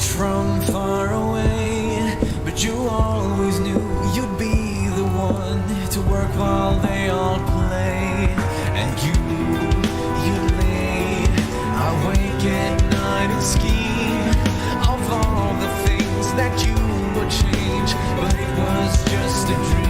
watched from far away, but you always knew you'd be the one to work while they all play. And you lay awake at night and scheme of all the things that you would change, but it was just a dream.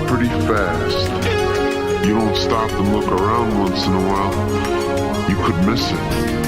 pretty fast. You don't stop and look around once in a while, you could miss it.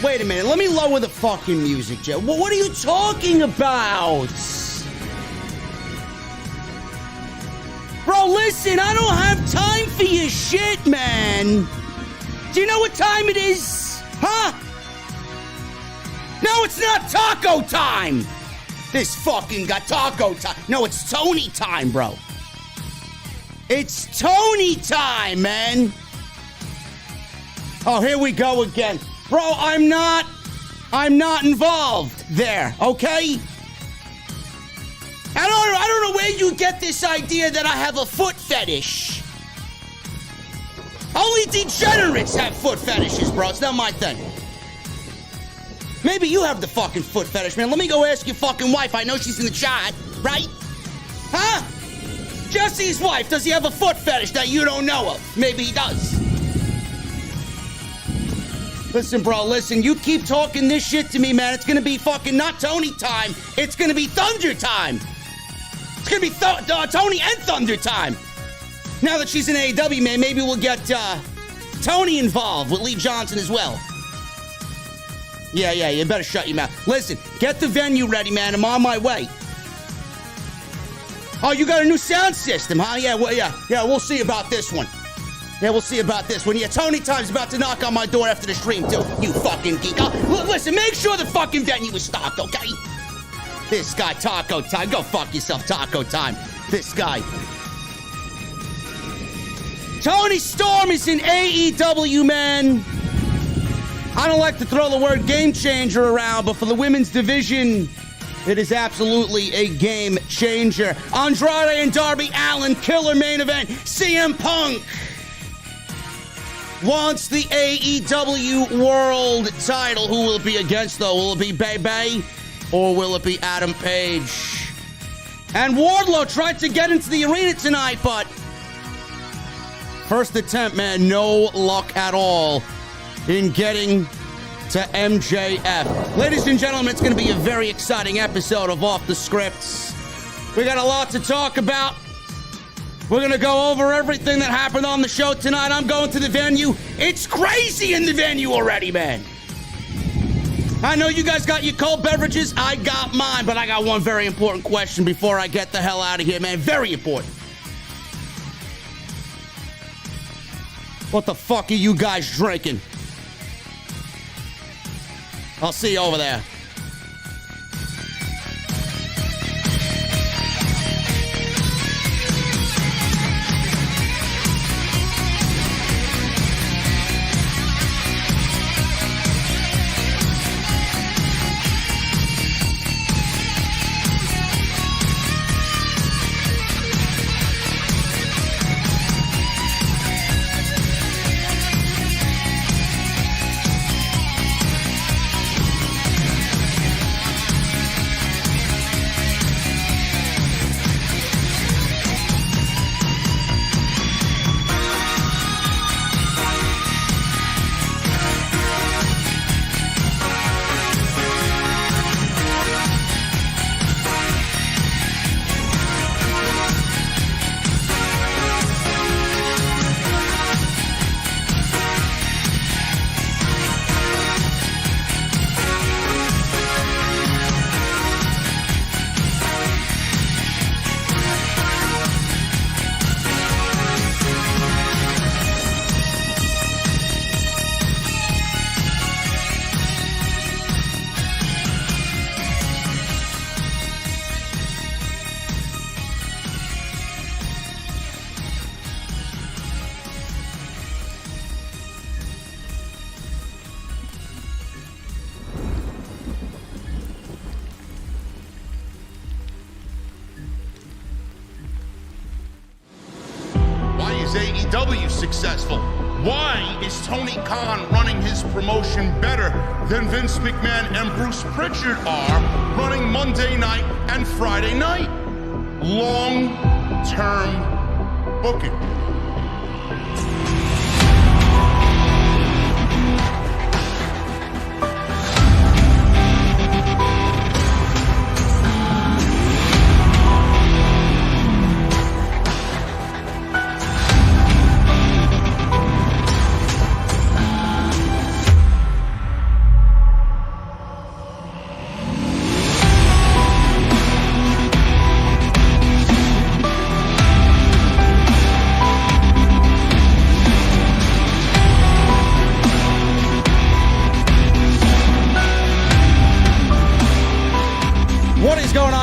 Wait a minute. Let me lower the fucking music, Joe. What are you talking about? Bro, listen, I don't have time for your shit, man. Do you know what time it is? Huh? No, it's not taco time. This fucking got taco time. No, it's Tony time, bro. It's Tony time, man. Oh, here we go again. Bro, I'm not involved there, okay? I don't know where you get this idea that I have a foot fetish. Only degenerates have foot fetishes, bro. It's not my thing. Maybe you have the fucking foot fetish, man. Let me go ask your fucking wife. I know she's in the chat, right? Huh? Jesse's wife, does he have a foot fetish that you don't know of? Maybe he does. Listen, bro, listen. You keep talking this shit to me, man. It's gonna be fucking not Tony time. It's gonna be Thunder time. It's gonna be Tony and Thunder time. Now that she's in AEW, man, maybe we'll get Tony involved with Lee Johnson as well. Yeah, you better shut your mouth. Listen, get the venue ready, man. I'm on my way. Oh, you got a new sound system, huh? Yeah, we'll see about this one. Yeah, we'll see about this one. Yeah, Tony Time's about to knock on my door after the stream, too. You fucking geek. Oh, listen, make sure the fucking venue is stocked, okay? This guy, Taco Time. Go fuck yourself, Taco Time. This guy. Toni Storm is in AEW, man. I don't like to throw the word game changer around, but for the women's division, it is absolutely a game changer. Andrade and Darby Allin, killer main event. CM Punk wants the AEW World title. Who will it be against, though? Will it be Bay or will it be Adam Page? And Wardlow tried to get into the arena tonight, but first attempt, man, no luck at all in getting to MJF. Ladies and gentlemen, it's going to be a very exciting episode of Off the Scripts. We got a lot to talk about. We're going to go over everything that happened on the show tonight. I'm going to the venue. It's crazy in the venue already, man. I know you guys got your cold beverages. I got mine, but I got one very important question before I get the hell out of here, man. Very important. What the fuck are you guys drinking? I'll see you over there. is AEW successful? Why is Tony Khan running his promotion better than Vince McMahon and Bruce Pritchard are running Monday night and Friday night? Long-term booking.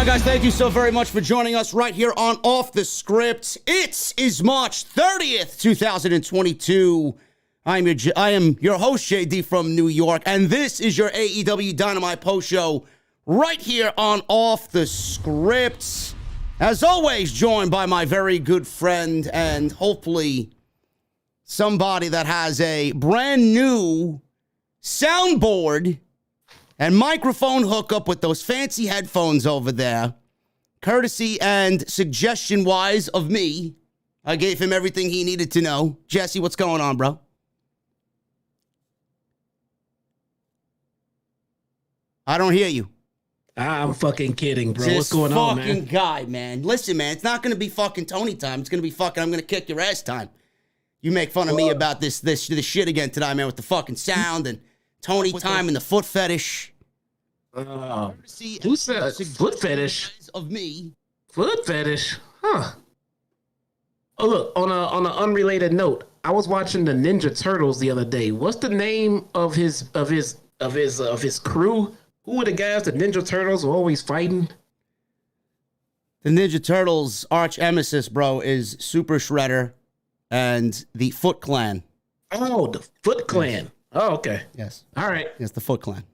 Guys, thank you so very much for joining us right here on Off the Script. It is March 30th, 2022. I am your host, JD from New York, and this is your AEW Dynamite post show right here on Off the Script. As always, joined by my very good friend and hopefully somebody that has a brand new soundboard and microphone hookup with those fancy headphones over there, courtesy and suggestion-wise of me. I gave him everything he needed to know. Jesse, what's going on, bro? I don't hear you. I'm fucking kidding, bro. This what's going on, man? fucking guy, man. Listen, man, it's not going to be fucking Tony time. It's going to be fucking I'm going to kick your ass time. You make fun of me about this shit again tonight, man, with the fucking sound and Tony time and the foot fetish. Who said foot fetish? Of me. Foot fetish? Huh. Oh, look, on an unrelated note, I was watching the Ninja Turtles the other day. What's the name of his crew? Who were the guys the Ninja Turtles were always fighting? The Ninja Turtles' arch emesis, bro, is Super Shredder and the Foot Clan. Oh, the Foot Clan. Yes. Oh, okay. Yes. All right. Yes, the Foot Clan.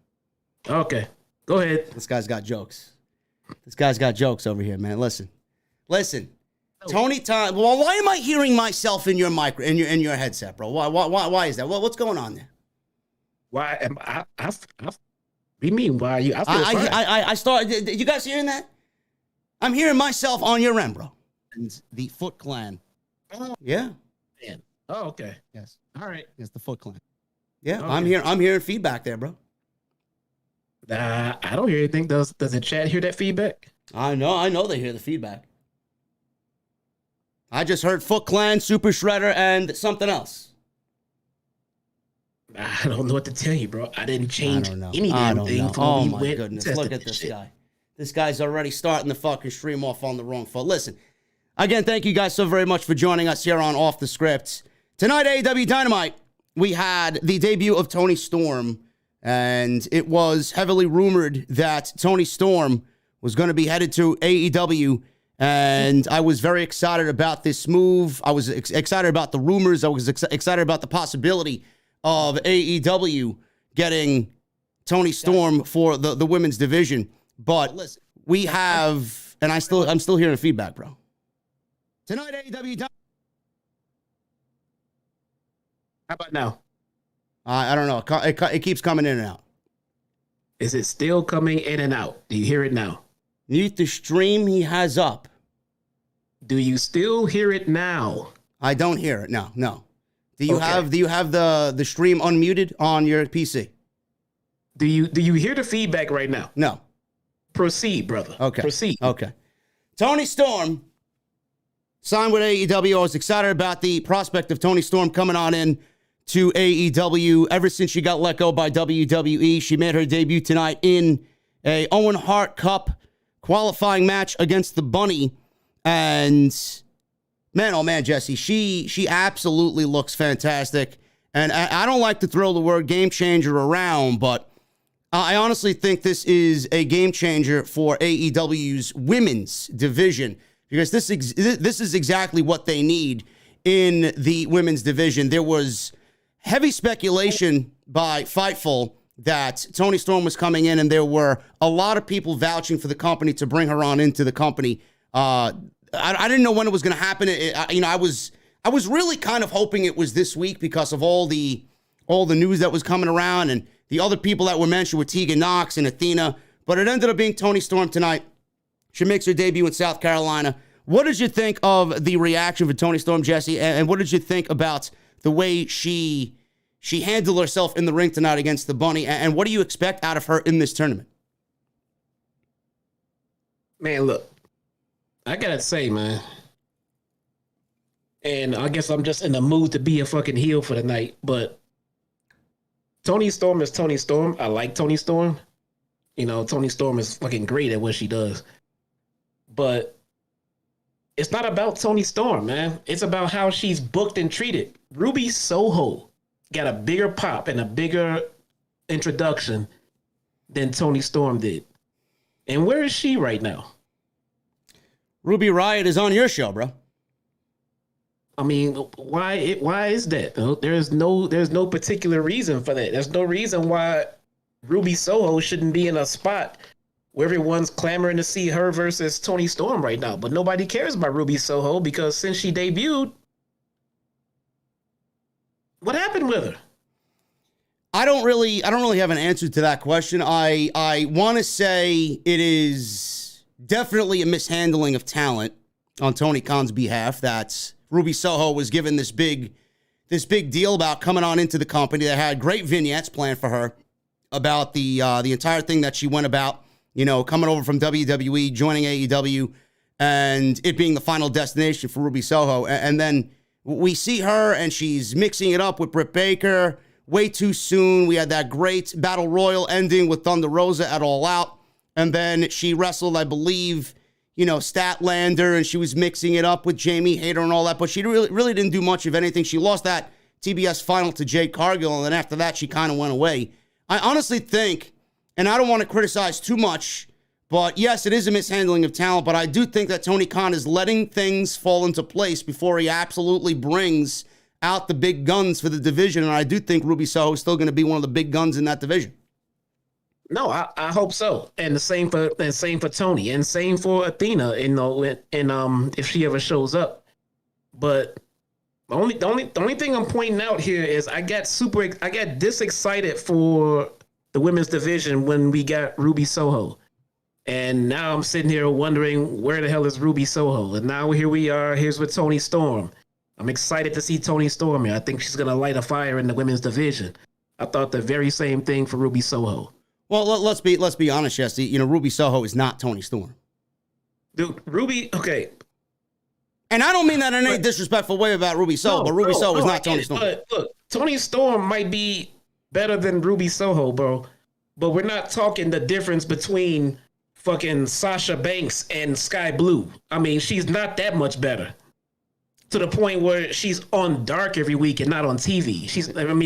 Okay. Go ahead. This guy's got jokes. This guy's got jokes over here, man. Listen. Tony time. Well, why am I hearing myself in your in your headset, bro? Why is that? What's going on there? Why am I what do you mean? Why are you? I started. You guys hearing that? I'm hearing myself on your end, bro. And the Foot Clan. Oh, yeah. Man. Oh, okay. Yes. All right. Yes, the Foot Clan. Yeah, okay. I'm hearing feedback there, bro. I don't hear anything. Does the chat hear that feedback? I know they hear the feedback. I just heard Foot Clan, Super Shredder, and something else. I don't know what to tell you, bro. I didn't change any I damn don't thing know. from Oh when we my went goodness! and Look tested at this shit. guy. This guy's already starting the fucking stream off on the wrong foot. Listen, again, thank you guys so very much for joining us here on Off the Script. Tonight, AEW Dynamite, we had the debut of Toni Storm, and it was heavily rumored that Toni Storm was going to be headed to AEW, and I was very excited about this move. I was excited about the rumors. I was excited about the possibility of AEW getting Toni Storm for the women's division. But we have, and I'm still hearing feedback, bro. Tonight, AEW Dynamite. How about now? I don't know. It keeps coming in and out. Is it still coming in and out? Do you hear it now? Mute the stream he has up. Do you still hear it now? I don't hear it. No. Do you have the stream unmuted on your PC? Do you hear the feedback right now? No. Proceed, brother. Okay. Proceed. Okay. Toni Storm signed with AEW. I was excited about the prospect of Toni Storm coming on in to AEW. Ever since she got let go by WWE, she made her debut tonight in a Owen Hart Cup qualifying match against the Bunny. And man, oh man, Jesse, she absolutely looks fantastic. And I don't like to throw the word game changer around, but I honestly think this is a game changer for AEW's women's division, because this is exactly what they need in the women's division. There was heavy speculation by Fightful that Toni Storm was coming in, and there were a lot of people vouching for the company to bring her on into the company. I didn't know when it was going to happen. I I was really kind of hoping it was this week because of all the news that was coming around and the other people that were mentioned with Tegan Nox and Athena, but it ended up being Toni Storm tonight. She makes her debut in South Carolina. What did you think of the reaction for Toni Storm, Jesse? And what did you think about the way she handled herself in the ring tonight against the Bunny? And what do you expect out of her in this tournament? Man, look, I gotta say, man, and I guess I'm just in the mood to be a fucking heel for the night, but Toni Storm is Toni Storm. I like Toni Storm. You know, Toni Storm is fucking great at what she does. But it's not about Toni Storm, man. It's about how she's booked and treated. Ruby Soho got a bigger pop and a bigger introduction than Toni Storm did. And where is she right now? Ruby Riott is on your show, bro. I mean, why is that? There's no particular reason for that. There's no reason why Ruby Soho shouldn't be in a spot where everyone's clamoring to see her versus Toni Storm right now. But nobody cares about Ruby Soho because since she debuted, what happened with her? I don't really have an answer to that question. I want to say it is definitely a mishandling of talent on Tony Khan's behalf. That's Ruby Soho was given this big deal about coming on into the company. They had great vignettes planned for her about the entire thing that she went about, you know, coming over from WWE, joining AEW, and it being the final destination for Ruby Soho. And then we see her, and she's mixing it up with Britt Baker way too soon. We had that great Battle Royal ending with Thunder Rosa at All Out, and then she wrestled, I believe, you know, Statlander, and she was mixing it up with Jamie Hayter and all that, but she really didn't do much of anything. She lost that TBS final to Jade Cargill, and then after that, she kind of went away. I honestly think, and I don't want to criticize too much, but yes, it is a mishandling of talent, but I do think that Tony Khan is letting things fall into place before he absolutely brings out the big guns for the division, and I do think Ruby Soho is still going to be one of the big guns in that division. No, I hope so, and the same for Tony, and same for Athena. You know, and if she ever shows up. But the only thing I'm pointing out here is I got this excited for the women's division when we got Ruby Soho, and now I'm sitting here wondering where the hell is Ruby Soho, and now here we are. Here's with Toni Storm. I'm excited to see Toni Storm here. I think she's gonna light a fire in the women's division. I thought the very same thing for Ruby Soho. Well, let's be honest, Jesse. You know, Ruby Soho is not Toni Storm. Dude, Ruby, okay. And I don't mean that in any disrespectful way about Ruby Soho, but Ruby Soho is not Toni Storm. But look, Toni Storm might be better than Ruby Soho, bro. But we're not talking the difference between fucking Sasha Banks and Sky Blue. I mean, she's not that much better. To the point where she's on Dark every week and not on TV.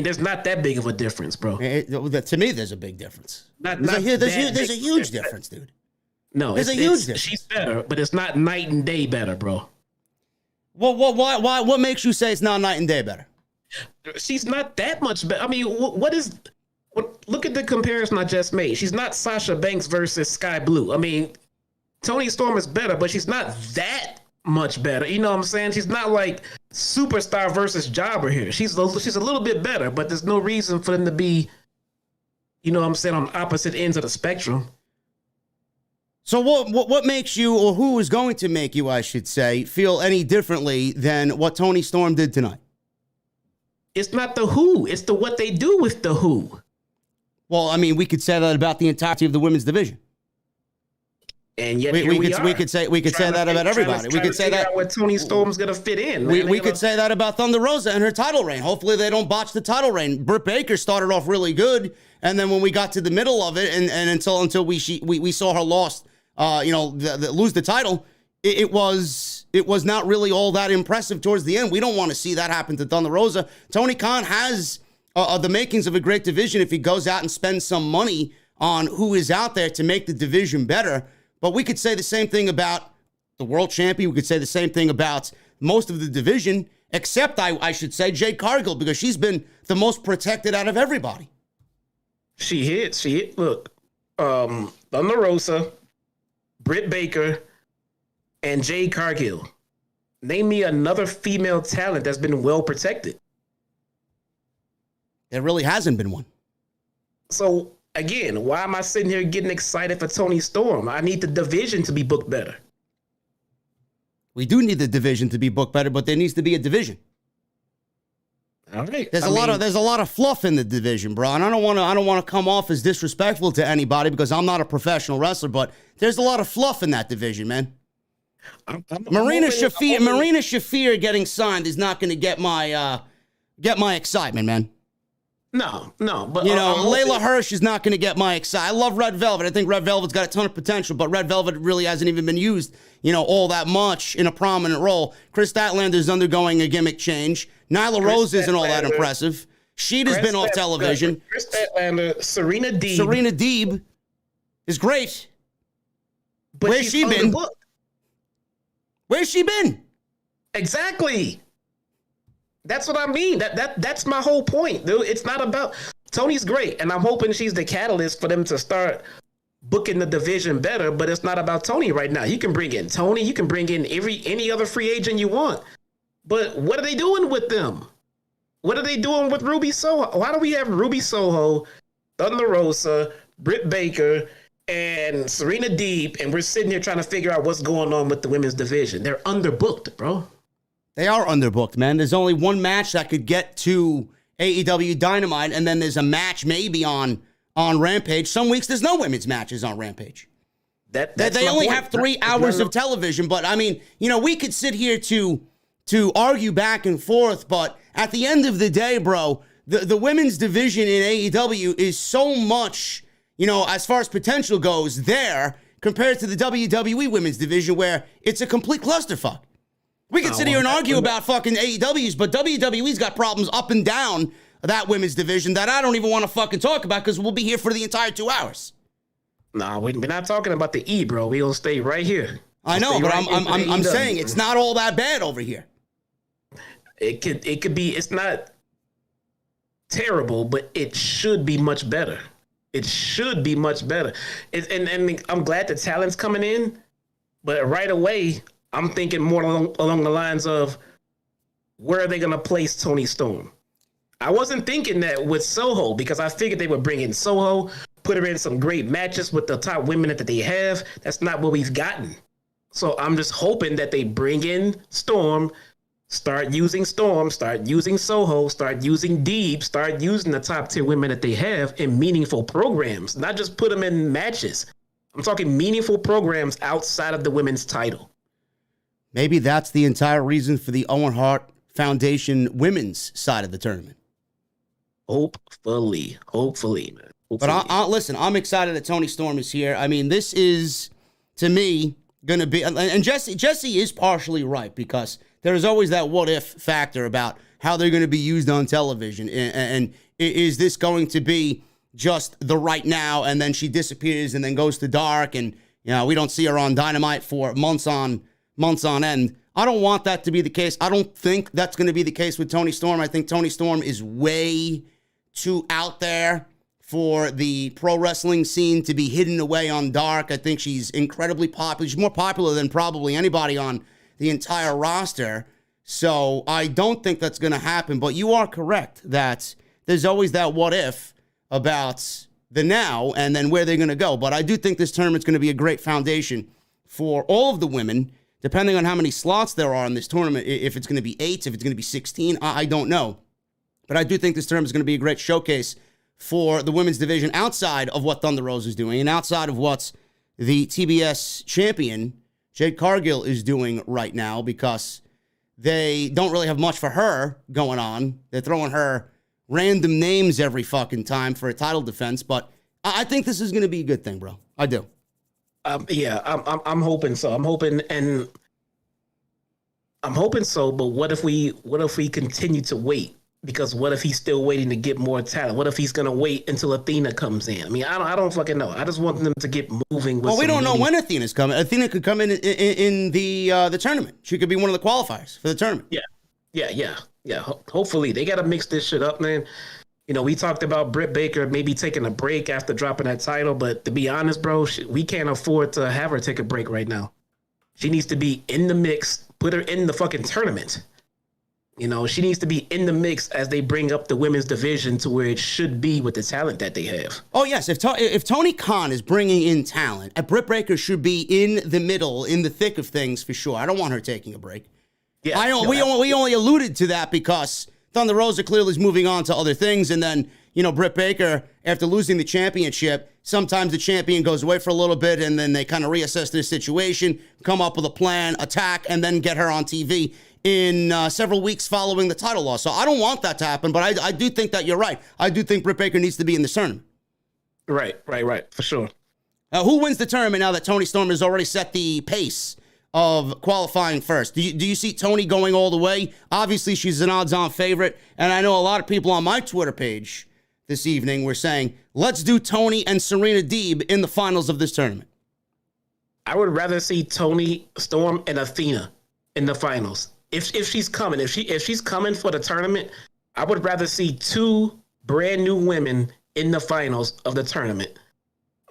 There's not that big of a difference, bro. To me, there's a big difference. There's a huge difference, dude. No, there's a huge difference. She's better, but it's not night and day better, bro. Well, why? What makes you say it's not night and day better? She's not that much better. I mean, look at the comparison I just made. She's not Sasha Banks versus Sky Blue. I mean, Toni Storm is better, but she's not that much better. You know what I'm saying? She's not like Superstar versus Jobber here. She's a little bit better, but there's no reason for them to be, you know what I'm saying, on opposite ends of the spectrum. So what makes you, or who is going to make you, I should say, feel any differently than what Toni Storm did tonight? It's not the who. It's the what they do with the who. Well, I mean, we could say that about the entirety of the women's division. And yet we could say that about everybody. We could say that where Toni Storm's gonna fit in. We could say that about Thunder Rosa and her title reign. Hopefully they don't botch the title reign. Britt Baker started off really good, and then when we got to the middle of it, and until we saw her lose the title, it was not really all that impressive towards the end. We don't want to see that happen to Thunder Rosa. Tony Khan has the makings of a great division if he goes out and spends some money on who is out there to make the division better. But we could say the same thing about the world champion. We could say the same thing about most of the division, except I should say Jade Cargill, because she's been the most protected out of everybody. She hit. Look, Thunder Rosa, Britt Baker, and Jade Cargill. Name me another female talent that's been well protected. There really hasn't been one. So again, why am I sitting here getting excited for Toni Storm? I need the division to be booked better. We do need the division to be booked better, but there needs to be a division. All right. There's a lot of fluff in the division, bro. And I don't want to come off as disrespectful to anybody because I'm not a professional wrestler, but there's a lot of fluff in that division, man. Marina Shafir getting signed is not going to get my excitement, man. No, but Layla Hirsch is not going to get my excitement. I love Red Velvet. I think Red Velvet's got a ton of potential, but Red Velvet really hasn't even been used, all that much in a prominent role. Chris Statlander's undergoing a gimmick change. Nyla Rose isn't all that impressive. Sheeta's been off television. Chris Statlander, Serena Deeb is great. But Where's she been? Where's she been? Exactly. That's what I mean. That's my whole point, dude. It's not about Toni's great, and I'm hoping she's the catalyst for them to start booking the division better. But it's not about Toni right now. You can bring in Toni. You can bring in any other free agent you want. But what are they doing with them? What are they doing with Ruby Soho? Why do we have Ruby Soho, Thunder Rosa, Britt Baker, and Serena Deeb, and we're sitting here trying to figure out what's going on with the women's division? They're underbooked, bro. They are underbooked, man. There's only one match that could get to AEW Dynamite, and then there's a match maybe on Rampage. Some weeks there's no women's matches on Rampage. They only have 3 hours of television, but I mean, we could sit here to argue back and forth, but at the end of the day, bro, the women's division in AEW is so much, as far as potential goes there compared to the WWE women's division where it's a complete clusterfuck. We can sit here and argue about fucking AEW's, but WWE's got problems up and down that women's division that I don't even want to fucking talk about because we'll be here for the entire 2 hours. No, we're not talking about the E, bro. We'll stay right here. I know, but I'm saying it's not all that bad over here. It could be. It's not terrible, but it should be much better. It should be much better. And I'm glad the talent's coming in, but right away, I'm thinking more along the lines of where are they going to place Toni Storm? I wasn't thinking that with Soho because I figured they would bring in Soho, put her in some great matches with the top women that they have. That's not what we've gotten. So I'm just hoping that they bring in Storm, start using Soho, start using Deeb, start using the top tier women that they have in meaningful programs, not just put them in matches. I'm talking meaningful programs outside of the women's title. Maybe that's the entire reason for the Owen Hart Foundation women's side of the tournament. Hopefully, man. But listen, I'm excited that Toni Storm is here. I mean, this is, to me, going to be... And Jesse is partially right because there's always that what-if factor about how they're going to be used on television. And is this going to be just the right now and then she disappears and then goes to dark and we don't see her on Dynamite for months on end. I don't want that to be the case. I don't think that's going to be the case with Toni Storm. I think Toni Storm is way too out there for the pro wrestling scene to be hidden away on dark. I think she's incredibly popular. She's more popular than probably anybody on the entire roster. So I don't think that's going to happen. But you are correct that there's always that what if about the now and then where they're going to go. But I do think this tournament's going to be a great foundation for all of the women. Depending on how many slots there are in this tournament, if it's going to be 8, if it's going to be 16, I don't know. But I do think this tournament is going to be a great showcase for the women's division outside of what Thunder Rose is doing and outside of what the TBS champion, Jade Cargill, is doing right now because they don't really have much for her going on. They're throwing her random names every fucking time for a title defense. But I think this is going to be a good thing, bro. I do. I'm hoping so. I'm hoping so. But what if we continue to wait? Because what if he's still waiting to get more talent? What if he's gonna wait until Athena comes in? I mean, I don't fucking know. I just want them to get moving. Well, we don't know when Athena's coming. Athena could come in the tournament. She could be one of the qualifiers for the tournament. Yeah. Hopefully, they got to mix this shit up, man. We talked about Britt Baker maybe taking a break after dropping that title, but to be honest, bro, we can't afford to have her take a break right now. She needs to be in the mix Put her in the fucking tournament. You know, she needs to be in the mix as they bring up the women's division to where it should be with the talent that they have. Oh, yes. If Tony Khan is bringing in talent, Britt Baker should be in the middle, in the thick of things for sure. I don't want her taking a break. Yeah, we only alluded to that because Thunder Rosa clearly is moving on to other things. And then, you know, Britt Baker, after losing the championship, sometimes the champion goes away for a little bit and then they kind of reassess their situation, come up with a plan, attack, and then get her on TV in several weeks following the title loss. So I don't want that to happen, but I do think that you're right. I do think Britt Baker needs to be in the tournament. Right, for sure. Who wins the tournament now that Toni Storm has already set the pace of qualifying first? Do you see Toni going all the way? Obviously, she's an odds-on favorite, and I know a lot of people on my Twitter page this evening were saying, let's do Toni and Serena Deeb in the finals of this tournament. I would rather see Toni Storm and Athena in the finals. If she's coming, if she's coming for the tournament, I would rather see two brand new women in the finals of the tournament.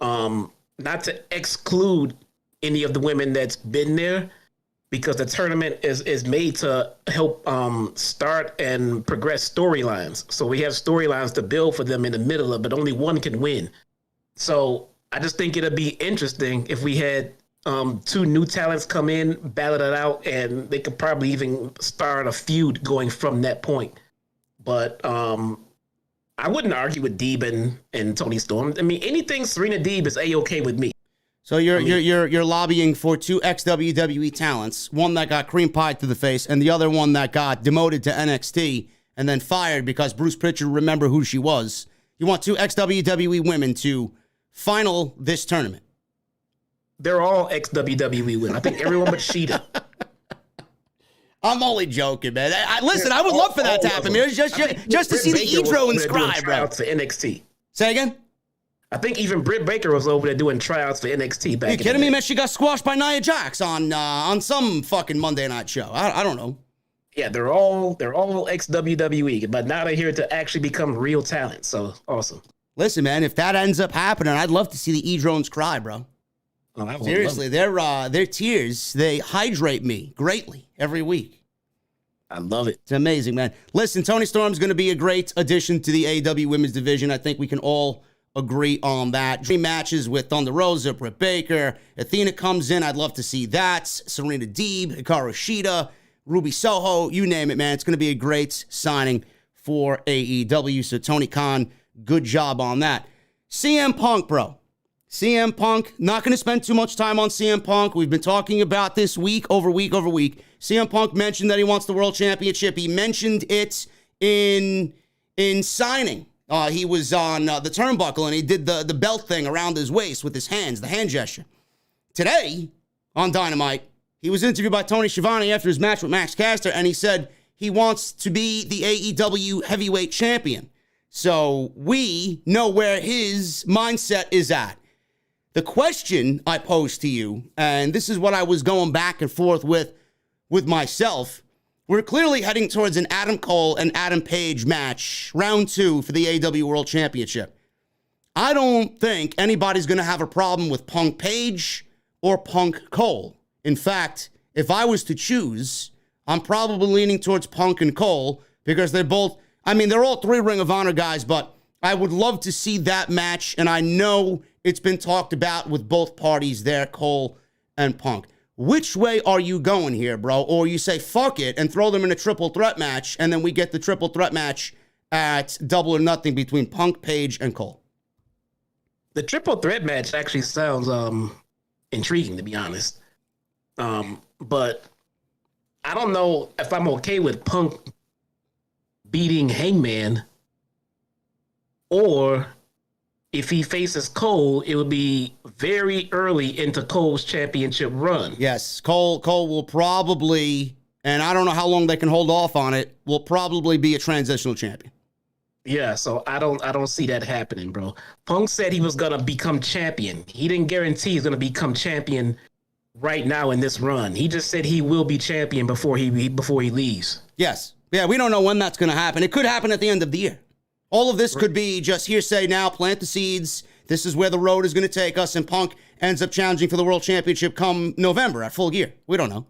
Not to exclude any of the women that's been there, because the tournament is made to help start and progress storylines. So we have storylines to build for them in the middle of, but only one can win. So I just think it'd be interesting if we had two new talents come in, battle it out, and they could probably even start a feud going from that point. But I wouldn't argue with Deeb and Toni Storm. I mean, anything Serena Deeb is A-okay with me. So you're lobbying for two ex-WWE talents, one that got cream pie to the face and the other one that got demoted to NXT and then fired because Bruce Pritchard remembered who she was. You want two ex-WWE women to final this tournament. They're all ex-WWE women. I think everyone but Sheeta. I'm only joking, man. Listen, I would love for that to happen, man. Just to see the Idro and Scribe, bro. For NXT. Say again? I think even Britt Baker was over there doing tryouts for NXT back. Are you kidding me, man? She got squashed by Nia Jax on some fucking Monday night show. I don't know. Yeah, they're all ex-WWE, but now they're here to actually become real talent. So awesome. Listen, man, if that ends up happening, I'd love to see the E-Drones cry, bro. Oh, seriously, their tears, they hydrate me greatly every week. I love it. It's amazing, man. Listen, Toni Storm's going to be a great addition to the AEW women's division. I think we can all agree on that. Dream matches with Thunder Rosa, Britt Baker. Athena comes in. I'd love to see that. Serena Deeb, Hikaru Shida, Ruby Soho, you name it, man. It's going to be a great signing for AEW. So Tony Khan, good job on that. CM Punk, bro. CM Punk, not going to spend too much time on CM Punk. We've been talking about this week over week over week. CM Punk mentioned that he wants the world championship. He mentioned it in signing. He was on the turnbuckle and he did the belt thing around his waist with his hands, the hand gesture. Today, on Dynamite, he was interviewed by Tony Schiavone after his match with Max Caster, and he said he wants to be the AEW heavyweight champion. So we know where his mindset is at. The question I posed to you, and this is what I was going back and forth with myself, we're clearly heading towards an Adam Cole and Adam Page match, round 2 for the AEW World Championship. I don't think anybody's going to have a problem with Punk Page or Punk Cole. In fact, if I was to choose, I'm probably leaning towards Punk and Cole because they're both, they're all 3 Ring of Honor guys, but I would love to see that match, and I know it's been talked about with both parties there, Cole and Punk. Which way are you going here, bro? Or you say, fuck it, and throw them in a triple threat match, and then we get the triple threat match at Double or Nothing between Punk, Page, and Cole. The triple threat match actually sounds intriguing, to be honest. But I don't know if I'm okay with Punk beating Hangman, or if he faces Cole, it would be very early into Cole's championship run. Yes, Cole will probably, and I don't know how long they can hold off on it, will probably be a transitional champion. Yeah, so I don't see that happening, bro. Punk said he was gonna become champion. He didn't guarantee he's gonna become champion right now in this run. He just said he will be champion before he leaves. Yes. Yeah, we don't know when that's gonna happen. It could happen at the end of the year. All of this could be just hearsay now, plant the seeds. This is where the road is going to take us, and Punk ends up challenging for the World Championship come November at Full Gear. We don't know.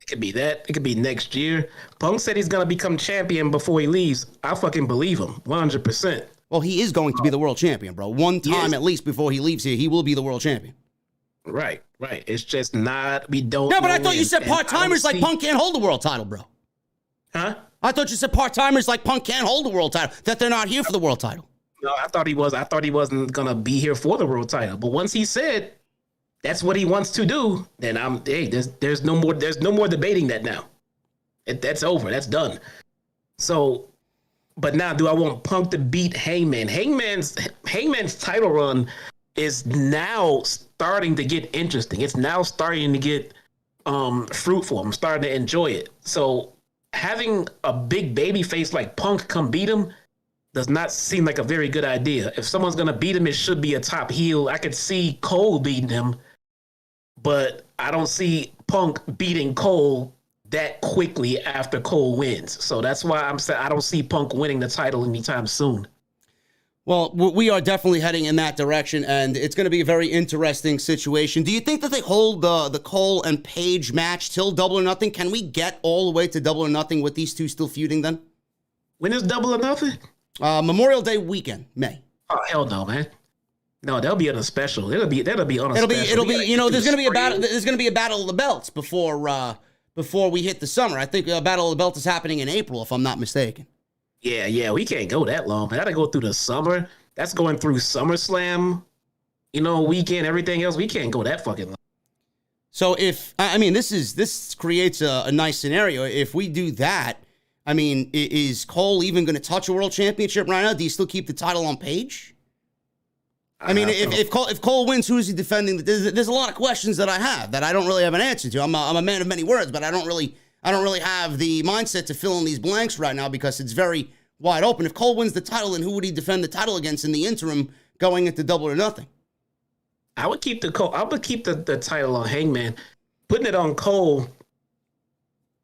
It could be that. It could be next year. Punk said he's gonna become champion before he leaves. I fucking believe him, 100%. Well, he is going to be the world champion, bro. One time at least before he leaves here, he will be the world champion. Right. It's just not. We don't. No, but I know thought you when, said and part-timers I like don't see- Punk can't hold the world title, bro. Huh? I thought you said part-timers like Punk can't hold the world title, that they're not here for the world title. No, I thought he was. I thought he wasn't gonna be here for the world title. But once he said that's what he wants to do, then there's no more debating that now. That's over. That's done. So, but now, do I want Punk to beat Hangman? Hangman's title run is now starting to get interesting. It's now starting to get fruitful. I'm starting to enjoy it. So having a big baby face like Punk come beat him does not seem like a very good idea. If someone's gonna beat him, it should be a top heel. I could see Cole beating him, but I don't see Punk beating Cole that quickly after Cole wins. So that's why I'm saying I don't see Punk winning the title anytime soon. Well, we are definitely heading in that direction, and it's going to be a very interesting situation. Do you think that they hold the Cole and Page match till Double or Nothing? Can we get all the way to Double or Nothing with these two still feuding then? When is Double or Nothing? Memorial Day weekend, May. Oh hell no, man. No, that'll be on a special. That'll be on a special. It'll be. You know, there's going to be a battle. There's going to be a Battle of the Belts before we hit the summer. I think Battle of the Belts is happening in April, if I'm not mistaken. Yeah, we can't go that long. I gotta go through the summer. That's going through SummerSlam, weekend, everything else. We can't go that fucking long. So this creates a nice scenario. If we do that, I mean, is Cole even going to touch a world championship right now? Do you still keep the title on Page? I mean, if Cole wins, who is he defending? There's a lot of questions that I have that I don't really have an answer to. I'm a man of many words, but I don't really have the mindset to fill in these blanks right now because it's very wide open. If Cole wins the title, then who would he defend the title against in the interim going into Double or Nothing? I would keep the title on Hangman, putting it on Cole,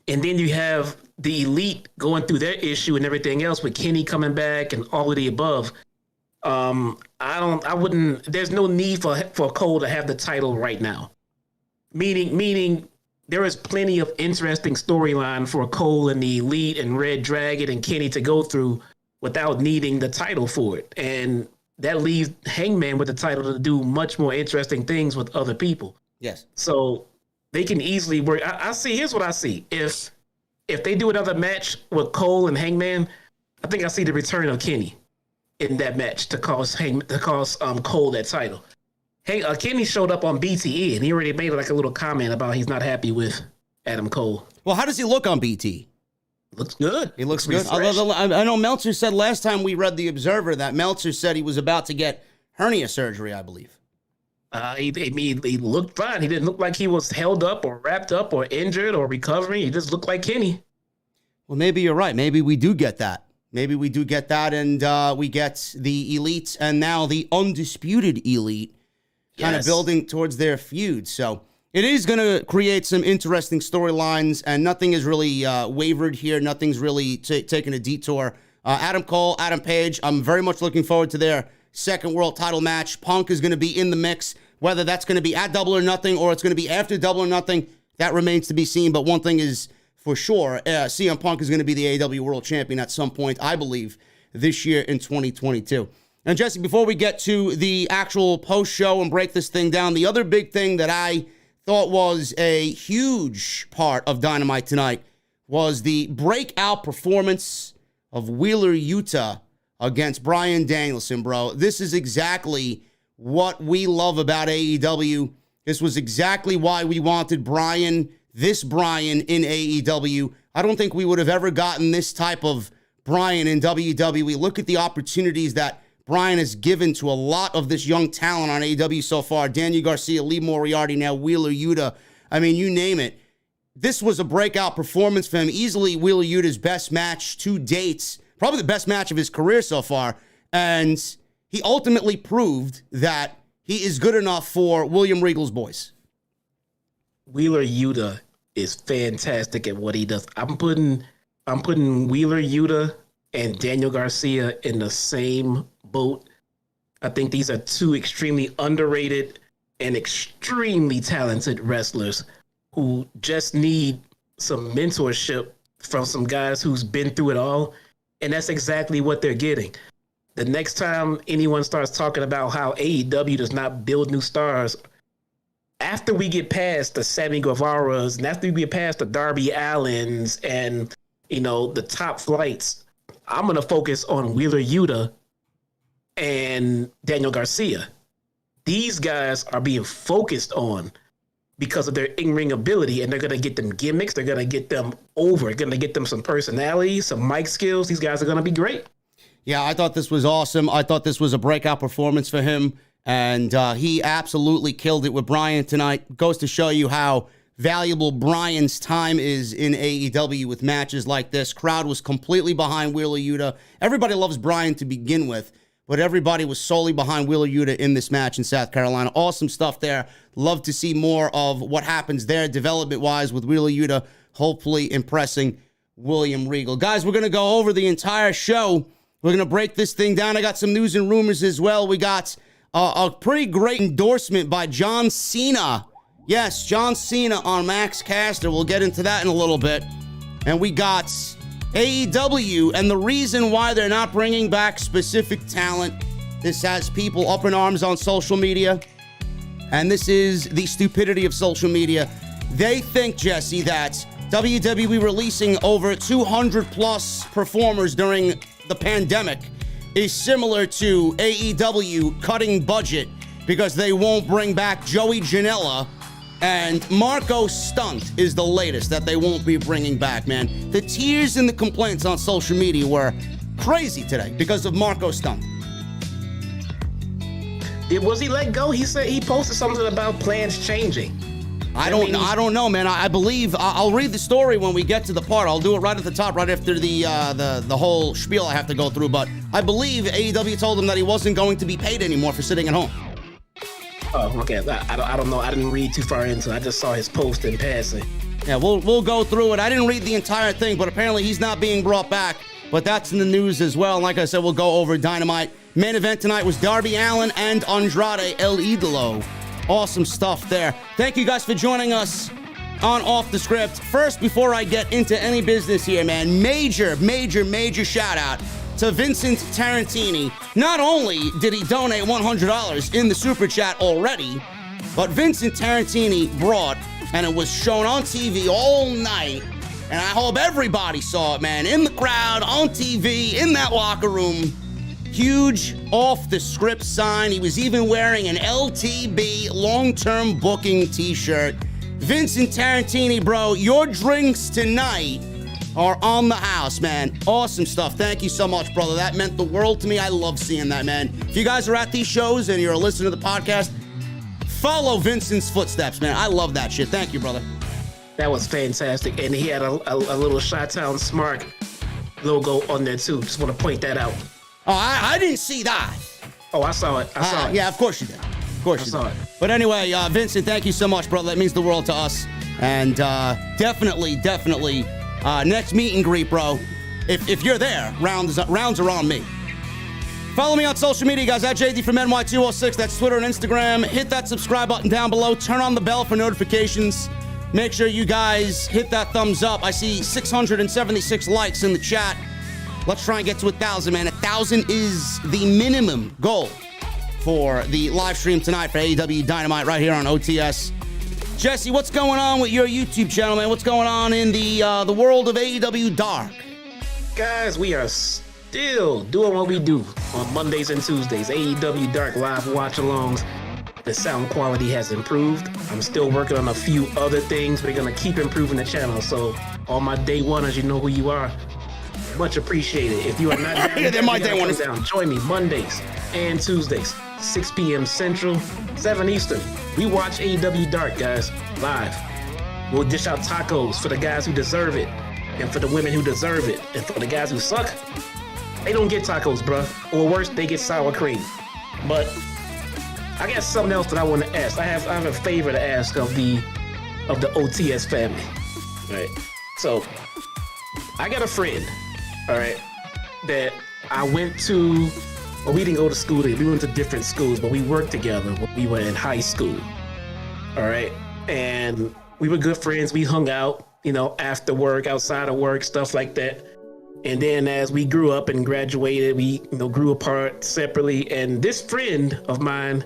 and then you have the Elite going through their issue and everything else with Kenny coming back and all of the above. There's no need for Cole to have the title right now. Meaning there is plenty of interesting storyline for Cole and the Elite and Red Dragon and Kenny to go through without needing the title for it. And that leaves Hangman with the title to do much more interesting things with other people. Yes. So they can easily work. Here's what I see. If they do another match with Cole and Hangman, I think I see the return of Kenny in that match to cause Cole that title. Hey, Kenny showed up on BTE and he already made like a little comment about he's not happy with Adam Cole. Well, how does he look on BT? Looks good. He looks good. I know Meltzer said last time we read The Observer that Meltzer said he was about to get hernia surgery, I believe. He looked fine. He didn't look like he was held up or wrapped up or injured or recovering. He just looked like Kenny. Well, maybe you're right. Maybe we do get that. And we get the Elite and now the Undisputed Elite kind of building towards their feud. So it is going to create some interesting storylines, and nothing is really wavered here. Nothing's really taken a detour. Adam Cole, Adam Page, I'm very much looking forward to their second world title match. Punk is going to be in the mix. Whether that's going to be at Double or Nothing or it's going to be after Double or Nothing, that remains to be seen. But one thing is for sure, CM Punk is going to be the AEW World Champion at some point, I believe, this year in 2022. And Jesse, before we get to the actual post-show and break this thing down, the other big thing that I thought was a huge part of Dynamite tonight was the breakout performance of Wheeler Yuta against Bryan Danielson, bro. This is exactly what we love about AEW. This was exactly why we wanted Bryan in AEW. I don't think we would have ever gotten this type of Bryan in WWE. Look at the opportunities that Bryan has given to a lot of this young talent on AEW so far. Daniel Garcia, Lee Moriarty, now Wheeler Yuta. I mean, you name it. This was a breakout performance for him. Easily Wheeler Yuta's best match to date. Probably the best match of his career so far. And he ultimately proved that he is good enough for William Regal's boys. Wheeler Yuta is fantastic at what he does. I'm putting Wheeler Yuta and Daniel Garcia in the same boat. I think these are two extremely underrated and extremely talented wrestlers who just need mentorship from some guys who's been through it all, and that's exactly what they're getting. The next time anyone starts talking about how AEW does not build new stars, after we get past the Sammy Guevara's and after we get past the Darby Allins and, you know, the top flights, I'm going to focus on Wheeler Yuta and Daniel Garcia. These guys are being focused on because of their in-ring ability, and they're going to get them gimmicks. They're going to get them over. Going to get them some personality, some mic skills. These guys are going to be great. Yeah, I thought this was awesome. I thought this was a breakout performance for him, and he absolutely killed it with Bryan tonight. Goes to show you how valuable Bryan's time is in AEW with matches like this. Crowd was completely behind Wheeler Yuta. Everybody loves Bryan to begin with, but everybody was solely behind Wheeler Yuta in this match in South Carolina. Awesome stuff there. Love to see more of what happens there development-wise with Wheeler Yuta, hopefully impressing William Regal. Guys, we're going to go over the entire show. We're going to break this thing down. I got some news and rumors as well. We got a pretty great endorsement by John Cena. Yes, John Cena on Max Caster. We'll get into that in a little bit. And we got AEW and the reason why they're not bringing back specific talent. This has people up in arms on social media. And this is the stupidity of social media. They think, Jesse, that WWE releasing over 200 plus performers during the pandemic is similar to AEW cutting budget because they won't bring back Joey Janela, and Marco Stunt is the latest that they won't be bringing back, man. The tears and the complaints on social media were crazy today because of Marco Stunt. Was he let go? He said he posted something about plans changing. I don't know, man. I believe I'll read the story when we get to the part. I'll do it right at the top, right after the whole spiel I have to go through. But I believe AEW told him that he wasn't going to be paid anymore for sitting at home. Oh, okay. I don't know. I didn't read too far into it. I just saw his post in passing. Yeah, we'll go through it. I didn't read the entire thing, but apparently he's not being brought back. But that's in the news as well. And like I said, we'll go over Dynamite. Main event tonight was Darby Allin and Andrade El Idolo. Awesome stuff there. Thank you guys for joining us on Off the Script. First, before I get into any business here, man, major shout out to Vincent Tarantini. Not only did he donate $100 in the super chat already, but Vincent Tarantini brought, and it was shown on TV all night, and I hope everybody saw it, man, in the crowd, on TV, in that locker room. Huge Off the Script sign. He was even wearing an LTB long-term booking t-shirt. Vincent Tarantini, bro, your drinks tonight are on the house, man. Awesome stuff. Thank you so much, brother. That meant the world to me. I love seeing that, man. If you guys are at these shows and you're listening to the podcast, follow Vincent's footsteps, man. I love that shit. Thank you, brother. That was fantastic. And he had a little Chi-Town Smart logo on there, too. Just want to point that out. Oh, I didn't see that. Oh, I saw it. I saw it. Yeah, of course you did. Of course you saw did. it. But anyway, Vincent, thank you so much, brother. That means the world to us. And definitely, next meet and greet, bro. If you're there, rounds are on me. Follow me on social media, guys, at JDfromNY206. That's Twitter and Instagram. Hit that subscribe button down below. Turn on the bell for notifications. Make sure you guys hit that thumbs up. I see 676 likes in the chat. Let's try and get to 1,000, man. 1,000 is the minimum goal for the live stream tonight for AEW Dynamite right here on OTS. Jesse, what's going on with your YouTube channel, man? What's going on in the world of AEW Dark? Guys, we are still doing what we do on Mondays and Tuesdays. AEW Dark live watch-alongs. The sound quality has improved. I'm still working on a few other things. We're going to keep improving the channel. So all my day oneers, you know who you are. Much appreciated. If you are not down, yeah, they're my day oneers. Join me Mondays and Tuesdays, 6 p.m. Central, 7 Eastern. We watch AEW Dark, guys, live. We'll dish out tacos for the guys who deserve it, and for the women who deserve it, and for the guys who suck, they don't get tacos, bruh. Or worse, they get sour cream. But I got something else that I want to ask. I have a favor to ask of the OTS family. Right. So I got a friend, all right, that I went to, well, we didn't go to school together. We went to different schools, but we worked together when we were in high school. All right. And we were good friends. We hung out. after work, outside of work, stuff like that. And then as we grew up and graduated, we grew apart separately. And this friend of mine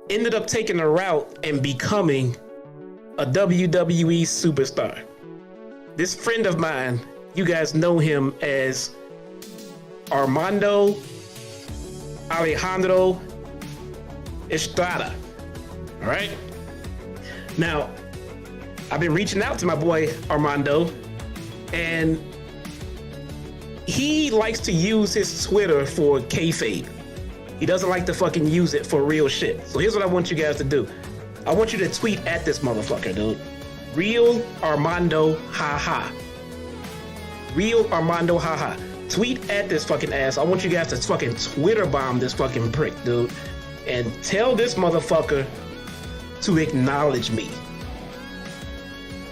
ended up taking a route and becoming a WWE superstar. This friend of mine, you guys know him as Armando Alejandro Estrada. All right. Now, I've been reaching out to my boy Armando, and he likes to use his Twitter for kayfabe. He doesn't like to fucking use it for real shit. So here's what I want you guys to do. I want you to tweet at this motherfucker, dude. Real Armando haha. Real Armando haha. Tweet at this fucking ass. I want you guys to fucking Twitter bomb this fucking prick, dude. And tell this motherfucker to acknowledge me.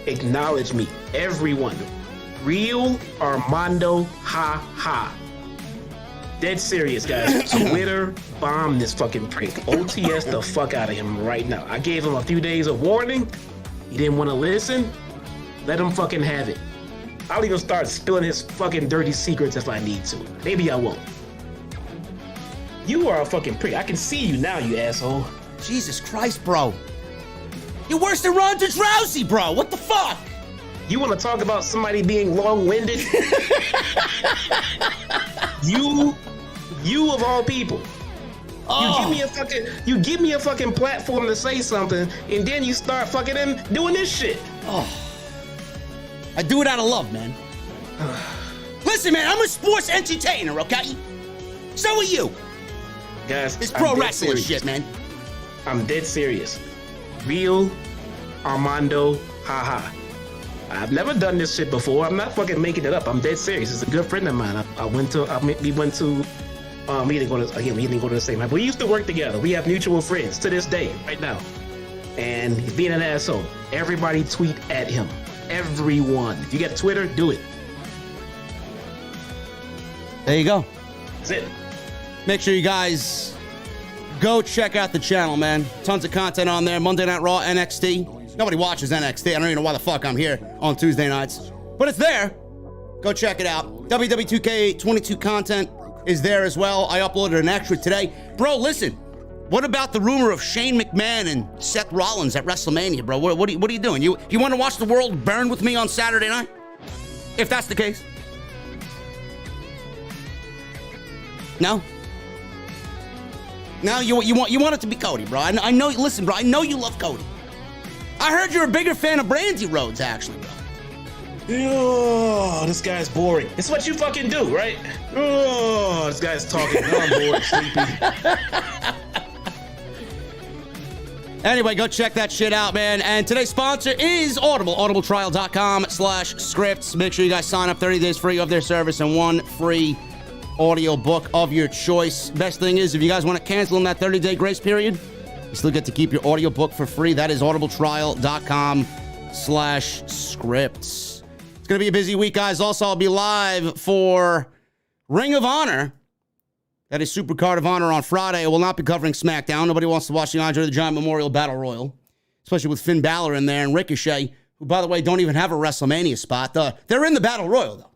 Acknowledge me. Everyone. Real Armando ha ha. Dead serious, guys. Twitter bomb this fucking prick. OTS the fuck out of him right now. I gave him a few days of warning. He didn't want to listen. Let him fucking have it. I'll even start spilling his fucking dirty secrets if I need to. Maybe I won't. You are a fucking prick. I can see you now, you asshole. Jesus Christ, bro. You're worse than Ronda Rousey, bro. What the fuck? You want to talk about somebody being long-winded? You of all people. Oh. You give me a fucking platform to say something, and then you start fucking doing this shit. Oh. I do it out of love, man. Listen, man, I'm a sports entertainer, okay? So are you. Guys, it's pro wrestling shit, man. I'm dead serious. Real Armando haha. I've never done this shit before. I'm not fucking making it up. I'm dead serious. It's a good friend of mine. We didn't go to the same high. We used to work together. We have mutual friends to this day, right now. And he's being an asshole. Everybody tweet at him. Everyone. If you got Twitter, do it. There you go. That's it. Make sure you guys go check out the channel, man. Tons of content on there. Monday Night Raw, NXT. Nobody watches NXT. I don't even know why the fuck I'm here on Tuesday nights. But it's there. Go check it out. WWE2K22 content is there as well. I uploaded an extra today. Bro, listen. What about the rumor of Shane McMahon and Seth Rollins at WrestleMania, bro? What are you doing? You want to watch the world burn with me on Saturday night? If that's the case. No? No, you want it to be Cody, bro. I know. Listen, bro. I know you love Cody. I heard you're a bigger fan of Brandy Rhodes, actually, bro. Oh, this guy's boring. It's what you fucking do, right? Oh, this guy's talking. Now I'm bored, sleepy. Anyway, go check that shit out, man. And today's sponsor is Audible. audibletrial.com/scripts. Make sure you guys sign up 30 days free of their service and one free audio book of your choice. Best thing is, if you guys want to cancel in that 30-day grace period, you still get to keep your audiobook for free. That is audibletrial.com/scripts. It's going to be a busy week, guys. Also, I'll be live for Ring of Honor. That is Supercard of Honor on Friday. I will not be covering SmackDown. Nobody wants to watch the Andrade the Giant Memorial Battle Royal, especially with Finn Balor in there and Ricochet, who, by the way, don't even have a WrestleMania spot. They're in the Battle Royal, though.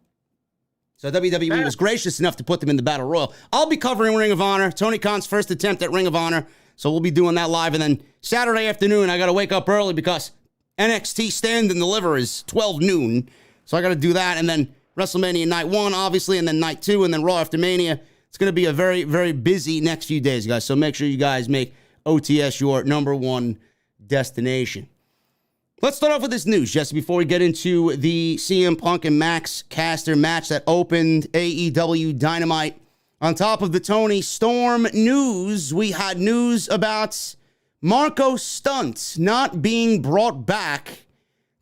So WWE was gracious enough to put them in the Battle Royal. I'll be covering Ring of Honor. Tony Khan's first attempt at Ring of Honor. So we'll be doing that live. And then Saturday afternoon, I got to wake up early because NXT Stand and Deliver is 12 noon. So I got to do that. And then WrestleMania Night 1, obviously, and then Night 2, and then Raw after Mania. It's going to be a very, very busy next few days, guys. So make sure you guys make OTS your number one destination. Let's start off with this news, Jesse, before we get into the CM Punk and Max Caster match that opened AEW Dynamite. On top of the Toni Storm news, we had news about Marco Stunt not being brought back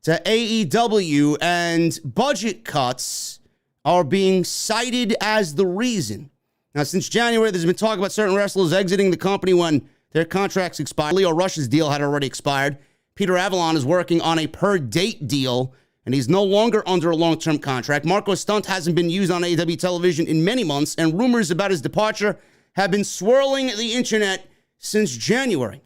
to AEW, and budget cuts are being cited as the reason. Now, since January, there's been talk about certain wrestlers exiting the company when their contracts expired. Leo Rush's deal had already expired. Peter Avalon is working on a per-date deal, and he's no longer under a long-term contract. Marco Stunt hasn't been used on AEW television in many months, and rumors about his departure have been swirling the internet since January.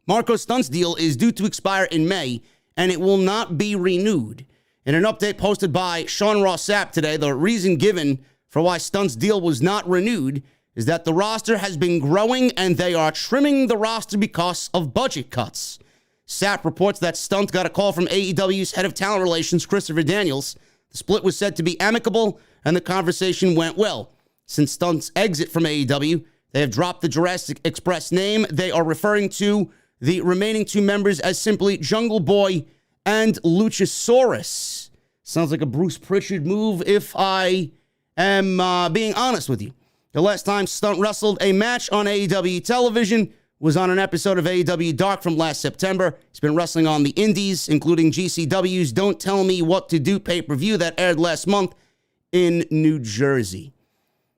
Marco Stunt's deal is due to expire in May, and it will not be renewed. In an update posted by Sean Ross Sapp today, the reason given for why Stunt's deal was not renewed is that the roster has been growing and they are trimming the roster because of budget cuts. Sapp reports that Stunt got a call from AEW's head of talent relations, Christopher Daniels. The split was said to be amicable and the conversation went well. Since Stunt's exit from AEW, they have dropped the Jurassic Express name. They are referring to the remaining two members as simply Jungle Boy and Luchasaurus. Sounds like a Bruce Pritchard move if I am being honest with you. The last time Stunt wrestled a match on AEW television was on an episode of AEW Dark from last September. He's been wrestling on the indies, including GCW's Don't Tell Me What to Do pay-per-view that aired last month in New Jersey.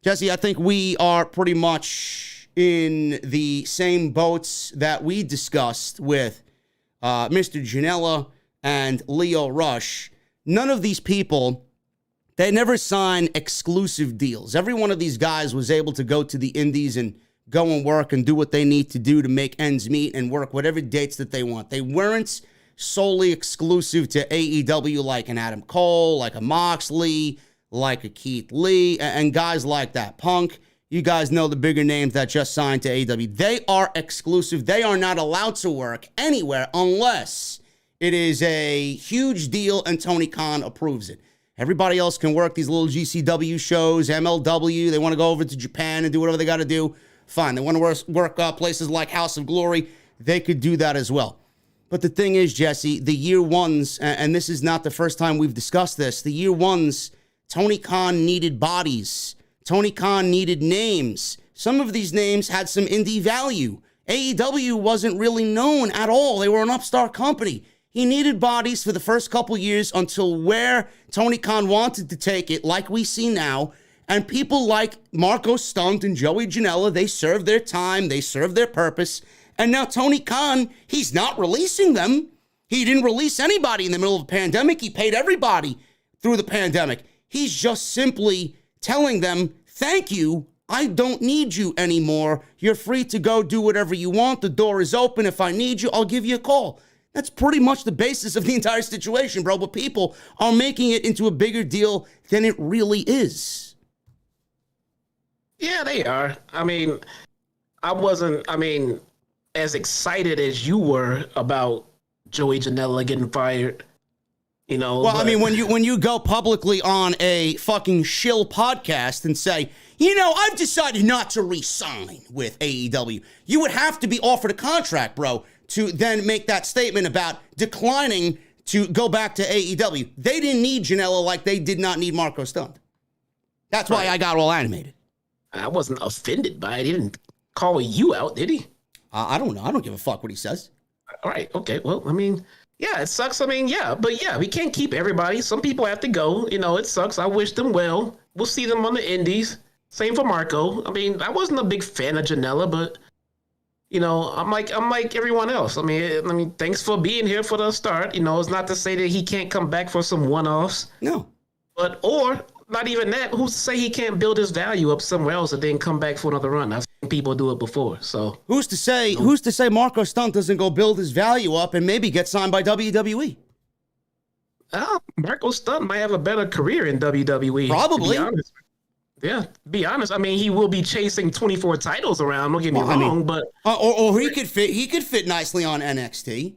Jesse, I think we are pretty much in the same boats that we discussed with Mr. Janela and Leo Rush. None of these people, they never sign exclusive deals. Every one of these guys was able to go to the indies and go and work and do what they need to do to make ends meet and work whatever dates that they want. They weren't solely exclusive to AEW like an Adam Cole, like a Moxley, like a Keith Lee, and guys like that. Punk, you guys know the bigger names that just signed to AEW. They are exclusive. They are not allowed to work anywhere unless it is a huge deal and Tony Khan approves it. Everybody else can work these little GCW shows, MLW. They want to go over to Japan and do whatever they got to do. Fine. They want to work places like House of Glory. They could do that as well. But the thing is, Jesse, the year ones, and this is not the first time we've discussed this, the year ones, Tony Khan needed bodies. Tony Khan needed names. Some of these names had some indie value. AEW wasn't really known at all. They were an upstart company. He needed bodies for the first couple years until where Tony Khan wanted to take it, like we see now. And people like Marco Stunt and Joey Janela, they served their time, they served their purpose. And now Tony Khan, he's not releasing them. He didn't release anybody in the middle of a pandemic. He paid everybody through the pandemic. He's just simply telling them, thank you, I don't need you anymore. You're free to go do whatever you want. The door is open. If I need you, I'll give you a call. That's pretty much the basis of the entire situation, bro. But people are making it into a bigger deal than it really is. Yeah, they are. I mean, I wasn't, as excited as you were about Joey Janela getting fired. You know, well, when you go publicly on a fucking shill podcast and say, you know, I've decided not to re-sign with AEW, you would have to be offered a contract, bro, to then make that statement about declining to go back to AEW. They didn't need Janela like they did not need Marco Stunt. That's why I got all animated. I wasn't offended by it. He didn't call you out, did he? I don't know. I don't give a fuck what he says. All right. Okay. Well, yeah, it sucks. But we can't keep everybody. Some people have to go. You know, it sucks. I wish them well. We'll see them on the indies. Same for Marco. I wasn't a big fan of Janela, but you know, I'm like everyone else. Thanks for being here for the start. You know, it's not to say that he can't come back for some one-offs. No. Or not even that. Who's to say he can't build his value up somewhere else and then come back for another run? I've seen people do it before. So who's to say Marco Stunt doesn't go build his value up and maybe get signed by WWE? Marco Stunt might have a better career in WWE. Probably. To be honest. Yeah, be honest. He will be chasing 24 titles around. Don't get me wrong, but or he could fit nicely on NXT.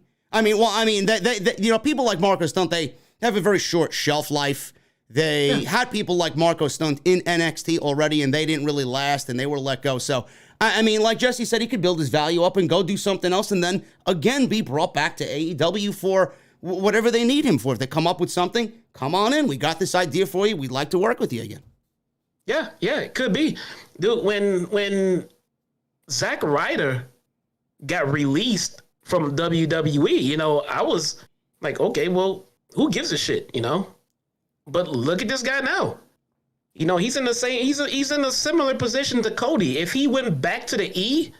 People like Marco Stunt, they have a very short shelf life. They had people like Marco Stunt in NXT already, and they didn't really last, and they were let go. So, like Jesse said, he could build his value up and go do something else, and then again be brought back to AEW for whatever they need him for. If they come up with something, come on in. We got this idea for you. We'd like to work with you again. Yeah, it could be. Dude, when Zack Ryder got released from WWE, you know, I was like, okay, well, who gives a shit, you know? But look at this guy now. You know, he's in a similar position to Cody. If he went back to the E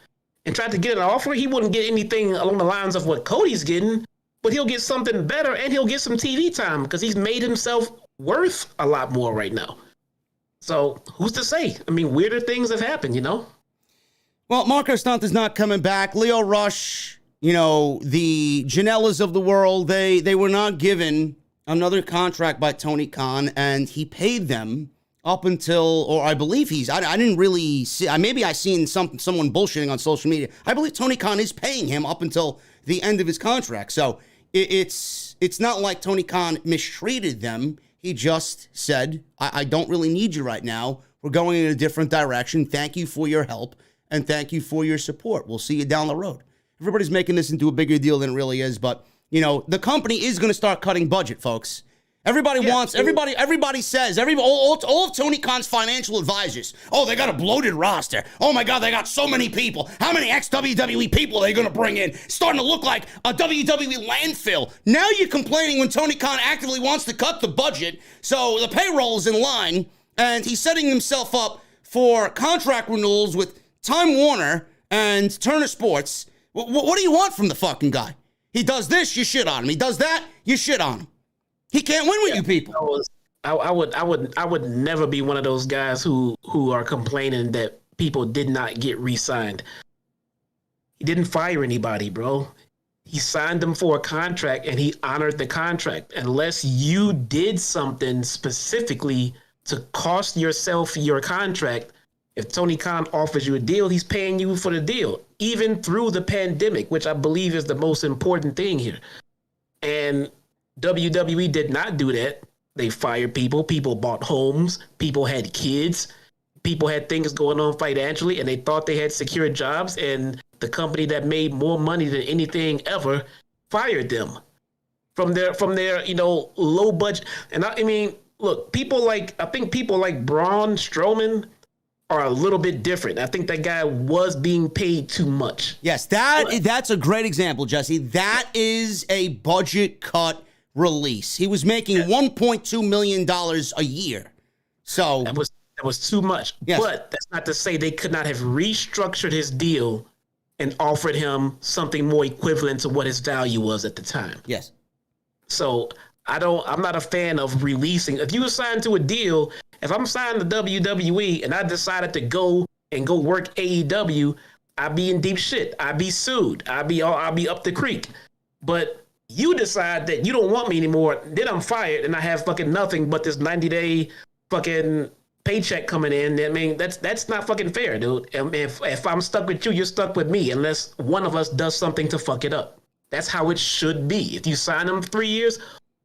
and tried to get an offer, he wouldn't get anything along the lines of what Cody's getting, but he'll get something better and he'll get some TV time because he's made himself worth a lot more right now. So who's to say? Weirder things have happened, you know? Well, Marco Stunt is not coming back. Leo Rush, the Janellas of the world, they were not given another contract by Tony Khan, and he paid them up until, or I believe I didn't really see, maybe I seen someone bullshitting on social media. I believe Tony Khan is paying him up until the end of his contract. So it's not like Tony Khan mistreated them. He just said, I don't really need you right now. We're going in a different direction. Thank you for your help, and thank you for your support. We'll see you down the road. Everybody's making this into a bigger deal than it really is, but, the company is going to start cutting budget, folks. Everybody says, all of Tony Khan's financial advisors, they got a bloated roster. Oh my God, they got so many people. How many ex-WWE people are they going to bring in? Starting to look like a WWE landfill. Now you're complaining when Tony Khan actively wants to cut the budget, so the payroll is in line, and he's setting himself up for contract renewals with Time Warner and Turner Sports. What do you want from the fucking guy? He does this, you shit on him. He does that, you shit on him. He can't win with you people. I would never be one of those guys who are complaining that people did not get re-signed. He didn't fire anybody, bro. He signed them for a contract, and he honored the contract. Unless you did something specifically to cost yourself your contract, if Tony Khan offers you a deal, he's paying you for the deal, even through the pandemic, which I believe is the most important thing here. And WWE did not do that. They fired people. People bought homes. People had kids. People had things going on financially, and they thought they had secure jobs. And the company that made more money than anything ever fired them from their low budget. And I mean, look, I think people like Braun Strowman are a little bit different. I think that guy was being paid too much. Yes, that's a great example, Jesse. That is a budget cut release. He was making $1.2 million a year. So that was too much. Yes. But that's not to say they could not have restructured his deal and offered him something more equivalent to what his value was at the time. Yes. So I'm not a fan of releasing. If you were signed to a deal, if I'm signed to WWE and I decided to go work AEW, I'd be in deep shit. I'd be sued. I'd be up the creek. But you decide that you don't want me anymore, then I'm fired and I have fucking nothing but this 90-day fucking paycheck coming in. I mean, that's not fucking fair, dude. If I'm stuck with you, you're stuck with me unless one of us does something to fuck it up. That's how it should be. If you sign them for 3 years,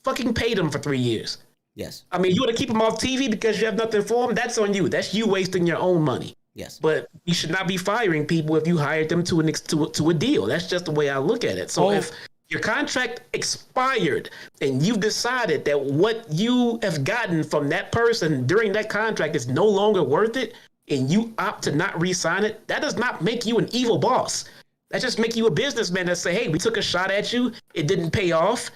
fucking pay them for 3 years. Yes. I mean, you want to keep them off TV because you have nothing for them? That's on you. That's you wasting your own money. Yes. But you should not be firing people if you hired them to a deal. That's just the way I look at it. So if your contract expired and you've decided that what you have gotten from that person during that contract is no longer worth it, and you opt to not re-sign it, that does not make you an evil boss. That just makes you a businessman that say, hey, we took a shot at you. It didn't pay off.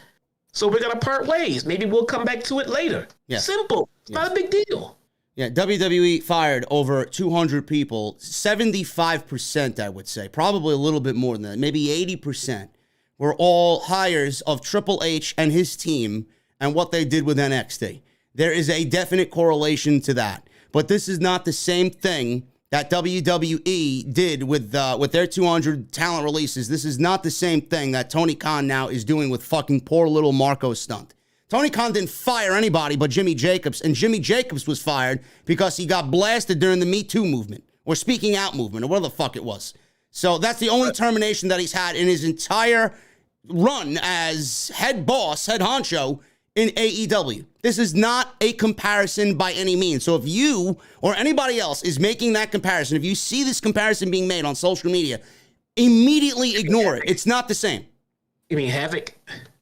So we're going to part ways. Maybe we'll come back to it later. Yes. Simple. It's not a big deal. Yeah, WWE fired over 200 people, 75%, I would say, probably a little bit more than that, maybe 80%, were all hires of Triple H and his team and what they did with NXT. There is a definite correlation to that. But this is not the same thing that WWE did with their 200 talent releases. This is not the same thing that Tony Khan now is doing with fucking poor little Marco Stunt. Tony Khan didn't fire anybody but Jimmy Jacobs, and Jimmy Jacobs was fired because he got blasted during the Me Too movement, or Speaking Out movement, or whatever the fuck it was. So that's the only termination that he's had in his entire run as head boss, head honcho in AEW. This is not a comparison by any means. So if you or anybody else is making that comparison, if you see this comparison being made on social media, immediately ignore it. It's not the same. You mean Havoc?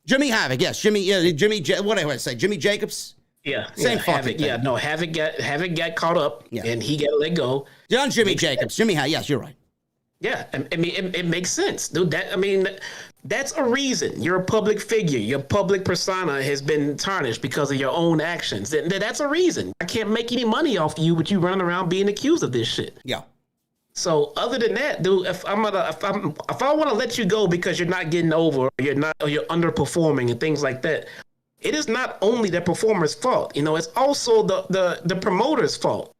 Jimmy Havoc, yes. What do I say? Jimmy Jacobs? Yeah. Same fucking Havoc, thing. Yeah, no, Havoc got caught up and he got let go. John Jimmy Jacobs. Jimmy Havoc, yes, you're right. Yeah, I mean, it makes sense, dude. That's a reason. You're a public figure. Your public persona has been tarnished because of your own actions. That's a reason. I can't make any money off you, but you running around being accused of this shit. Yeah. So other than that, dude, if I want to let you go because you're not getting over, or you're underperforming and things like that, it is not only the performer's fault. You know, it's also the promoter's fault.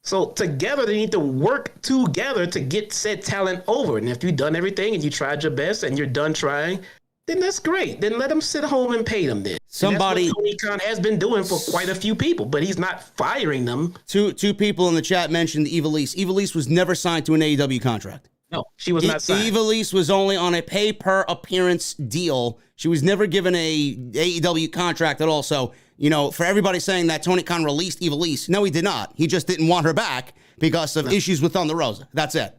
So together, they need to work together to get said talent over. And if you've done everything and you tried your best and you're done trying, then that's great. Then let them sit home and pay them then. Somebody, and that's what Tony Khan has been doing for quite a few people, but he's not firing them. Two people in the chat mentioned Ivelisse. Ivelisse was never signed to an AEW contract. No, she was not signed. Ivelisse was only on a pay per appearance deal. She was never given a AEW contract at all. So, you know, for everybody saying that Tony Khan released Ivelisse, no, he did not. He just didn't want her back because of issues with Thunder Rosa. That's it.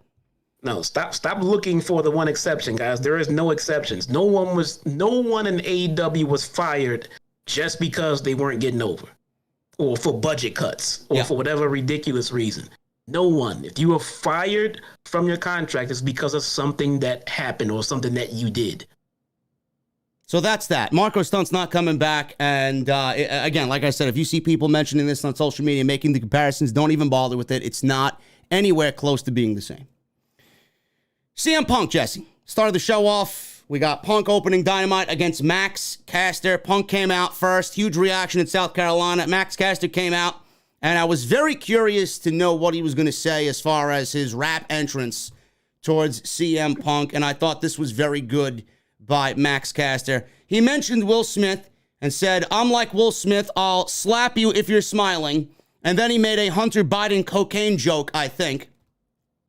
No, stop looking for the one exception, guys. There is no exceptions. No one in AEW was fired just because they weren't getting over, or for budget cuts, or for whatever ridiculous reason. No one. If you were fired from your contract, it's because of something that happened or something that you did. So that's that. Marco Stunt's not coming back. And again, like I said, if you see people mentioning this on social media, making the comparisons, don't even bother with it. It's not anywhere close to being the same. CM Punk, Jesse, started the show off. We got Punk opening Dynamite against Max Caster. Punk came out first. Huge reaction in South Carolina. Max Caster came out, and I was very curious to know what he was going to say as far as his rap entrance towards CM Punk, and I thought this was very good by Max Caster. He mentioned Will Smith and said, "I'm like Will Smith. I'll slap you if you're smiling." And then he made a Hunter Biden cocaine joke, I think.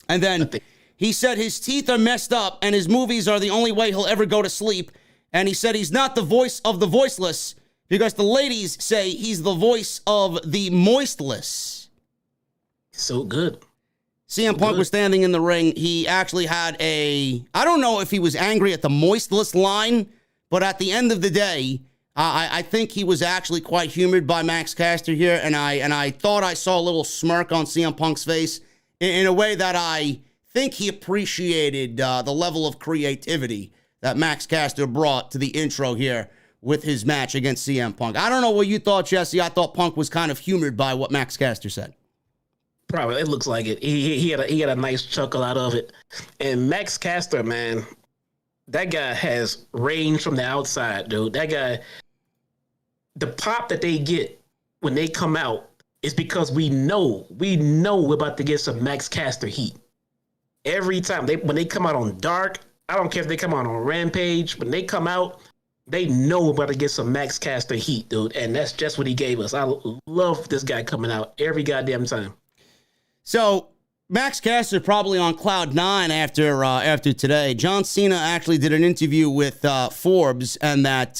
And then he said his teeth are messed up and his movies are the only way he'll ever go to sleep. And he said he's not the voice of the voiceless because the ladies say he's the voice of the moistless. So good. CM Punk was standing in the ring. He actually had I don't know if he was angry at the moistless line, but at the end of the day, I think he was actually quite humored by Max Caster here. And I thought I saw a little smirk on CM Punk's face in a way that I think he appreciated the level of creativity that Max Caster brought to the intro here with his match against CM Punk. I don't know what you thought, Jesse. I thought Punk was kind of humored by what Max Caster said. Probably, it looks like it. He had a nice chuckle out of it. And Max Caster, man, that guy has range from the outside, dude. That guy, the pop that they get when they come out is because we know we're about to get some Max Caster heat. Every time when they come out on Dark, I don't care if they come out on Rampage, when they come out, they know we're about to get some Max Caster heat, dude. And that's just what he gave us. I love this guy coming out every goddamn time. So Max Caster probably on cloud nine after today. John Cena actually did an interview with Forbes, and that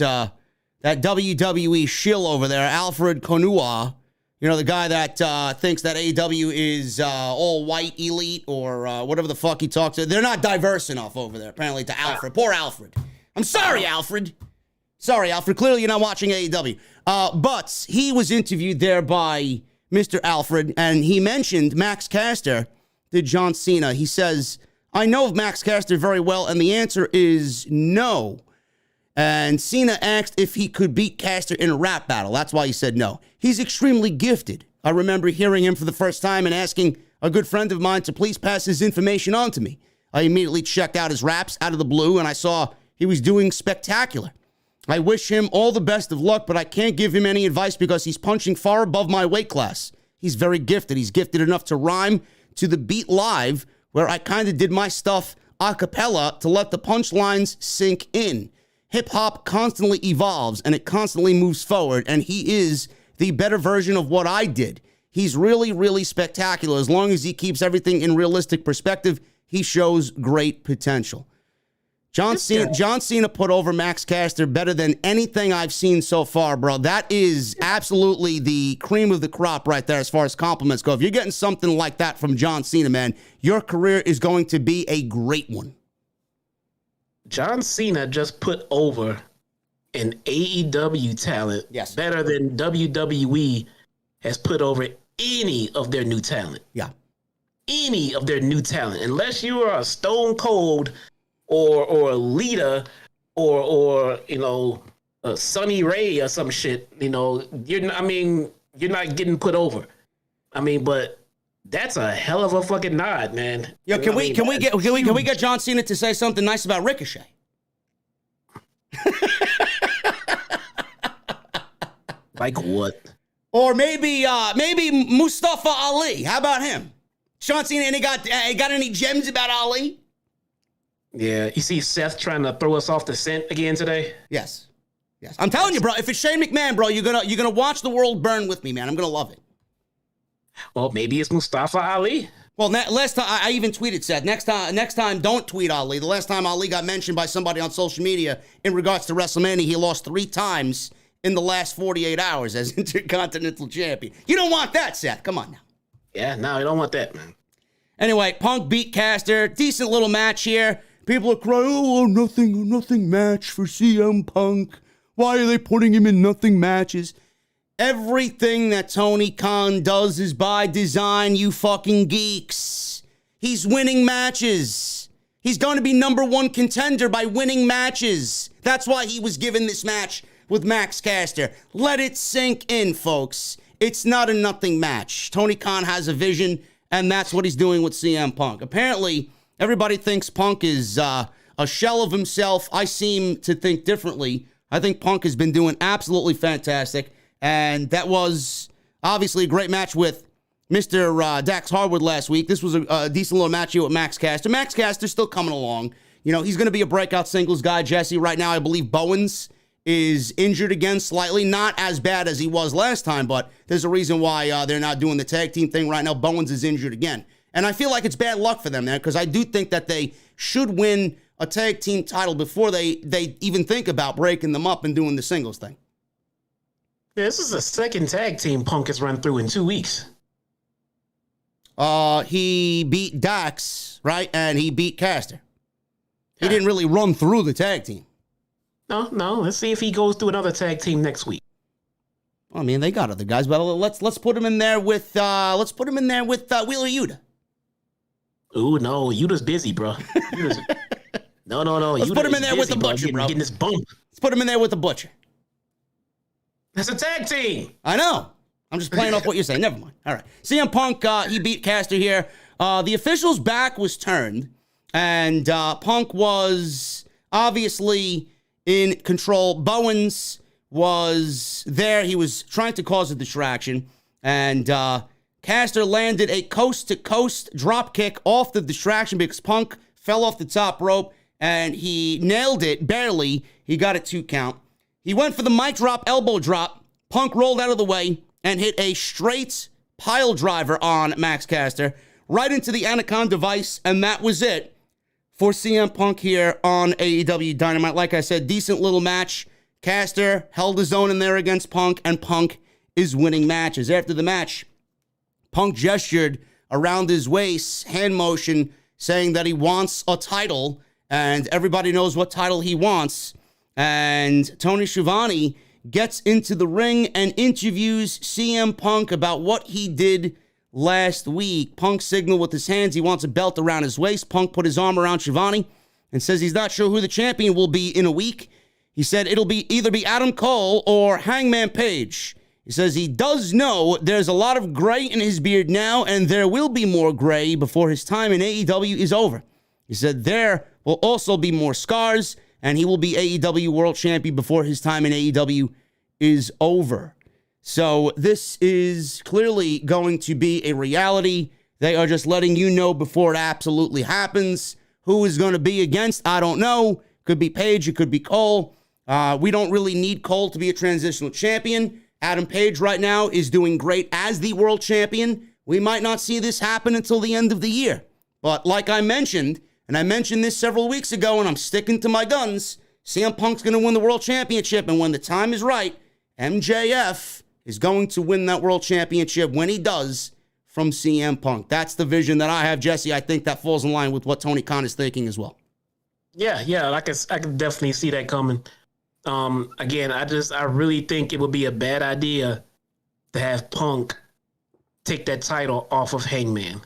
WWE shill over there, Alfred Konua, you know, the guy that thinks that AEW is all white elite or whatever the fuck he talks to. They're not diverse enough over there, apparently, to Alfred. Poor Alfred. I'm sorry, Alfred. Sorry, Alfred. Clearly, you're not watching AEW. But he was interviewed there by Mr. Alfred, and he mentioned Max Caster to John Cena. He says, "I know of Max Caster very well, and the answer is no." And Cena asked if he could beat Caster in a rap battle. That's why he said no. He's extremely gifted. I remember hearing him for the first time and asking a good friend of mine to please pass his information on to me. I immediately checked out his raps out of the blue, and I saw he was doing spectacular. I wish him all the best of luck, but I can't give him any advice because he's punching far above my weight class. He's very gifted. He's gifted enough to rhyme to the beat live, where I kind of did my stuff a cappella to let the punchlines sink in. Hip-hop constantly evolves, and it constantly moves forward, and he is the better version of what I did. He's really, really spectacular. As long as he keeps everything in realistic perspective, he shows great potential. John Cena put over Max Caster better than anything I've seen so far, bro. That is absolutely the cream of the crop right there as far as compliments go. If you're getting something like that from John Cena, man, your career is going to be a great one. John Cena just put over an AEW talent better than WWE has put over any of their new talent. Yeah. Any of their new talent. Unless you are a Stone Cold or a Lita or you know, a Sunny Ray or some shit, you know, you're not getting put over. I mean, but that's a hell of a fucking nod, man. Yo, can we get John Cena to say something nice about Ricochet? Like what? Or maybe Mustafa Ali. How about him? Sean Cena, any got any gems about Ali? Yeah, you see Seth trying to throw us off the scent again today? Yes. I'm telling you, bro, if it's Shane McMahon, bro, you're gonna watch the world burn with me, man. I'm gonna love it. Well, maybe it's Mustafa Ali. Well, last time I even tweeted, Seth. Next time, don't tweet Ali. The last time Ali got mentioned by somebody on social media in regards to WrestleMania, he lost 3 times in the last 48 hours as Intercontinental Champion. You don't want that, Seth. Come on now. Yeah, no, I don't want that, man. Anyway, Punk beat Caster. Decent little match here. People are crying, oh, nothing match for CM Punk. Why are they putting him in nothing matches? Everything that Tony Khan does is by design, you fucking geeks. He's winning matches. He's going to be #1 contender by winning matches. That's why he was given this match with Max Caster. Let it sink in, folks. It's not a nothing match. Tony Khan has a vision, and that's what he's doing with CM Punk. Apparently, everybody thinks Punk is a shell of himself. I seem to think differently. I think Punk has been doing absolutely fantastic. And that was obviously a great match with Mr. Dax Harwood last week. This was a decent little match here with Max Caster. Max Caster's still coming along. You know, he's going to be a breakout singles guy, Jesse. Right now, I believe Bowens is injured again slightly. Not as bad as he was last time, but there's a reason why they're not doing the tag team thing right now. Bowens is injured again. And I feel like it's bad luck for them, man, because I do think that they should win a tag team title before they even think about breaking them up and doing the singles thing. Yeah, this is the second tag team Punk has run through in 2 weeks. He beat Dax, right? And he beat Caster. He didn't really run through the tag team. No. Let's see if he goes through another tag team next week. I mean, they got other guys, but let's put him in there with Wheeler Yuta. Ooh, no, Yuta's busy, bro. No. Let's Yuta put him in is there with busy, the Butcher, bro. Getting this bump. Let's put him in there with the Butcher. That's a tag team. I know. I'm just playing off what you're saying. Never mind. All right. CM Punk, he beat Caster here. The official's back was turned, and Punk was obviously in control. Bowens was there. He was trying to cause a distraction, and Caster landed a coast-to-coast drop kick off the distraction because Punk fell off the top rope, and he nailed it barely. He got a 2 count. He went for the mic drop, elbow drop. Punk rolled out of the way and hit a straight pile driver on Max Caster right into the Anaconda device, and that was it for CM Punk here on AEW Dynamite. Like I said, decent little match. Caster held his own in there against Punk, and Punk is winning matches. After the match, Punk gestured around his waist, hand motion, saying that he wants a title, and everybody knows what title he wants. And Tony Schiavone gets into the ring and interviews CM Punk about what he did last week. Punk signaled with his hands he wants a belt around his waist. Punk put his arm around Schiavone and says he's not sure who the champion will be in a week. He said it'll be either Adam Cole or Hangman Page. He says he does know there's a lot of gray in his beard now, and there will be more gray before his time in AEW is over. He said there will also be more scars, and he will be AEW World Champion before his time in AEW is over. So this is clearly going to be a reality. They are just letting you know before it absolutely happens. Who is going to be against? I don't know. Could be Page. It could be Cole. We don't really need Cole to be a transitional champion. Adam Page right now is doing great as the world champion. We might not see this happen until the end of the year. But like I mentioned, and I mentioned this several weeks ago, and I'm sticking to my guns, CM Punk's going to win the world championship, and when the time is right, MJF is going to win that world championship when he does from CM Punk. That's the vision that I have, Jesse. I think that falls in line with what Tony Khan is thinking as well. Yeah, I can definitely see that coming. Again, I really think it would be a bad idea to have Punk take that title off of Hangman,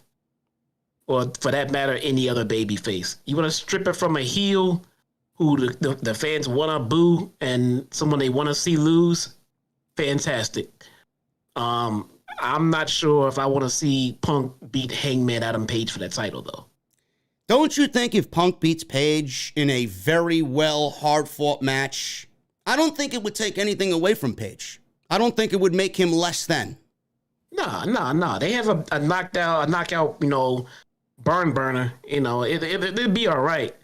or for that matter, any other babyface. You want to strip it from a heel who the fans want to boo and someone they want to see lose? Fantastic. I'm not sure if I want to see Punk beat Hangman Adam Page for that title, though. Don't you think if Punk beats Page in a very well, hard-fought match, I don't think it would take anything away from Page. I don't think it would make him less than. No. They have a knockout, burn burner. It'd be all right,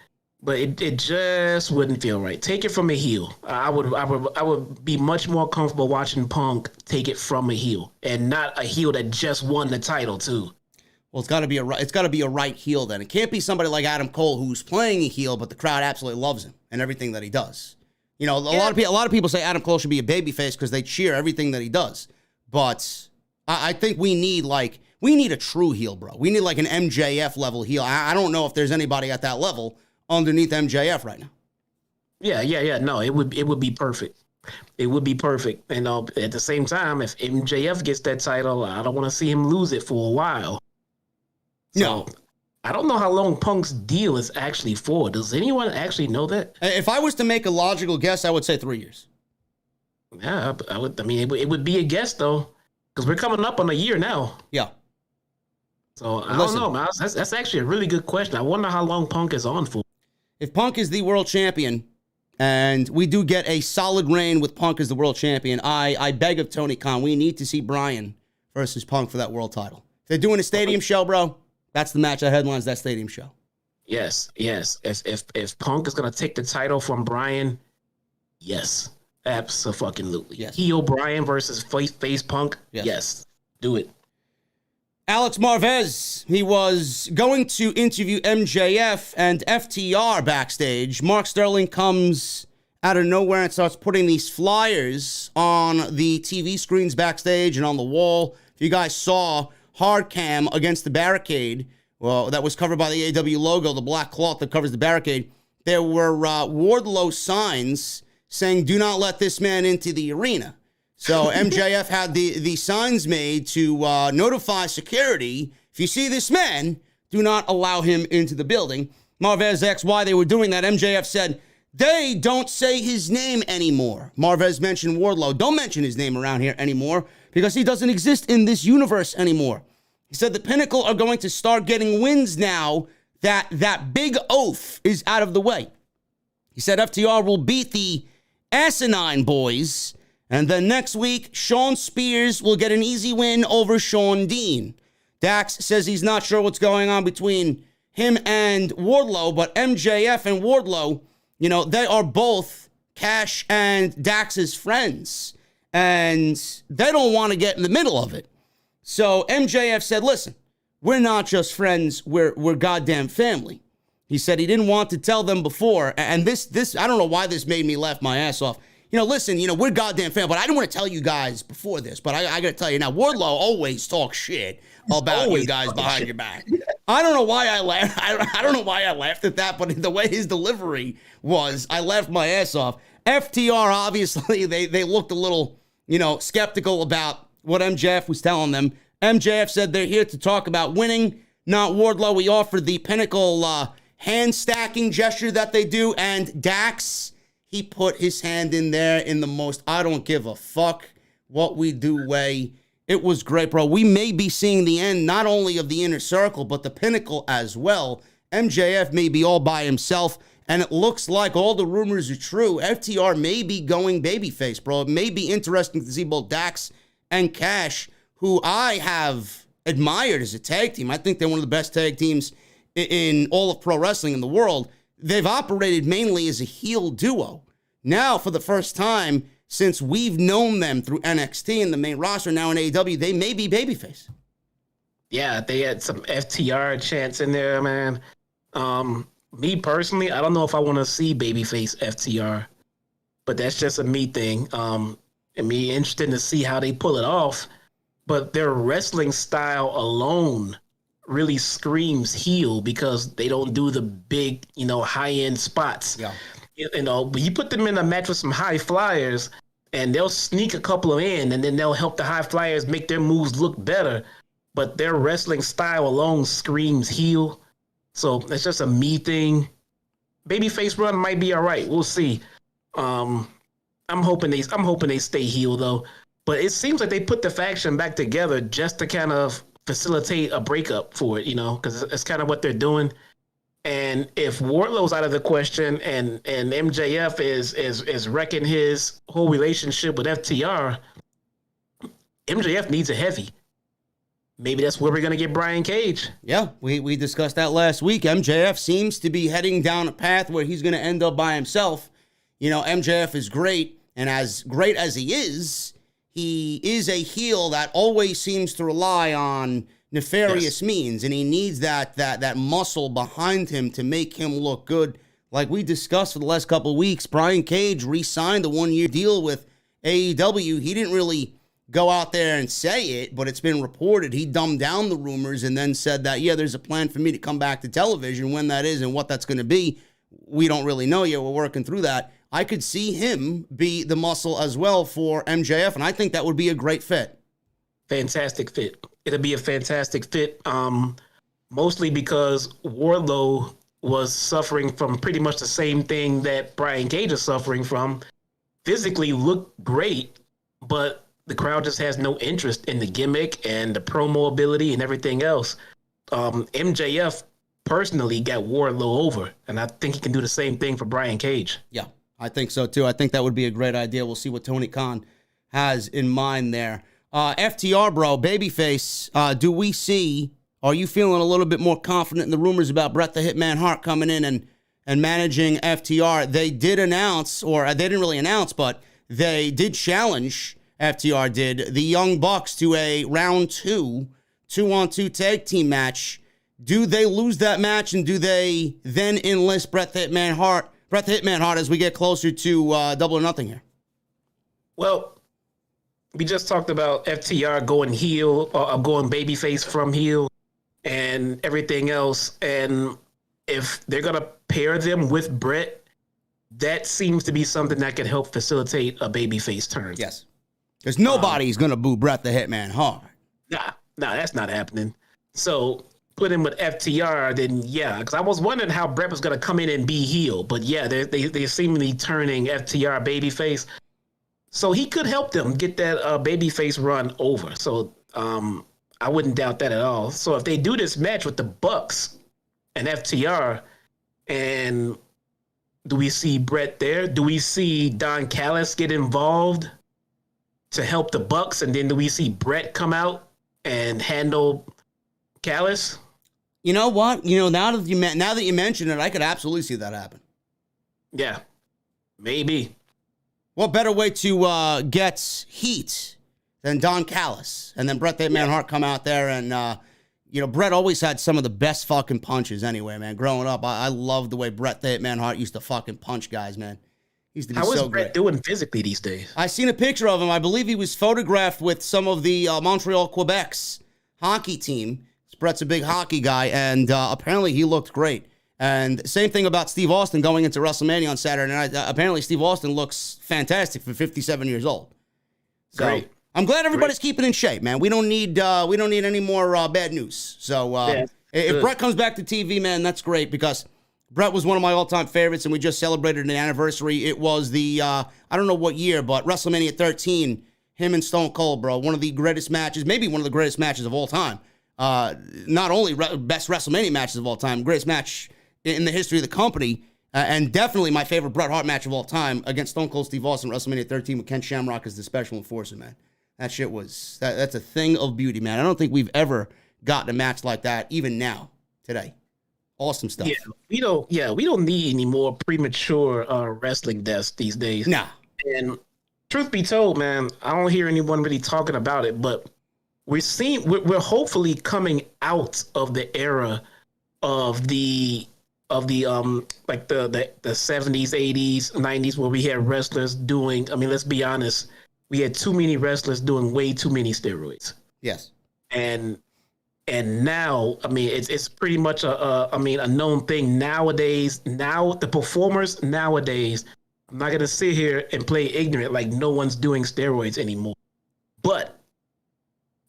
but it just wouldn't feel right. Take it from a heel. I would be much more comfortable watching Punk take it from a heel, and not a heel that just won the title too. Well, it's got to be a right heel then. It can't be somebody like Adam Cole who's playing a heel, but the crowd absolutely loves him and everything that he does. A lot of people say Adam Cole should be a babyface because they cheer everything that he does. But I think we need a true heel, bro. We need like an MJF level heel. I don't know if there's anybody at that level underneath MJF right now. Yeah. No, it would be perfect. It would be perfect. And at the same time, if MJF gets that title, I don't want to see him lose it for a while. No. I don't know how long Punk's deal is actually for. Does anyone actually know that? If I was to make a logical guess, I would say 3 years. Yeah, I would. I mean, it would be a guess though, because we're coming up on a year now. Yeah. So I don't know, man. That's actually a really good question. I wonder how long Punk is on for. If Punk is the world champion, and we do get a solid reign with Punk as the world champion, I beg of Tony Khan, we need to see Bryan versus Punk for that world title. If they're doing a stadium show, bro, that's the match that headlines that stadium show. Yes. If Punk is gonna take the title from Bryan, yes, absolutely. Yes. Heel Bryan versus face Punk. Yes, do it. Alex Marvez, he was going to interview MJF and FTR backstage. Mark Sterling comes out of nowhere and starts putting these flyers on the TV screens backstage and on the wall. If you guys saw hard cam against the barricade, well, that was covered by the AEW logo, the black cloth that covers the barricade, there were Wardlow signs saying, "Do not let this man into the arena." So MJF had the signs made to notify security, if you see this man, do not allow him into the building. Marvez asked why they were doing that. MJF said, they don't say his name anymore. Marvez mentioned Wardlow. Don't mention his name around here anymore because he doesn't exist in this universe anymore. He said the Pinnacle are going to start getting wins now that that big oaf is out of the way. He said FTR will beat the Asinine Boys. And then next week, Sean Spears will get an easy win over Sean Dean. Dax says he's not sure what's going on between him and Wardlow, but MJF and Wardlow, they are both Cash and Dax's friends. And they don't want to get in the middle of it. So MJF said, listen, we're not just friends, we're goddamn family. He said he didn't want to tell them before. And this I don't know why this made me laugh my ass off. Listen, we're goddamn fan, but I didn't want to tell you guys before this, but I got to tell you now, Wardlow always talks shit about you guys behind your back. I don't know why I laughed. I don't know why I laughed at that, but the way his delivery was, I laughed my ass off. FTR, obviously, they looked a little, skeptical about what MJF was telling them. MJF said they're here to talk about winning, not Wardlow. We offered the Pinnacle hand stacking gesture that they do, and Dax, he put his hand in there in the most I don't give a fuck what we do way. It was great, bro. We may be seeing the end not only of the Inner Circle, but the Pinnacle as well. MJF may be all by himself, and it looks like all the rumors are true. FTR may be going babyface, bro. It may be interesting to see both Dax and Cash, who I have admired as a tag team. I think they're one of the best tag teams in all of pro wrestling in the world. They've operated mainly as a heel duo. Now, for the first time since we've known them through NXT and the main roster, now in AEW, they may be babyface. Yeah, they had some FTR chants in there, man. Me personally, I don't know if I want to see babyface FTR, but that's just a me thing. And me interested to see how they pull it off. But their wrestling style alone really screams heel because they don't do the big, high-end spots. Yeah. But you put them in a match with some high flyers and they'll sneak a couple of in and then they'll help the high flyers make their moves look better. But their wrestling style alone screams heel. So it's just a me thing. Babyface run might be all right. We'll see. I'm hoping they stay heel though. But it seems like they put the faction back together just to kind of facilitate a breakup for it, because it's kind of what they're doing. And if Wardlow's out of the question and MJF is wrecking his whole relationship with FTR, MJF needs a heavy. Maybe that's where we're going to get Brian Cage. Yeah, we discussed that last week. MJF seems to be heading down a path where he's going to end up by himself. You know, MJF is great, and as great as he is a heel that always seems to rely on nefarious means, and he needs that muscle behind him to make him look good. Like we discussed for the last couple of weeks, Brian Cage re-signed a one-year deal with AEW. He didn't really go out there and say it, but it's been reported. He dumbed down the rumors and then said that, yeah, there's a plan for me to come back to television. When that is and what that's going to be, we don't really know yet. We're working through that. I could see him be the muscle as well for MJF, and I think that would be a great fit. Fantastic fit. It'll be a fantastic fit, mostly because Wardlow was suffering from pretty much the same thing that Brian Cage is suffering from. Physically looked great, but the crowd just has no interest in the gimmick and the promo ability and everything else. MJF personally got Wardlow over, and I think he can do the same thing for Brian Cage. Yeah, I think so too. I think that would be a great idea. We'll see what Tony Khan has in mind there. FTR, bro, babyface, are you feeling a little bit more confident in the rumors about Bret the Hitman Hart coming in and managing FTR? They did announce, or they didn't really announce, but they did challenge, FTR did, the Young Bucks to a round 2-on-2 tag team match. Do they lose that match, and do they then enlist Bret the Hitman Hart as we get closer to Double or Nothing here? Well, we just talked about FTR going heel, going babyface from heel, and everything else. And if they're going to pair them with Bret, that seems to be something that could help facilitate a babyface turn. Yes. Because nobody's going to boo Bret the Hitman Hart. Nah, that's not happening. So put him with FTR, then yeah. Because I was wondering how Bret was going to come in and be heel. But yeah, they're seemingly turning FTR babyface. So he could help them get that babyface run over. So I wouldn't doubt that at all. So if they do this match with the Bucks and FTR, and do we see Bret there? Do we see Don Callis get involved to help the Bucks? And then do we see Bret come out and handle Callis? You know what? Now that you mention it, I could absolutely see that happen. Yeah, maybe. What better way to get heat than Don Callis? And then Bret the Hitman Hart come out there and, Bret always had some of the best fucking punches anyway, man. Growing up, I loved the way Bret the Hitman Hart used to fucking punch guys, man. He used to be How so is Bret great. doing physically these days? I seen a picture of him. I believe he was photographed with some of the Montreal Quebec's hockey team. Bret's a big hockey guy, and apparently he looked great. And same thing about Steve Austin going into WrestleMania on Saturday night. Apparently Steve Austin looks fantastic for 57 years old. So Great. I'm glad everybody's keeping in shape, man. We don't need any more bad news. So if Bret comes back to TV, man, that's great, because Bret was one of my all-time favorites, and we just celebrated an anniversary. It was the I don't know what year, but WrestleMania 13. Him and Stone Cold, bro, one of the greatest matches, maybe one of the greatest matches of all time. Not only best WrestleMania matches of all time, greatest match in the history of the company, and definitely my favorite Bret Hart match of all time against Stone Cold Steve Austin, WrestleMania 13 with Ken Shamrock as the special enforcer, man. That shit was, that's a thing of beauty, man. I don't think we've ever gotten a match like that, even now, today. Awesome stuff. Yeah, we don't need any more premature wrestling deaths these days. Nah. And truth be told, man, I don't hear anyone really talking about it, but we're hopefully coming out of the era of the like the 70s, 80s, 90s, where we had wrestlers doing, I mean, let's be honest, we had too many wrestlers doing way too many steroids. Yes. And now, I mean, it's pretty much a known thing nowadays. Now the performers nowadays, I'm not gonna sit here and play ignorant like no one's doing steroids anymore, but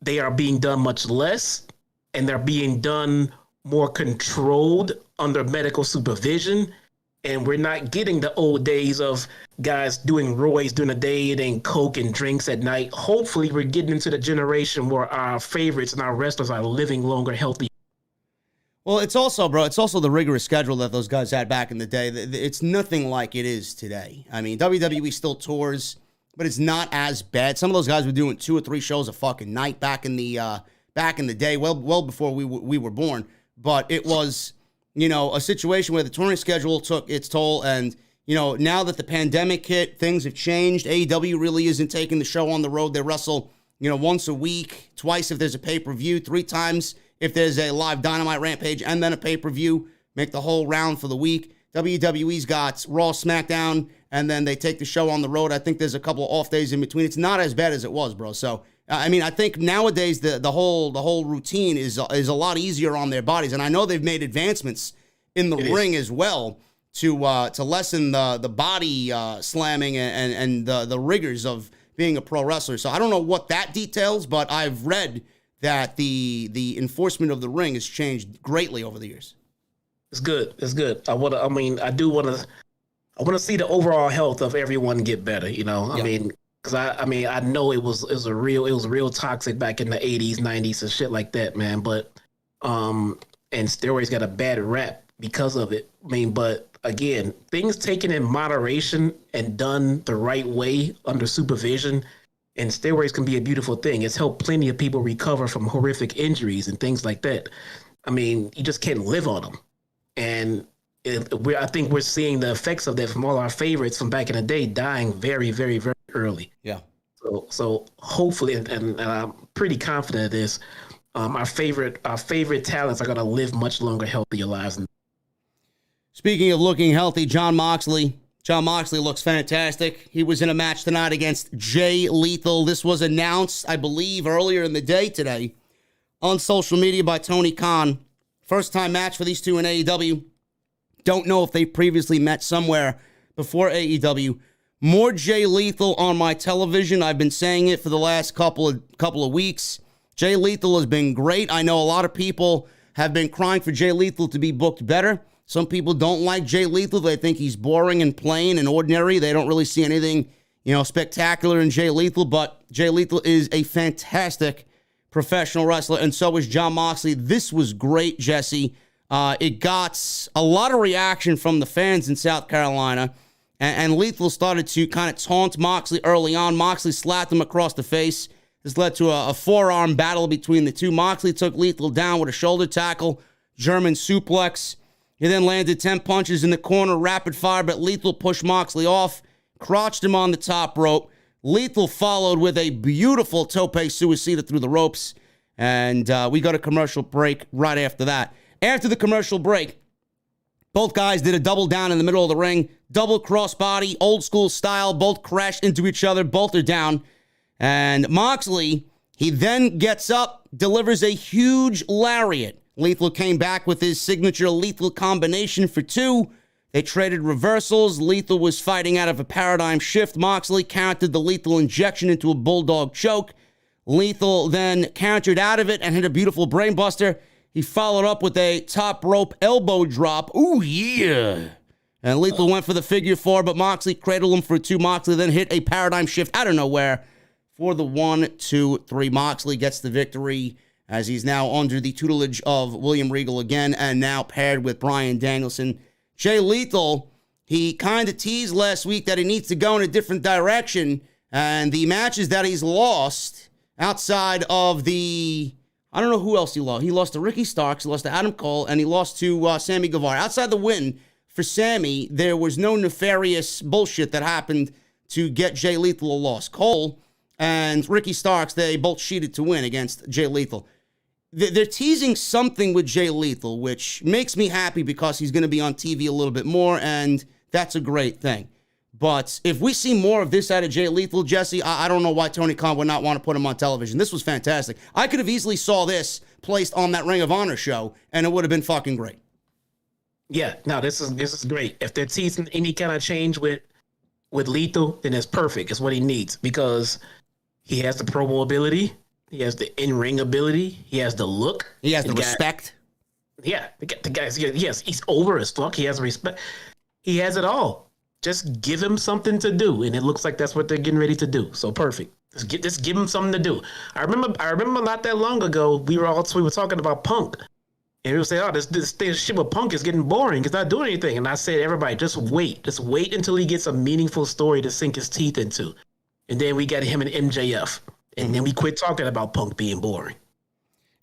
they are being done much less, and they're being done more controlled under medical supervision. And we're not getting the old days of guys doing roids during the day and then coke and drinks at night. Hopefully we're getting into the generation where our favorites and our wrestlers are living longer, healthy. Well, it's also the rigorous schedule that those guys had back in the day. It's nothing like it is today. I mean, WWE still tours but it's not as bad. Some of those guys were doing 2 or 3 shows a fucking night back in the day, well before we were born. But it was, a situation where the touring schedule took its toll, and now that the pandemic hit, things have changed. AEW really isn't taking the show on the road. They wrestle, once a week, twice if there's a pay-per-view, 3 times if there's a live Dynamite Rampage, and then a pay-per-view, make the whole round for the week. WWE's got Raw, SmackDown, and then they take the show on the road. I think there's a couple of off days in between. It's not as bad as it was, bro. So, I think nowadays the whole routine is a lot easier on their bodies, and I know they've made advancements in the ring as well to lessen the body slamming and the rigors of being a pro wrestler. So I don't know what that details, but I've read that the enforcement of the ring has changed greatly over the years. It's good. It's good. I want to see the overall health of everyone get better. Because I know it was real toxic back in the 80s, 90s, and shit like that, man. But and steroids got a bad rap because of it. But again, things taken in moderation and done the right way under supervision, and steroids can be a beautiful thing. It's helped plenty of people recover from horrific injuries and things like that. You just can't live on them. And I think we're seeing the effects of that from all our favorites from back in the day dying very, very, very early. Yeah. So hopefully, and I'm pretty confident of this, our favorite talents are going to live much longer, healthier lives. Speaking of looking healthy, Jon Moxley looks fantastic. He was in a match tonight against Jay Lethal. This was announced, I believe, earlier in the day today on social media by Tony Khan. First time match for these two in AEW. Don't know if they previously met somewhere before AEW. More Jay Lethal on my television. I've been saying it for the last couple of weeks. Jay Lethal has been great. I know a lot of people have been crying for Jay Lethal to be booked better. Some people don't like Jay Lethal. They think he's boring and plain and ordinary. They don't really see anything, spectacular in Jay Lethal. But Jay Lethal is a fantastic professional wrestler, and so is Jon Moxley. This was great, Jesse. It got a lot of reaction from the fans in South Carolina, and Lethal started to kind of taunt Moxley early on. Moxley slapped him across the face. This led to a forearm battle between the two. Moxley took Lethal down with a shoulder tackle, German suplex. He then landed 10 punches in the corner, rapid fire, but Lethal pushed Moxley off, crotched him on the top rope. Lethal followed with a beautiful tope suicida through the ropes, and we got a commercial break right after that. After the commercial break, both guys did a double down in the middle of the ring, double crossbody, old school style. Both crashed into each other. Both are down. And Moxley, he then gets up, delivers a huge lariat. Lethal came back with his signature lethal combination for 2. They traded reversals. Lethal was fighting out of a paradigm shift. Moxley countered the lethal injection into a bulldog choke. Lethal then countered out of it and hit a beautiful brainbuster. He followed up with a top rope elbow drop. Ooh, yeah. And Lethal went for the figure 4, but Moxley cradled him for 2. Moxley then hit a paradigm shift out of nowhere for the 1, 2, 3. Moxley gets the victory as he's now under the tutelage of William Regal again, and now paired with Bryan Danielson. Jay Lethal, he kind of teased last week that he needs to go in a different direction, and the matches that he's lost outside of the, I don't know who else he lost. He lost to Ricky Starks, he lost to Adam Cole, and he lost to Sammy Guevara. Outside the win for Sammy, there was no nefarious bullshit that happened to get Jay Lethal a loss. Cole and Ricky Starks, they both cheated to win against Jay Lethal. They're teasing something with Jay Lethal, which makes me happy because he's going to be on TV a little bit more, and that's a great thing. But if we see more of this out of Jay Lethal, Jesse, I don't know why Tony Khan would not want to put him on television. This was fantastic. I could have easily saw this placed on that Ring of Honor show, and it would have been fucking great. Yeah, no, this is great. If they're teasing any kind of change with Lethal, then it's perfect. It's what he needs because he has the promo ability. He has the in-ring ability. He has the look. He has the respect. Yeah, the guy's, yes, he's over as fuck. He has respect. He has it all. Just give him something to do, and it looks like that's what they're getting ready to do. So perfect. Just give him something to do. I remember not that long ago we were talking about Punk, and we were saying, "Oh, this shit with Punk is getting boring. He's not doing anything." And I said, "Everybody, just wait until he gets a meaningful story to sink his teeth into." and then we got him and MJF, and then we quit talking about Punk being boring.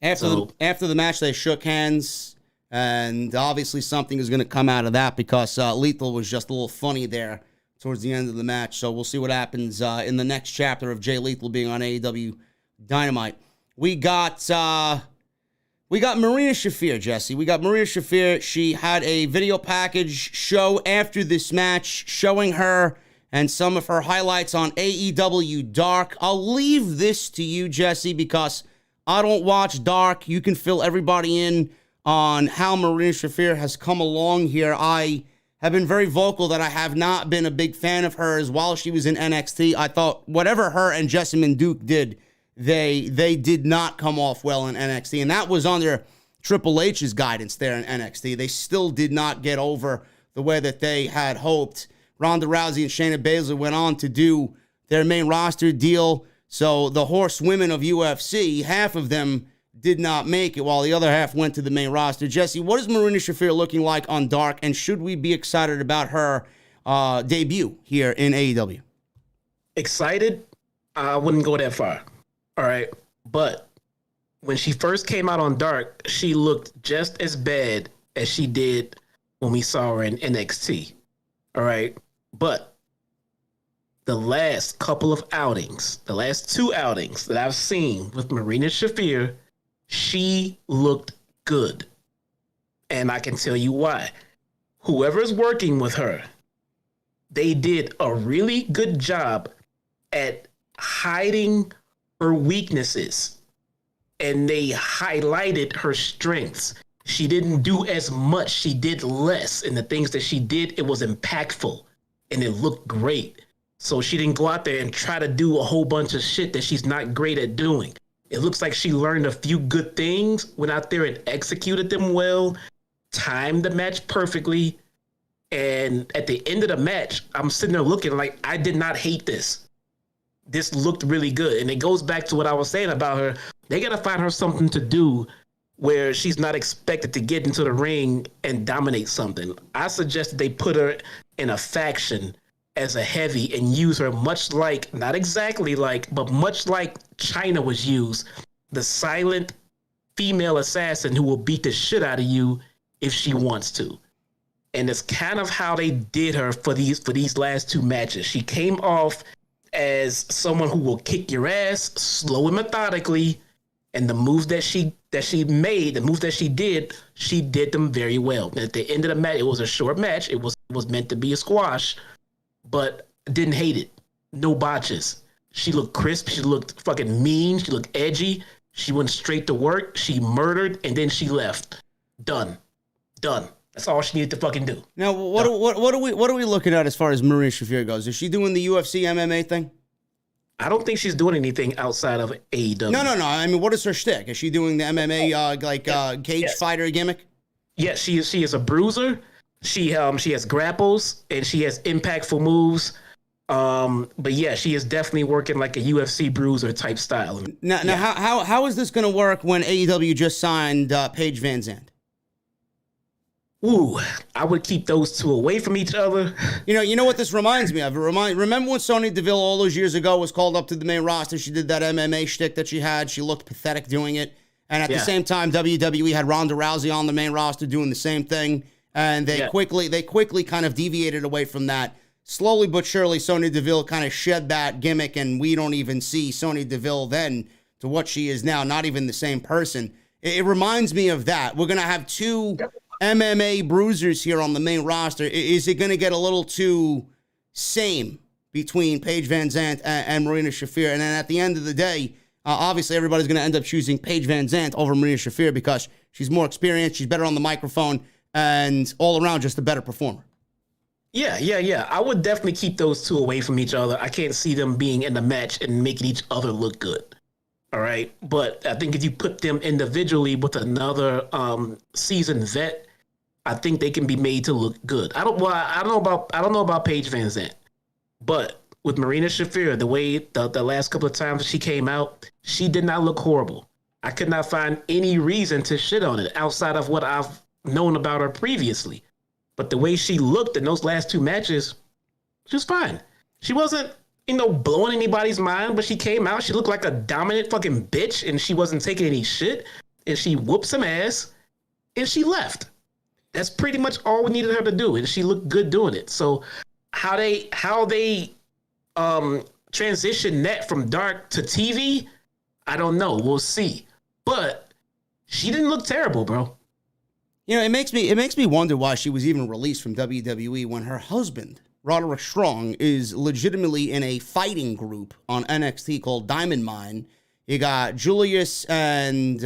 After the match, they shook hands, and obviously something is going to come out of that because Lethal was just a little funny there towards the end of the match. So we'll see what happens in the next chapter of Jay Lethal being on AEW Dynamite. We got Marina Shafir, Jesse. We got Marina Shafir. She had a video package show after this match showing her and some of her highlights on AEW Dark. I'll leave this to you, Jesse, because I don't watch Dark. You can fill everybody in on how Marina Shafir has come along here. I have been very vocal that I have not been a big fan of hers while she was in NXT. I thought whatever her and Jessamine Duke did, they did not come off well in NXT. And that was under Triple H's guidance there in NXT. They still did not get over the way that they had hoped. Ronda Rousey and Shayna Baszler went on to do their main roster deal. So the horsewomen of UFC, half of them did not make it while the other half went to the main roster. Jesse, what is Marina Shafir looking like on Dark, and should we be excited about her debut here in AEW? Excited? I wouldn't go that far. All right. But when she first came out on Dark, she looked just as bad as she did when we saw her in NXT. All right. But the last couple of outings, the last two outings that I've seen with Marina Shafir, she looked good. And I can tell you why. Whoever's working with her, they did a really good job at hiding her weaknesses, and they highlighted her strengths. She didn't do as much. She did less. And the things that she did, it was impactful and it looked great. So she didn't go out there and try to do a whole bunch of shit that she's not great at doing. It looks like she learned a few good things, went out there and executed them well, timed the match perfectly. And at the end of the match, I'm sitting there looking like, I did not hate this. This looked really good. And it goes back to what I was saying about her. They got to find her something to do where she's not expected to get into the ring and dominate something. I suggested they put her in a faction as a heavy and use her much like, not exactly like, but much like China was used, the silent female assassin who will beat the shit out of you if she wants to. And it's kind of how they did her for these last two matches. She came off as someone who will kick your ass slow and methodically, and the moves that she made, the moves that she did them very well. And at the end of the match, it was a short match. It was meant to be a squash, but didn't hate it. No botches. She looked crisp. She looked fucking mean. She looked edgy. She went straight to work. She murdered, and then she left. Done. That's all she needed to fucking do. Now, what are we looking at as far as Marina Shafir goes? Is she doing the UFC MMA thing? I don't think she's doing anything outside of AEW. No. I mean, what is her shtick? Is she doing the MMA cage fighter gimmick? Yes, she is a bruiser. She has grapples and she has impactful moves. But yeah, she is definitely working like a UFC bruiser type style. Now, how is this going to work when AEW just signed Paige Van Zandt? Ooh, I would keep those two away from each other. You know what this reminds me of? Remember when Sonya Deville all those years ago was called up to the main roster? She did that MMA shtick that she had. She looked pathetic doing it. And at the same time, WWE had Ronda Rousey on the main roster doing the same thing. And they quickly kind of deviated away from that. Slowly but surely, Sonya Deville kind of shed that gimmick, and we don't even see Sonya Deville then to what she is now, not even the same person. It reminds me of that. We're going to have two MMA bruisers here on the main roster. Is it going to get a little too same between Paige Van Zandt and Marina Shafir? And then at the end of the day, obviously everybody's going to end up choosing Paige Van Zandt over Marina Shafir because she's more experienced, she's better on the microphone, and all around just a better performer. Yeah. I would definitely keep those two away from each other. I can't see them being in the match and making each other look good. All right. But I think if you put them individually with another seasoned vet, I think they can be made to look good. I don't know about Paige Van Zandt, but with Marina Shafir, the way the last couple of times she came out, she did not look horrible. I could not find any reason to shit on it outside of what I've known about her previously. But the way she looked in those last two matches, she was fine. She wasn't blowing anybody's mind, but she came out. She looked like a dominant fucking bitch, and she wasn't taking any shit. And she whooped some ass, and she left. That's pretty much all we needed her to do, and she looked good doing it. So how they transition that from dark to TV, I don't know. We'll see. But she didn't look terrible, bro. You know, it makes me wonder why she was even released from WWE when her husband, Roderick Strong, is legitimately in a fighting group on NXT called Diamond Mine. You got Julius and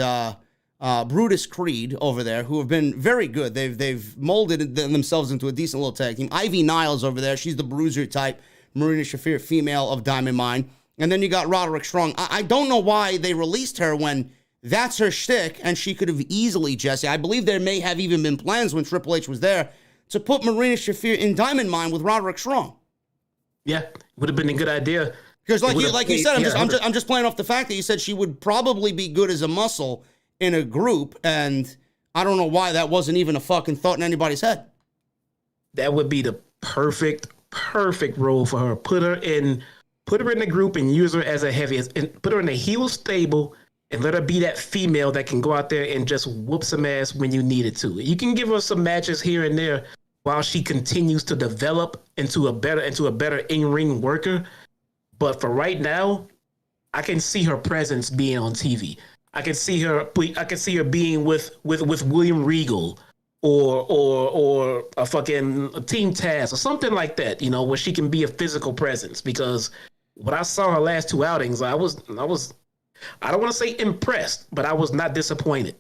Brutus Creed over there, who have been very good. They've molded themselves into a decent little tag team. Ivy Niles over there. She's the bruiser type. Marina Shafir, female of Diamond Mine. And then you got Roderick Strong. I don't know why they released her when that's her shtick, and she could have easily, Jesse. I believe there may have even been plans when Triple H was there to put Marina Shafir in Diamond Mine with Roderick Strong. Yeah, would have been a good idea. Because like you said, I'm just playing off the fact that you said she would probably be good as a muscle in a group, and I don't know why that wasn't even a fucking thought in anybody's head. That would be the perfect role for her. Put her in the group and use her as a heavy, and put her in a heel stable and let her be that female that can go out there and just whoop some ass when you need it to. You can give her some matches here and there while she continues to develop into a better in-ring worker. But for right now, I can see her presence being on TV. I can see her being with William Regal or a fucking Team Taz or something like that, where she can be a physical presence. Because when I saw her last two outings, I don't want to say impressed, but I was not disappointed.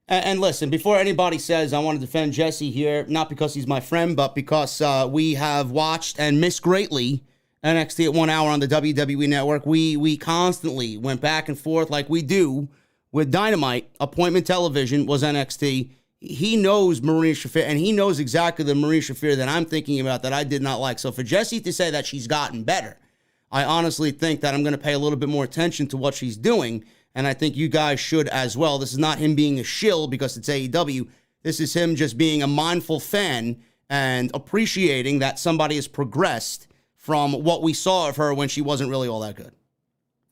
And listen, before anybody says I want to defend Jesse here, not because he's my friend, but because we have watched and missed greatly NXT at 1 hour on the WWE Network. We constantly went back and forth like we do with Dynamite. Appointment television was NXT. He knows Marina Shafir, and he knows exactly the Marina Shafir that I'm thinking about that I did not like. So for Jesse to say that she's gotten better, I honestly think that I'm going to pay a little bit more attention to what she's doing, and I think you guys should as well. This is not him being a shill because it's AEW. This is him just being a mindful fan and appreciating that somebody has progressed from what we saw of her when she wasn't really all that good.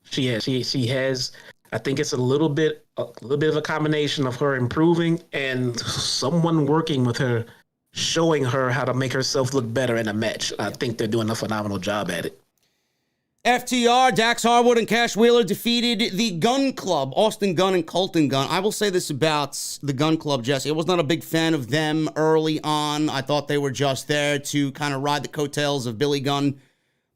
She has. I think it's a little bit of a combination of her improving and someone working with her, showing her how to make herself look better in a match. I think they're doing a phenomenal job at it. FTR, Dax Harwood, and Cash Wheeler defeated the Gunn Club, Austin Gunn and Colton Gunn. I will say this about the Gunn Club, Jesse. I was not a big fan of them early on. I thought they were just there to kind of ride the coattails of Billy Gunn.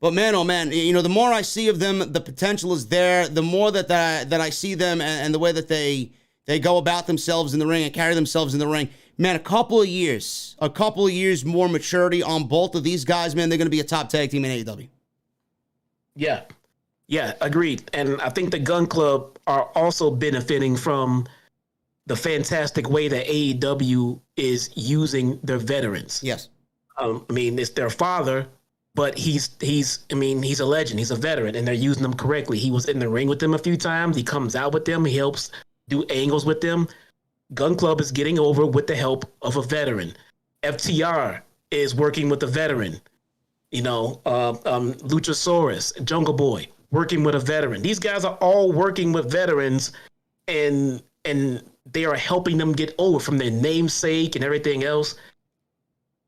But man, oh man, the more I see of them, the potential is there. The more that I see them and the way that they go about themselves in the ring and carry themselves in the ring, man, a couple of years more maturity on both of these guys, man, they're going to be a top tag team in AEW. Yeah, agreed. And I think the Gun Club are also benefiting from the fantastic way that AEW is using their veterans. Yes. It's their father, but he's a legend. He's a veteran, and they're using them correctly. He was in the ring with them a few times. He comes out with them. He helps do angles with them. Gun Club is getting over with the help of a veteran. FTR is working with a veteran. Luchasaurus, Jungle Boy, working with a veteran. These guys are all working with veterans, and they are helping them get over from their namesake and everything else.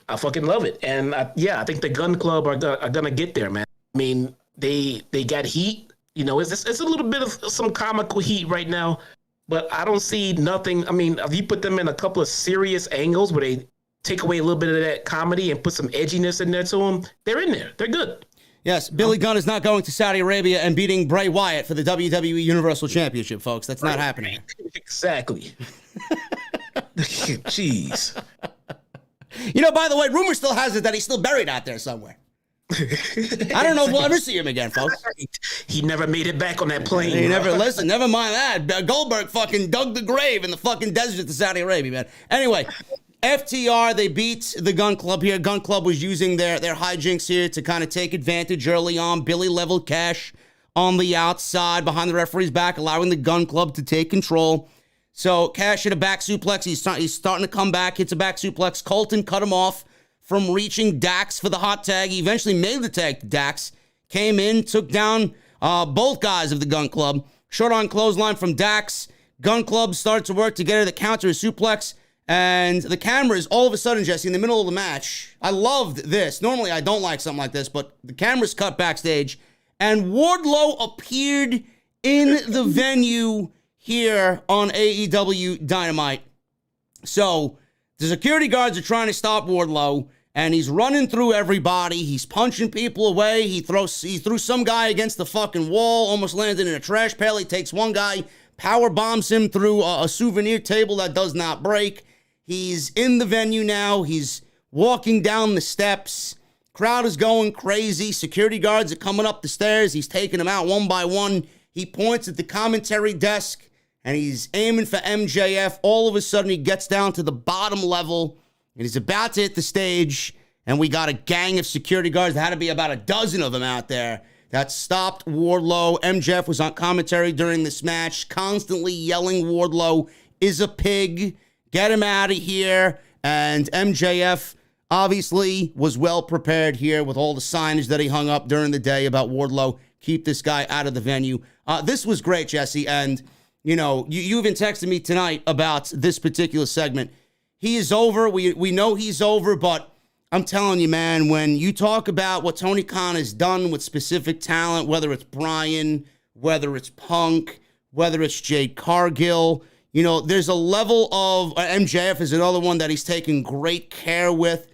I fucking love it. And I think the Gun Club are gonna get there, man. I mean, they got heat. It's a little bit of some comical heat right now, but I don't see nothing. I mean, if you put them in a couple of serious angles where they take away a little bit of that comedy and put some edginess in there to them, they're in there. They're good. Yes, Billy Gunn is not going to Saudi Arabia and beating Bray Wyatt for the WWE Universal Championship, folks. That's not happening. Exactly. Jeez. By the way, rumor still has it that he's still buried out there somewhere. I don't know if we'll ever see him again, folks. He never made it back on that plane. He never mind that. Goldberg fucking dug the grave in the fucking desert to Saudi Arabia, man. Anyway, FTR, they beat the Gun Club here. Gun Club was using their hijinks here to kind of take advantage early on. Billy leveled Cash on the outside behind the referee's back, allowing the Gun Club to take control. So Cash hit a back suplex. He's starting to come back, hits a back suplex. Colton cut him off from reaching Dax for the hot tag. He eventually made the tag to Dax. came in, took down both guys of the Gun Club. Short on clothesline from Dax. Gun Club starts to work together. The counter is suplex. And the cameras, all of a sudden, Jesse, in the middle of the match, I loved this. Normally, I don't like something like this, but the cameras cut backstage. And Wardlow appeared in the venue here on AEW Dynamite. So the security guards are trying to stop Wardlow, and he's running through everybody. He's punching people away. He threw some guy against the fucking wall, almost landed in a trash pail. He takes one guy, power bombs him through a souvenir table that does not break. He's in the venue now. He's walking down the steps. Crowd is going crazy. Security guards are coming up the stairs. He's taking them out one by one. He points at the commentary desk, and he's aiming for MJF. All of a sudden, he gets down to the bottom level, and he's about to hit the stage, and we got a gang of security guards. There had to be about a dozen of them out there that stopped Wardlow. MJF was on commentary during this match, constantly yelling Wardlow is a pig. Get him out of here. And MJF obviously was well prepared here with all the signage that he hung up during the day about Wardlow. Keep this guy out of the venue. This was great, Jesse. And, you know, you even texted me tonight about this particular segment. He is over. We know he's over, but I'm telling you, man, when you talk about what Tony Khan has done with specific talent, whether it's Bryan, whether it's Punk, whether it's Jade Cargill, you know, there's a level of MJF is another one that he's taking great care with.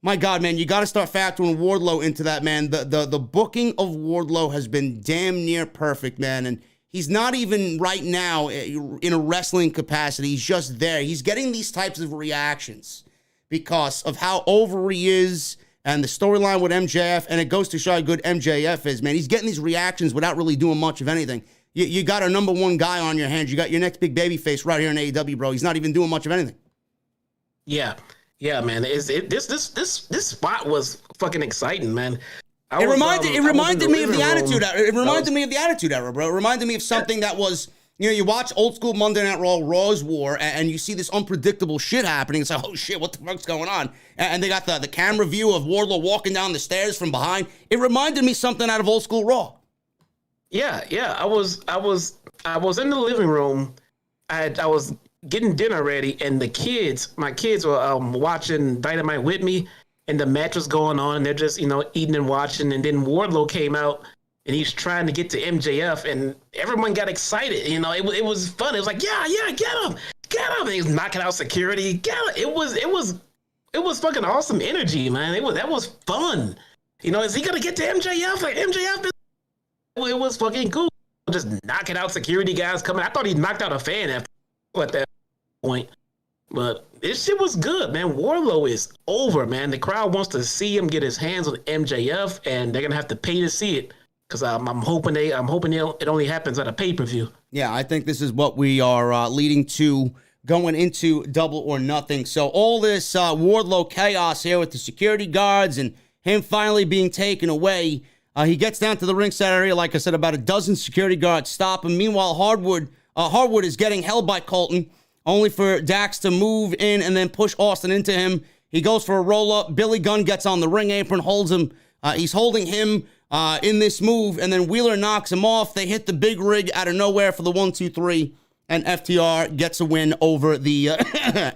My God, man, you got to start factoring Wardlow into that, man. The booking of Wardlow has been damn near perfect, man. And he's not even right now in a wrestling capacity. He's just there. He's getting these types of reactions because of how over he is and the storyline with MJF. And it goes to show how good MJF is, man. He's getting these reactions without really doing much of anything. You got a number one guy on your hands. You got your next big baby face right here in AEW, bro. He's not even doing much of anything. Yeah, man. This spot was fucking exciting, man. It reminded me of the Attitude Era. It reminded me of the Attitude Era, bro. It reminded me of something that was, you know, you watch old school Monday Night Raw, Raw's War, and you see this unpredictable shit happening. It's like, oh shit, what the fuck's going on? And they got the camera view of Wardlow walking down the stairs from behind. It reminded me something out of old school Raw. Yeah. I was in the living room. I was getting dinner ready, and my kids were watching Dynamite with me, and the match was going on, and they're just, you know, eating and watching. And then Wardlow came out, and he's trying to get to MJF, and everyone got excited. You know, it was fun. It was like, yeah, get him. And he was knocking out security. Get him. It was fucking awesome energy, man. That was fun. You know, is he gonna get to MJF? Like MJF. It was fucking cool. Just knocking out security guys coming. I thought he knocked out a fan at that point. But this shit was good, man. Wardlow is over, man. The crowd wants to see him get his hands on MJF, and they're gonna have to pay to see it. Because I'm hoping it only happens at a pay-per-view. Yeah, I think this is what we are leading to going into Double or Nothing. So all this Wardlow chaos here with the security guards and him finally being taken away. He gets down to the ringside area, like I said, about a dozen security guards stop him. Meanwhile, Hardwood is getting held by Colton, only for Dax to move in and then push Austin into him. He goes for a roll-up. Billy Gunn gets on the ring apron, holds him. He's holding him in this move, and then Wheeler knocks him off. They hit the big rig out of nowhere for the 1-2-3, and FTR gets a win over the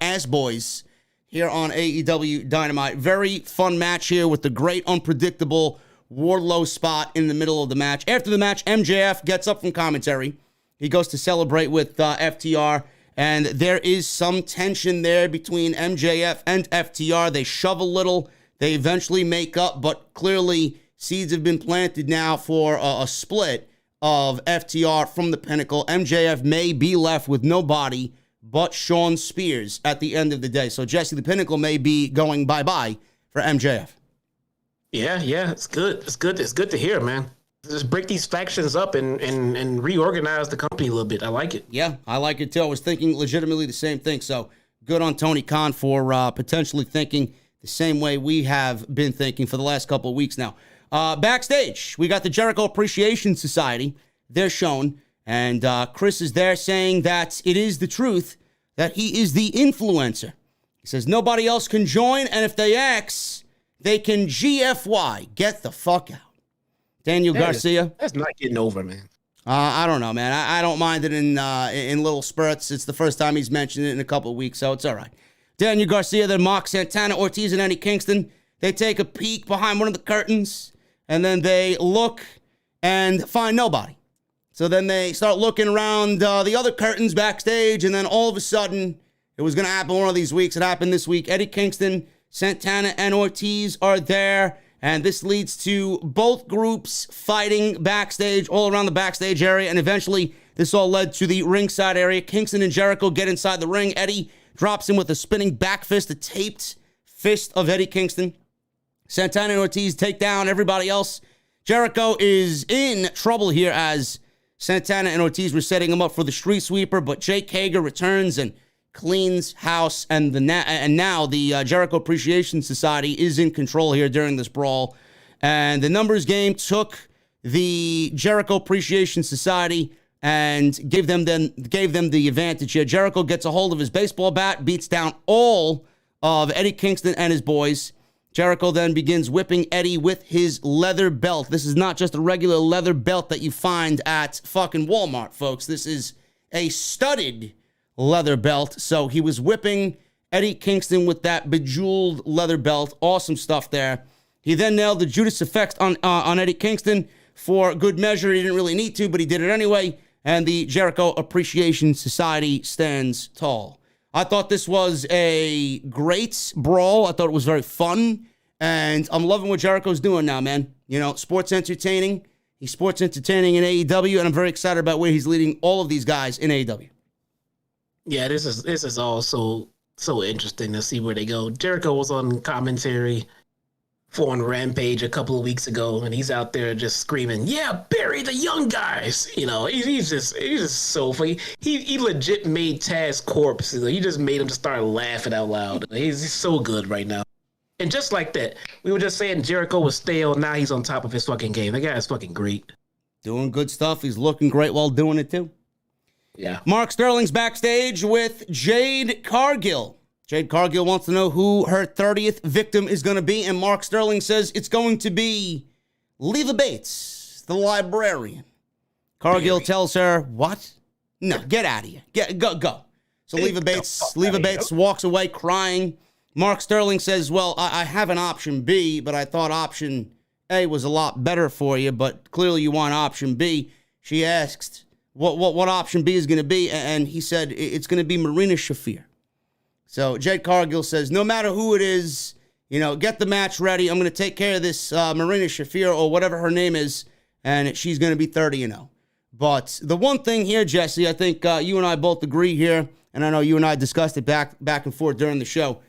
Ass Boys here on AEW Dynamite. Very fun match here with the great, unpredictable Wardlow spot in the middle of the match. After the match, MJF gets up from commentary. He goes to celebrate with FTR, and there is some tension there between MJF and FTR. They shove a little. They eventually make up, but clearly seeds have been planted now for a split of FTR from the Pinnacle. MJF may be left with nobody but Shawn Spears at the end of the day. So, Jesse, the Pinnacle may be going bye-bye for MJF. Yeah, it's good. It's good to hear, man. Just break these factions up and reorganize the company a little bit. I like it. Yeah, I like it too. I was thinking legitimately the same thing. So good on Tony Khan for potentially thinking the same way we have been thinking for the last couple of weeks now. Backstage, we got the Jericho Appreciation Society. They're shown, and Chris is there saying that it is the truth that he is the influencer. He says nobody else can join, and if they ask, they can GFY, get the fuck out. Daniel Garcia. That's not getting over, man. I don't know, man. I don't mind it in little spurts. It's the first time he's mentioned it in a couple of weeks, so it's all right. Daniel Garcia, then Mox, Santana, Ortiz, and Eddie Kingston. They take a peek behind one of the curtains, and then they look and find nobody. So then they start looking around the other curtains backstage, and then all of a sudden, it was going to happen one of these weeks. It happened this week. Eddie Kingston, Santana, and Ortiz are there. And this leads to both groups fighting backstage, all around the backstage area. And eventually, this all led to the ringside area. Kingston and Jericho get inside the ring. Eddie drops him with a spinning back fist, a taped fist of Eddie Kingston. Santana and Ortiz take down everybody else. Jericho is in trouble here as Santana and Ortiz were setting him up for the street sweeper. But Jake Hager returns and cleans house, and now the Jericho Appreciation Society is in control here during this brawl. And the numbers game took the Jericho Appreciation Society and gave them the advantage here. Jericho gets a hold of his baseball bat, beats down all of Eddie Kingston and his boys. Jericho then begins whipping Eddie with his leather belt. This is not just a regular leather belt that you find at fucking Walmart, folks. This is a studded leather belt. So he was whipping Eddie Kingston with that bejeweled leather belt. Awesome stuff there. He then nailed the Judas Effect on Eddie Kingston for good measure. He didn't really need to, but he did it anyway. And the Jericho Appreciation Society stands tall. I thought this was a great brawl. I thought it was very fun. And I'm loving what Jericho's doing now, man. You know, sports entertaining. He's sports entertaining in AEW, and I'm very excited about where he's leading all of these guys in AEW. Yeah, this is all so interesting to see where they go. Jericho was on commentary on Rampage a couple of weeks ago, and he's out there just screaming, "Yeah, bury the young guys!" You know, he's just so funny. He legit made Taz corpse. He just made him start laughing out loud. He's so good right now. And just like that, we were just saying Jericho was stale. Now he's on top of his fucking game. That guy is fucking great. Doing good stuff. He's looking great while doing it too. Yeah. Mark Sterling's backstage with Jade Cargill. Jade Cargill wants to know who her 30th victim is going to be, and Mark Sterling says it's going to be Leva Bates, the librarian. Cargill tells her, "What? No, get out of here. Go. So Leva Bates walks away crying. Mark Sterling says, "Well, I have an option B, but I thought option A was a lot better for you, but clearly you want option B." She asked what option B is going to be, and he said it's going to be Marina Shafir. So Jade Cargill says, no matter who it is, you know, get the match ready. I'm going to take care of this Marina Shafir or whatever her name is, and she's going to be 30-0. But the one thing here, Jesse, I think you and I both agree here, and I know you and I discussed it back and forth during the show.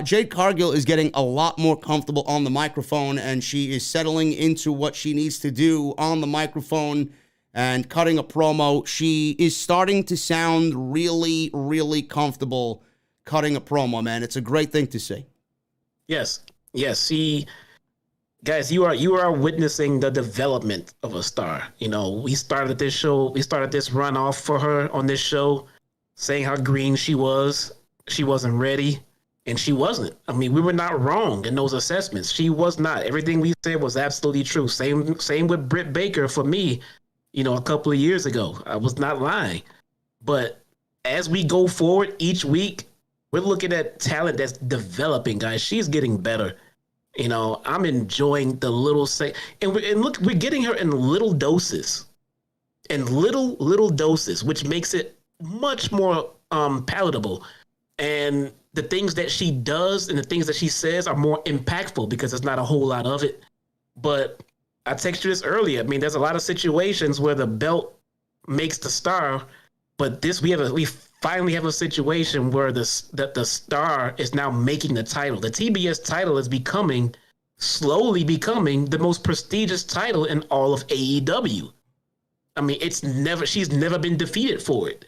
Jade Cargill is getting a lot more comfortable on the microphone, and she is settling into what she needs to do on the microphone and cutting a promo. She is starting to sound really, really comfortable cutting a promo, man. It's a great thing to see. Yes. See, guys, you are witnessing the development of a star. You know, we started this run off for her on this show, saying how green she was. She wasn't ready. And she wasn't. I mean, we were not wrong in those assessments. She was not. Everything we said was absolutely true. Same with Britt Baker for me, you know, a couple of years ago. I was not lying. But as we go forward each week, we're looking at talent that's developing, guys. She's getting better. You know, I'm enjoying the little and look, we're getting her in little doses. And little doses, which makes it much more palatable. And the things that she does and the things that she says are more impactful because there's not a whole lot of it. But I texted you this earlier. I mean, there's a lot of situations where the belt makes the star, but we finally have a situation where the star is now making the title. The TBS title is slowly becoming the most prestigious title in all of AEW. I mean, she's never been defeated for it.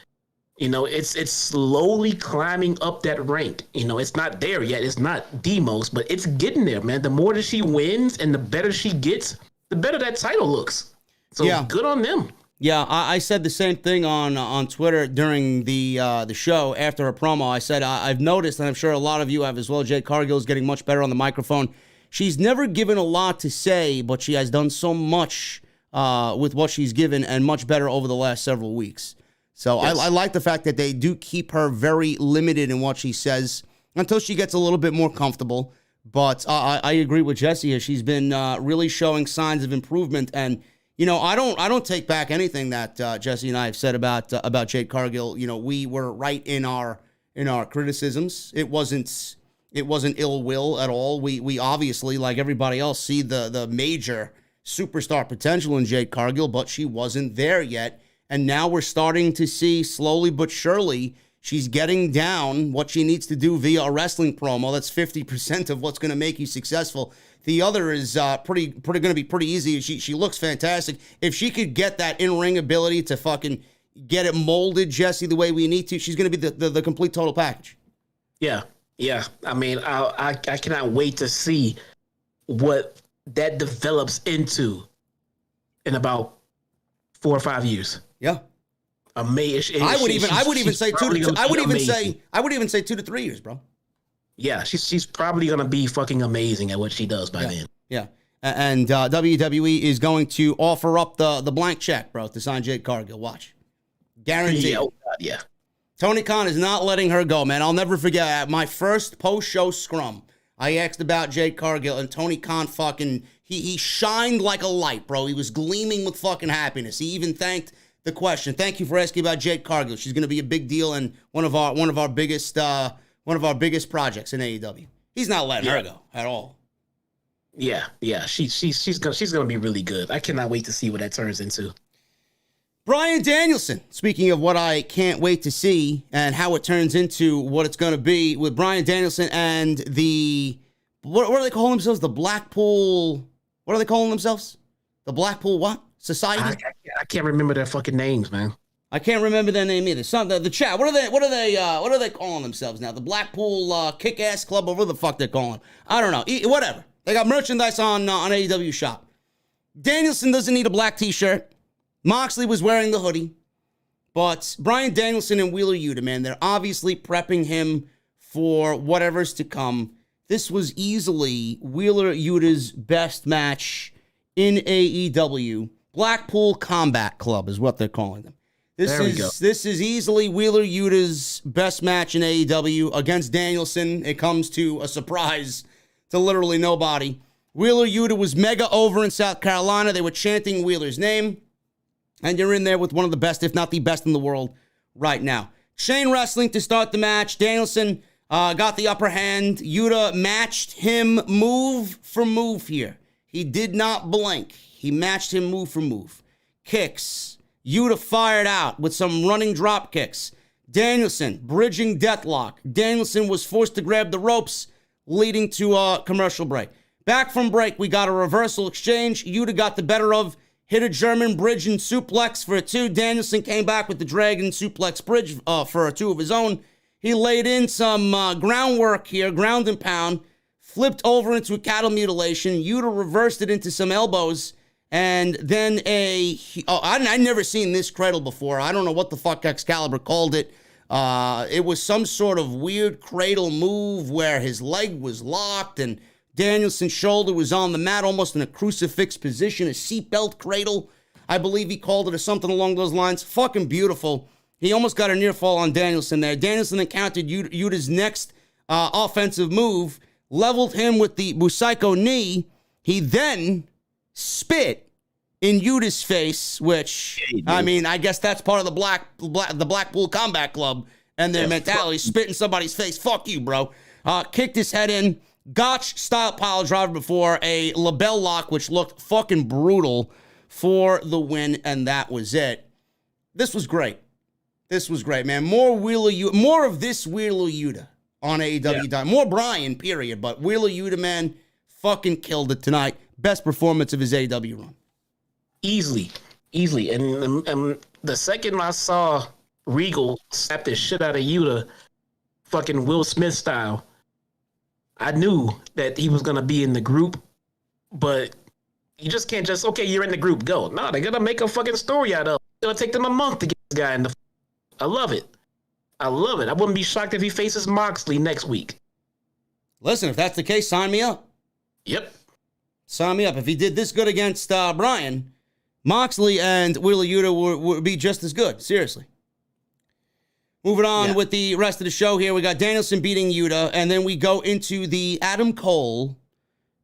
You know, it's slowly climbing up that rank. You know, it's not there yet. It's not the most, but it's getting there, man. The more that she wins and the better she gets, the better that title looks. So yeah, good on them. Yeah, I said the same thing on Twitter during the show after her promo. I said, I've noticed, and I'm sure a lot of you have as well, Jade Cargill is getting much better on the microphone. she's never given a lot to say, but she has done so much with what she's given and much better over the last several weeks. So yes. I like the fact that they do keep her very limited in what she says until she gets a little bit more comfortable. But I agree with Jesse here. She's been really showing signs of improvement. And, you know, I don't take back anything that Jesse and I have said about Jade Cargill. You know, we were right in our criticisms. It wasn't ill will at all. We obviously, like everybody else, see the major superstar potential in Jade Cargill, but she wasn't there yet. And now we're starting to see, slowly but surely, she's getting down what she needs to do via a wrestling promo. That's 50% of what's going to make you successful. The other is pretty going to be pretty easy. She looks fantastic. If she could get that in-ring ability to fucking get it molded, Jesse, the way we need to, she's going to be the complete total package. Yeah. I mean, I cannot wait to see what that develops into in about 4 or 5 years. Yeah. Amazing. I would even say 2 to 3 years, bro. Yeah, she's probably gonna be fucking amazing at what she does by then. Yeah. And WWE is going to offer up the blank check, bro, to sign Jade Cargill. Watch. Guaranteed. Yeah, oh God, yeah. Tony Khan is not letting her go, man. I'll never forget at my first post-show scrum, I asked about Jade Cargill, and Tony Khan fucking, he shined like a light, bro. He was gleaming with fucking happiness. He even thanked the question. Thank you for asking about Jade Cargill. She's going to be a big deal and one of our biggest projects in AEW. He's not letting her go at all. Yeah. She's gonna be really good. I cannot wait to see what that turns into. Bryan Danielson. Speaking of what I can't wait to see and how it turns into what it's going to be with Bryan Danielson and the what are they calling themselves? The Blackpool. What are they calling themselves? The Blackpool what? Society? I can't remember their fucking names, man. I can't remember their name either. The chat. What are they calling themselves now? The Blackpool Kick-Ass Club, or what the fuck they're calling? I don't know. Whatever. They got merchandise on AEW Shop. Danielson doesn't need a black t-shirt. Moxley was wearing the hoodie. But Bryan Danielson and Wheeler Yuta, man, they're obviously prepping him for whatever's to come. This was easily Wheeler Yuta's best match in AEW. Blackpool Combat Club is what they're calling them. This is easily Wheeler Yuta's best match in AEW against Danielson. It comes to a surprise to literally nobody. Wheeler Yuta was mega over in South Carolina. They were chanting Wheeler's name. And you're in there with one of the best, if not the best in the world right now. Chain wrestling to start the match. Danielson got the upper hand. Yuta matched him move for move here. He did not blink. He matched him move for move. Kicks. Yuta fired out with some running drop kicks. Danielson bridging deathlock. Danielson was forced to grab the ropes, leading to a commercial break. Back from break, we got a reversal exchange. Yuta got the better of, hit a German bridge and suplex for a 2. Danielson came back with the dragon suplex bridge for a 2 of his own. He laid in some groundwork here, ground and pound, flipped over into a cattle mutilation. Yuta reversed it into some elbows. And then I'd never seen this cradle before. I don't know what the fuck Excalibur called it. It was some sort of weird cradle move where his leg was locked and Danielson's shoulder was on the mat, almost in a crucifix position, a seatbelt cradle. I believe he called it or something along those lines. Fucking beautiful. He almost got a near fall on Danielson there. Danielson encountered Yuta's next offensive move, leveled him with the Busaiko knee. He then spit in Yuta's face, which, I mean, I guess that's part of the Blackpool Combat Club and their mentality, spit in somebody's face. Fuck you, bro. Kicked his head in, Gotch-style pile driver before a label lock, which looked fucking brutal for the win, and that was it. This was great. This was great, man. More of this Wheeler Yuta on AEW Dynamite. More Bryan, period, but Wheeler Yuta, man, fucking killed it tonight. Best performance of his AEW run. Easily. And the second I saw Regal slap the shit out of Yuta, fucking Will Smith style, I knew that he was going to be in the group, but you just can't okay, you're in the group, go. No, they're going to make a fucking story out of it. It'll take them a month to get this guy in the... I love it. I wouldn't be shocked if he faces Moxley next week. Listen, if that's the case, sign me up. Yep. Sign me up. If he did this good against Bryan, Moxley and Wheeler Yuta would be just as good. Seriously. Moving on with the rest of the show here. We got Danielson beating Yuta, and then we go into the Adam Cole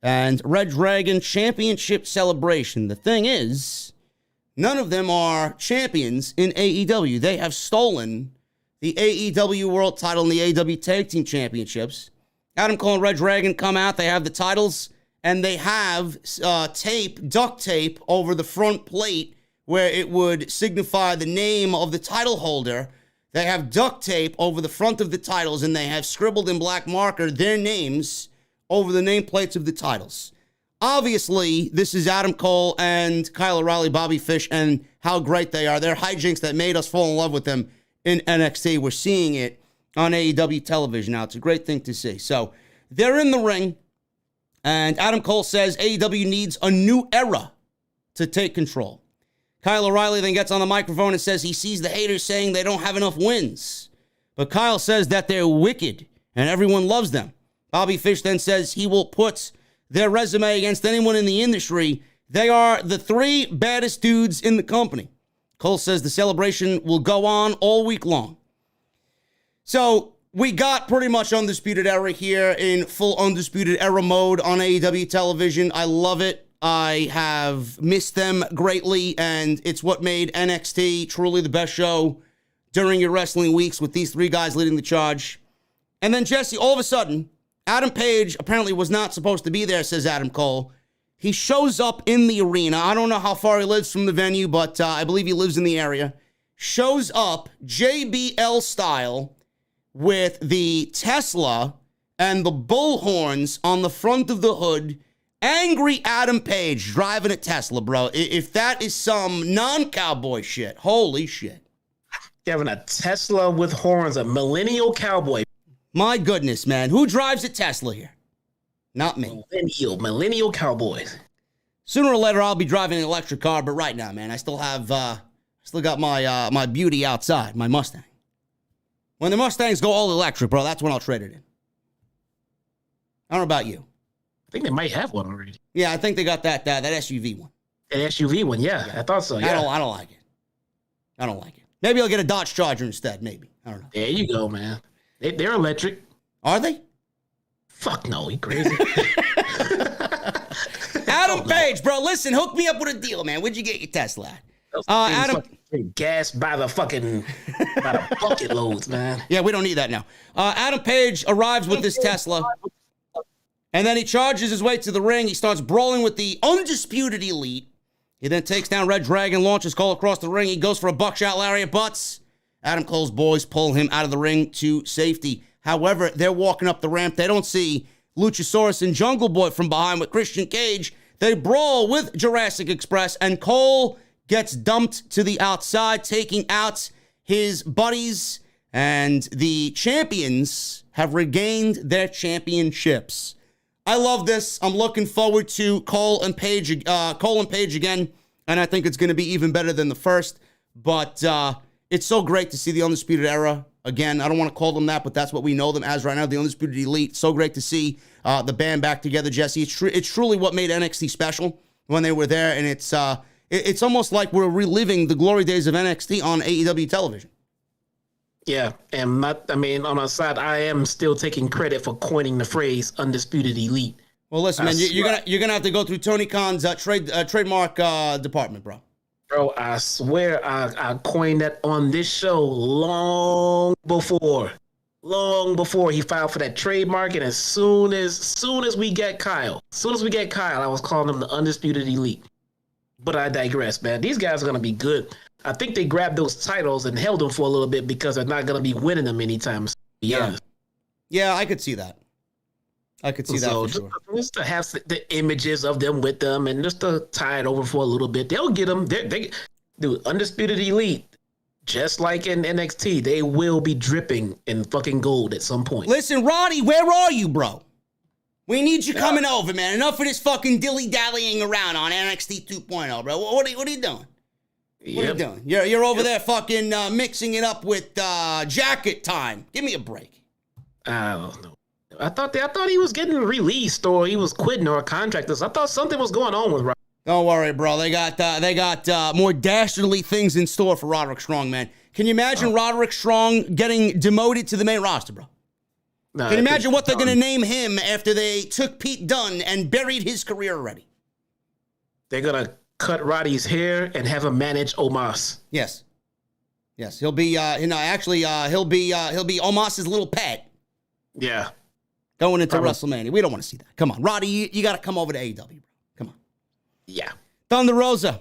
and Red Dragon Championship celebration. The thing is, none of them are champions in AEW. They have stolen the AEW World Title and the AEW Tag Team Championships. Adam Cole and Red Dragon come out. They have the titles, and they have duct tape over the front plate where it would signify the name of the title holder. They have duct tape over the front of the titles, and they have scribbled in black marker their names over the nameplates of the titles. Obviously, this is Adam Cole and Kyle O'Reilly, Bobby Fish, and how great they are. They're hijinks that made us fall in love with them in NXT. We're seeing it on AEW television now. It's a great thing to see. So they're in the ring, and Adam Cole says AEW needs a new era to take control. Kyle O'Reilly then gets on the microphone and says he sees the haters saying they don't have enough wins. But Kyle says that they're wicked and everyone loves them. Bobby Fish then says he will put their resume against anyone in the industry. They are the 3 baddest dudes in the company. Cole says the celebration will go on all week long. So we got pretty much Undisputed Era here in full Undisputed Era mode on AEW television. I love it. I have missed them greatly, and it's what made NXT truly the best show during your wrestling weeks with these 3 guys leading the charge. And then, Jesse, all of a sudden, Adam Page apparently was not supposed to be there, says Adam Cole. He shows up in the arena. I don't know how far he lives from the venue, but I believe he lives in the area. Shows up JBL style with the Tesla and the bullhorns on the front of the hood. Angry Adam Page driving a Tesla, bro. If that is some non-cowboy shit, holy shit. Having a Tesla with horns, a millennial cowboy. My goodness, man. Who drives a Tesla here? Not me. Millennial cowboys. Sooner or later, I'll be driving an electric car, but right now, man, I still got my beauty outside, my Mustang. When the Mustangs go all electric, bro, that's when I'll trade it in. I don't know about you. I think they might have one already. Yeah, I think they got that SUV one. An SUV one, yeah. I thought so, yeah. I don't like it. I don't like it. Maybe I'll get a Dodge Charger instead, maybe. I don't know. There you go, man. They're electric. Are they? Fuck no, he crazy. Adam Page, bro, listen, hook me up with a deal, man. Where'd you get your Tesla at? Adam, gas by the bucket loads, man. Yeah, we don't need that now. Adam Page arrives with this Tesla, and then he charges his way to the ring. He starts brawling with the Undisputed Elite. He then takes down Red Dragon, launches Cole across the ring. He goes for a buckshot lariat, butts. Adam Cole's boys pull him out of the ring to safety. However, they're walking up the ramp. They don't see Luchasaurus and Jungle Boy from behind with Christian Cage. They brawl with Jurassic Express, and Cole gets dumped to the outside, taking out his buddies, and the champions have regained their championships. I love this. I'm looking forward to Cole and Page again, and I think it's going to be even better than the first. But it's so great to see the Undisputed Era again. I don't want to call them that, but that's what we know them as right now, the Undisputed Elite. So great to see the band back together, Jesse. It's truly what made NXT special when they were there, and it's almost like we're reliving the glory days of NXT on AEW television. Yeah, and on our side, I am still taking credit for coining the phrase "Undisputed Elite." Well, listen, man, you're gonna have to go through Tony Khan's trademark department, bro. Bro, I swear I coined that on this show long before he filed for that trademark. And as soon as we get Kyle, I was calling him the Undisputed Elite. But I digress, man. These guys are gonna be good. I think they grabbed those titles and held them for a little bit because they're not gonna be winning them anytime soon. Yeah, I could see that. For sure. Just to have the images of them with them and just to tie it over for a little bit. They'll get them. Dude, Undisputed Elite, just like in NXT, they will be dripping in fucking gold at some point. Listen, Roddy, where are you, bro? We need you coming over, man. Enough of this fucking dilly-dallying around on NXT 2.0, bro. What are you doing? What are you doing? You're over there fucking mixing it up with jacket time. Give me a break. I don't know. I thought he was getting released or he was quitting or a contract. I thought something was going on with Roderick. Don't worry, bro. They got more dastardly things in store for Roderick Strong, man. Can you imagine Roderick Strong getting demoted to the main roster, bro? Can you imagine what they're going to name him after they took Pete Dunne and buried his career already? They're going to cut Roddy's hair and have him manage Omos. Yes. He'll be, he'll be Omos's little pet. Yeah. Going into WrestleMania. We don't want to see that. Come on. Roddy, you got to come over to AEW, bro. Come on. Yeah. Thunder Rosa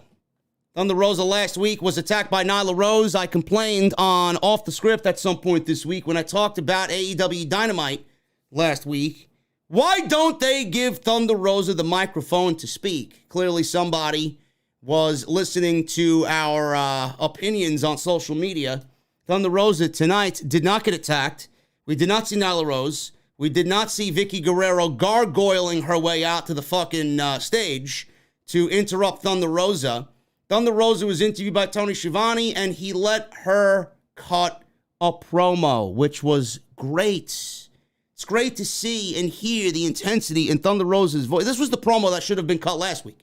last week was attacked by Nyla Rose. I complained on Off the Script at some point this week when I talked about AEW Dynamite last week. Why don't they give Thunder Rosa the microphone to speak? Clearly somebody was listening to our opinions on social media. Thunder Rosa tonight did not get attacked. We did not see Nyla Rose. We did not see Vicky Guerrero gargoyling her way out to the fucking stage to interrupt Thunder Rosa. Thunder Rosa was interviewed by Tony Schiavone, and he let her cut a promo, which was great. It's great to see and hear the intensity in Thunder Rosa's voice. This was the promo that should have been cut last week.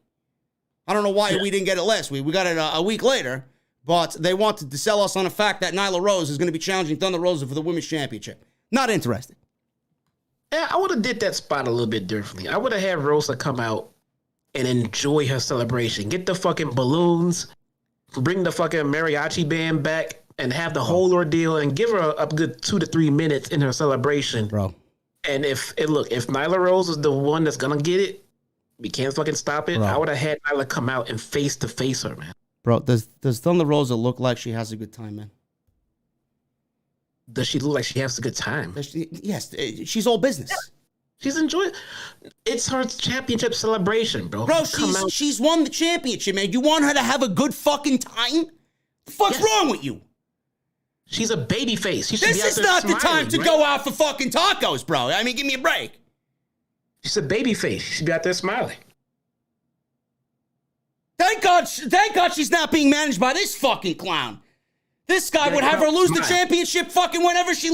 I don't know why we didn't get it last week. We got it a week later, but they wanted to sell us on the fact that Nyla Rose is going to be challenging Thunder Rosa for the Women's Championship. Not interested. Yeah, I would have did that spot a little bit differently. I would have had Rosa come out and enjoy her celebration. Get the fucking balloons, bring the fucking mariachi band back, and have the whole ordeal, and give her a good 2 to 3 minutes in her celebration. Bro. And if Nyla Rose is the one that's gonna get it, we can't fucking stop it. Bro. I would have had Nyla come out and face to face her, man. Bro, does Thunder Rosa look like she has a good time, man? Does she look like she has a good time? Yes, she's all business. Yeah. She's enjoying. It's her championship celebration, bro. Bro, she's won the championship, man. You want her to have a good fucking time? The fuck's wrong with you? She's a baby face. This is not the time to go out for fucking tacos, bro. I mean, give me a break. She's a baby face. She should be out there smiling. Thank God she's not being managed by this fucking clown. This guy would have her lose the championship fucking whenever she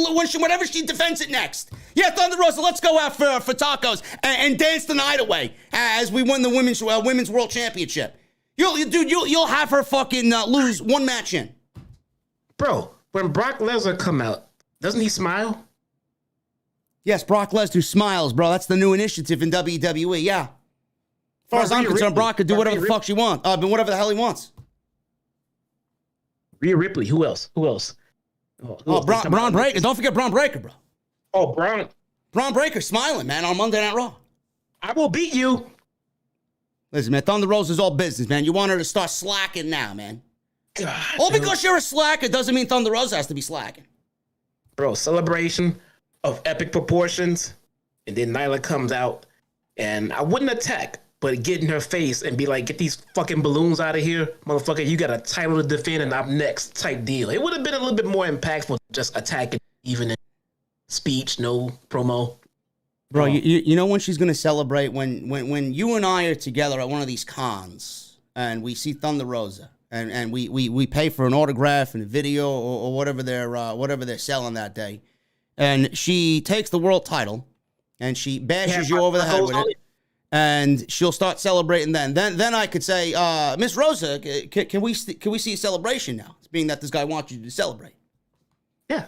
defends it next. Yeah, Thunder Rosa, let's go out for tacos and dance the night away as we win the women's world championship. You'll have her fucking lose one match in. Bro, when Brock Lesnar come out, doesn't he smile? Yes, Brock Lesnar smiles, bro. That's the new initiative in WWE. Yeah. As far as I'm concerned, Brock could do whatever the fuck she wants. Whatever the hell he wants. Rhea Ripley. Who else? Braun Breaker. Don't forget Braun Breaker, bro. Oh, Braun Breaker smiling, man, on Monday Night Raw. I will beat you. Listen, man, Thunder Rosa's all business, man. You want her to start slacking now, man. God, all because you're a slacker doesn't mean Thunder Rosa has to be slacking. Bro, celebration of epic proportions, and then Nyla comes out, and I wouldn't attack, but get in her face and be like, get these fucking balloons out of here. Motherfucker, you got a title to defend and I'm next type deal. It would have been a little bit more impactful just attacking, even in speech, no promo. Bro, you know when she's going to celebrate? When you and I are together at one of these cons and we see Thunder Rosa and we pay for an autograph and a video or whatever they're selling that day. And she takes the world title and she bashes you over the head with it. And she'll start celebrating then. Then I could say, Miss Rosa, can we see a celebration now? Being that this guy wants you to celebrate. Yeah,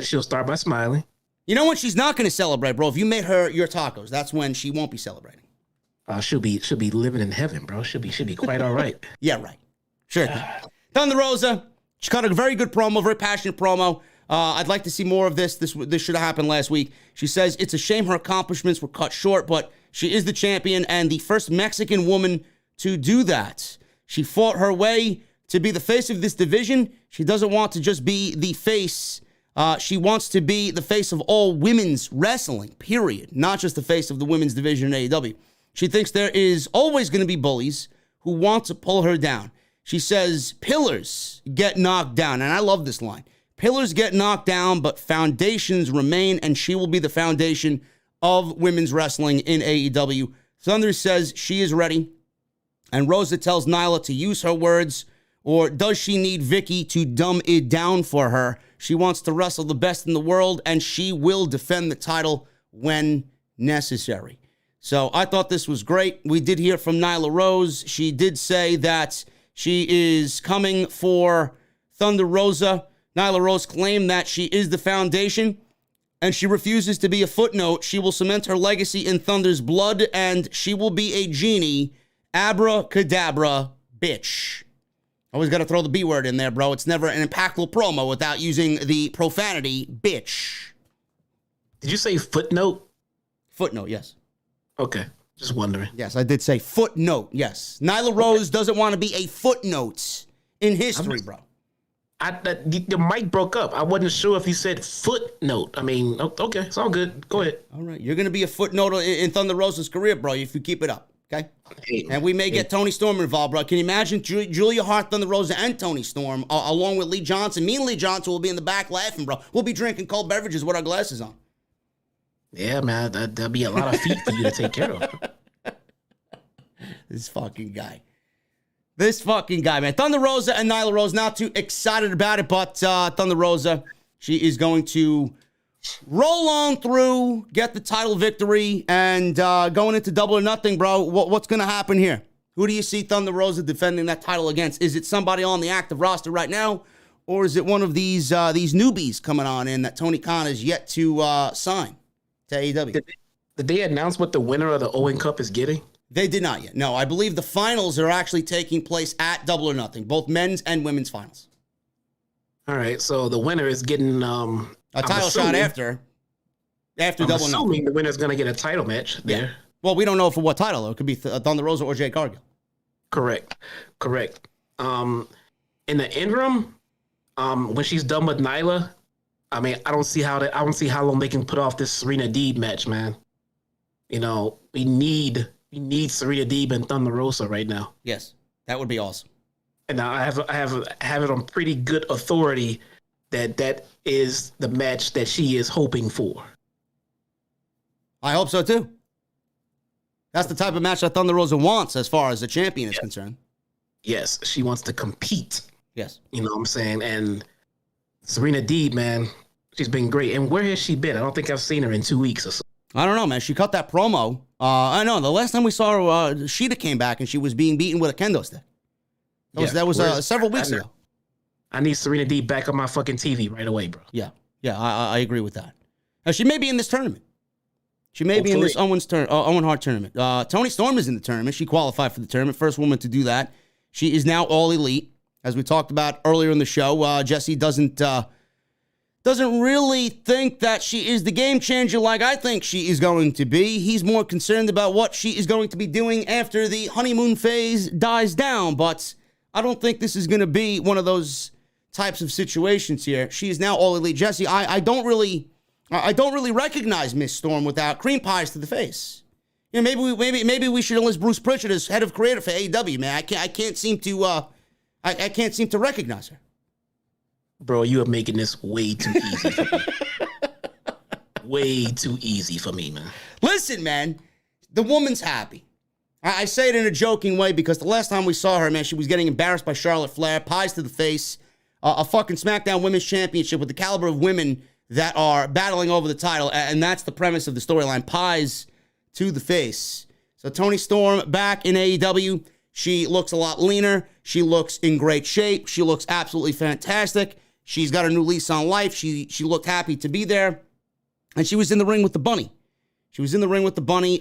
she'll start by smiling. You know when she's not going to celebrate, bro? If you made her your tacos, that's when she won't be celebrating. She'll be living in heaven, bro. She'll be quite all right. Yeah, right. Sure. Thunder Rosa, she cut a very good promo, very passionate promo. I'd like to see more of this. This should have happened last week. She says it's a shame her accomplishments were cut short, but she is the champion and the first Mexican woman to do that. She fought her way to be the face of this division. She doesn't want to just be the face. She wants to be the face of all women's wrestling, period. Not just the face of the women's division in AEW. She thinks there is always going to be bullies who want to pull her down. She says pillars get knocked down. And I love this line. Pillars get knocked down, but foundations remain, and she will be the foundation of women's wrestling in AEW. Thunder says she is ready, and Rosa tells Nyla to use her words, or does she need Vicky to dumb it down for her? She wants to wrestle the best in the world, and she will defend the title when necessary. So I thought this was great. We did hear from Nyla Rose. She did say that she is coming for Thunder Rosa. Nyla Rose claimed that she is the foundation, and she refuses to be a footnote. She will cement her legacy in Thunder's blood, and she will be a genie. Abracadabra, bitch. Always got to throw the B word in there, bro. It's never an impactful promo without using the profanity, bitch. Did you say footnote? Footnote, yes. Okay, just wondering. Yes, I did say footnote, yes. Nyla Rose doesn't want to be a footnote in history, bro. The mic broke up. I wasn't sure if you said footnote. I mean, okay, it's all good. Go ahead. All right, you're going to be a footnote in Thunder Rosa's career, bro, if you keep it up, okay? Hey, and we may get Toni Storm involved, bro. Can you imagine Julia Hart, Thunder Rosa, and Toni Storm, along with Lee Johnson? Me and Lee Johnson will be in the back laughing, bro. We'll be drinking cold beverages with our glasses on. Yeah, man, that'll be a lot of feet for you to take care of. This fucking guy, man. Thunder Rosa and Nyla Rose, not too excited about it, but Thunder Rosa, she is going to roll on through, get the title victory, and going into Double or Nothing, bro. What's going to happen here? Who do you see Thunder Rosa defending that title against? Is it somebody on the active roster right now, or is it one of these newbies coming on in that Tony Khan is yet to sign to AEW? Did they announce what the winner of the Owen Cup is getting? They did not yet. No, I believe the finals are actually taking place at Double or Nothing, both men's and women's finals. All right, so the winner is getting a title shot after Double or Nothing. The winner's going to get a title match there. Yeah. Well, we don't know for what title, though. It could be Thunder Rosa or Jade Cargill. Correct. In the interim, when she's done with Nyla, I mean, I don't see how long they can put off this Serena Deeb match, man. You know, we need Serena Deeb and Thunder Rosa right now. Yes, that would be awesome. And now I have it on pretty good authority that is the match that she is hoping for. I hope so too. That's the type of match that Thunder Rosa wants as far as the champion is concerned. Yes, she wants to compete. Yes. You know what I'm saying? And Serena Deeb, man, she's been great. And where has she been? I don't think I've seen her in 2 weeks or so. I don't know, man. She cut that promo. I know. The last time we saw her, Sheeta came back and she was being beaten with a kendo stick. That was several weeks ago. I need Serena Deeb back on my fucking TV right away, bro. Yeah, I agree with that. She may be in this tournament. She may be in this Owen Hart tournament. Toni Storm is in the tournament. She qualified for the tournament. First woman to do that. She is now all elite. As we talked about earlier in the show, Jesse doesn't really think that she is the game changer like I think she is going to be. He's more concerned about what she is going to be doing after the honeymoon phase dies down. But I don't think this is going to be one of those types of situations here. She is now all elite. Jesse, I don't really recognize Miss Storm without cream pies to the face. You know, maybe we should enlist Bruce Pritchard as head of creative for AEW, man. I can't seem to recognize her. Bro, you are making this way too easy for me. Way too easy for me, man. Listen, man, the woman's happy. I say it in a joking way because the last time we saw her, man, she was getting embarrassed by Charlotte Flair, pies to the face, a fucking SmackDown Women's Championship with the caliber of women that are battling over the title, and that's the premise of the storyline, pies to the face. So Toni Storm back in AEW. She looks a lot leaner. She looks in great shape. She looks absolutely fantastic. She's got a new lease on life. She looked happy to be there. And she was in the ring with the bunny.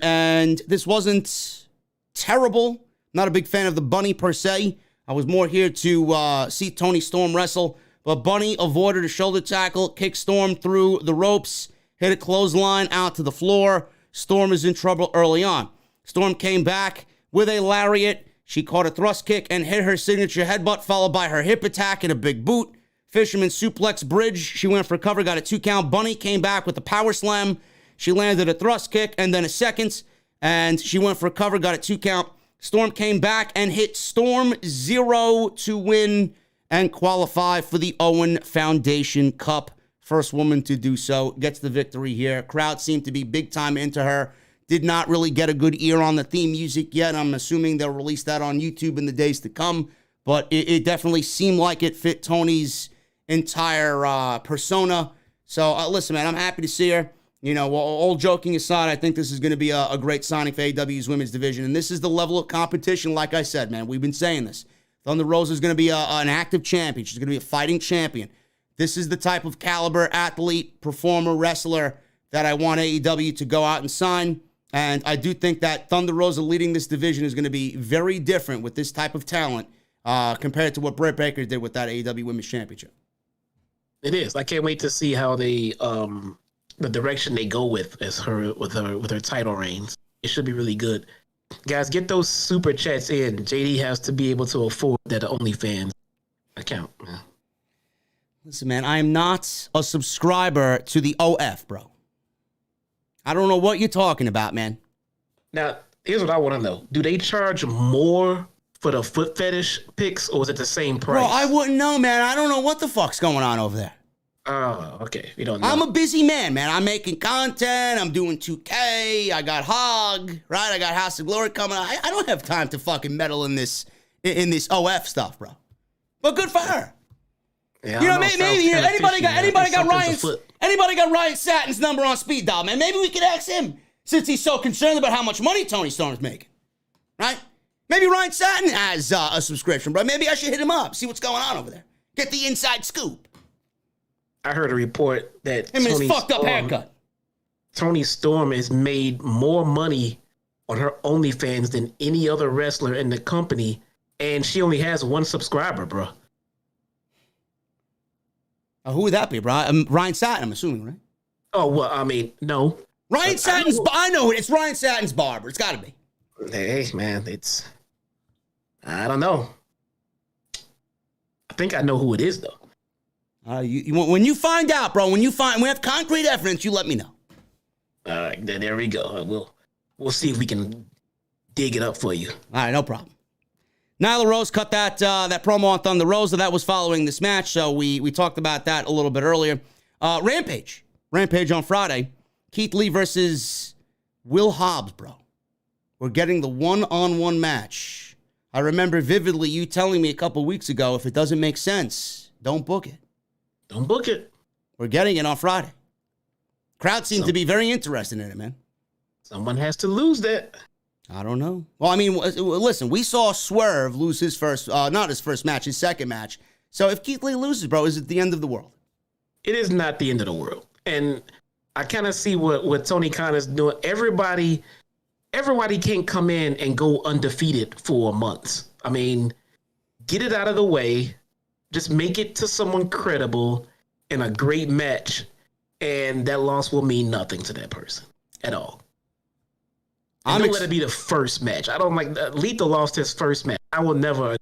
And this wasn't terrible. Not a big fan of the bunny per se. I was more here to see Toni Storm wrestle. But Bunny avoided a shoulder tackle, kicked Storm through the ropes, hit a clothesline out to the floor. Storm is in trouble early on. Storm came back with a lariat. She caught a thrust kick and hit her signature headbutt, followed by her hip attack and a big boot. Fisherman suplex bridge. She went for cover, got a 2 count. Bunny came back with a power slam. She landed a thrust kick and then a second. And she went for cover, got a 2 count. Storm came back and hit Storm 0 to win and qualify for the Owen Foundation Cup. First woman to do so. Gets the victory here. Crowd seemed to be big time into her. Did not really get a good ear on the theme music yet. I'm assuming they'll release that on YouTube in the days to come. But it definitely seemed like it fit Toni's entire persona. So listen, man, I'm happy to see her. You know, all joking aside, I think this is going to be a great signing for AEW's women's division. And this is the level of competition, like I said, man. We've been saying this. Thunder Rosa is going to be an active champion. She's going to be a fighting champion. This is the type of caliber athlete, performer, wrestler that I want AEW to go out and sign. And I do think that Thunder Rosa leading this division is going to be very different with this type of talent compared to what Britt Baker did with that AEW Women's Championship. It is. I can't wait to see how they the direction they go with her title reigns. It should be really good. Guys, get those super chats in. JD has to be able to afford that OnlyFans account. Man. Listen, man, I am not a subscriber to the OF, bro. I don't know what you're talking about, man. Now, here's what I want to know. Do they charge more for the foot fetish pics, or is it the same price? Bro, I wouldn't know, man. I don't know what the fuck's going on over there. Oh, okay. You don't know. I'm a busy man, man. I'm making content. I'm doing 2K. I got Hog, right? I got House of Glory coming out. I don't have time to fucking meddle in this OF stuff, bro. But good for her. Yeah, you know, maybe anybody got Ryan Satin's number on speed dial, man. Maybe we could ask him, since he's so concerned about how much money Toni Storm's making, right? Maybe Ryan Satin has a subscription, bro. Maybe I should hit him up, see what's going on over there. Get the inside scoop. I heard a report that him and his fucked up haircut. Toni Storm has made more money on her OnlyFans than any other wrestler in the company, and she only has one subscriber, bro. Who would that be, bro? Ryan Satin, I'm assuming, right? Oh, well, I mean, no. Ryan Satin's, I know it. It's Ryan Satin's barber. It's got to be. Hey, man, I don't know. I think I know who it is, though. When you find out, bro, we have concrete evidence, you let me know. All right, there we go. We'll see if we can dig it up for you. All right, no problem. Nyla Rose cut that promo on Thunder Rosa. That was following this match, so we talked about that a little bit earlier. Rampage on Friday. Keith Lee versus Will Hobbs, bro. We're getting the one-on-one match. I remember vividly you telling me a couple weeks ago, if it doesn't make sense, don't book it. Don't book it. We're getting it on Friday. Crowd seemed to be very interested in it, man. Someone has to lose that. I don't know. Well, I mean, listen, we saw Swerve lose his first, not his first match, his second match. So if Keith Lee loses, bro, is it the end of the world? It is not the end of the world. And I kind of see what Tony Khan is doing. Everybody can't come in and go undefeated for months. I mean, get it out of the way. Just make it to someone credible in a great match, and that loss will mean nothing to that person at all. And don't let it be the first match. I don't like Lethal lost his first match. I will never.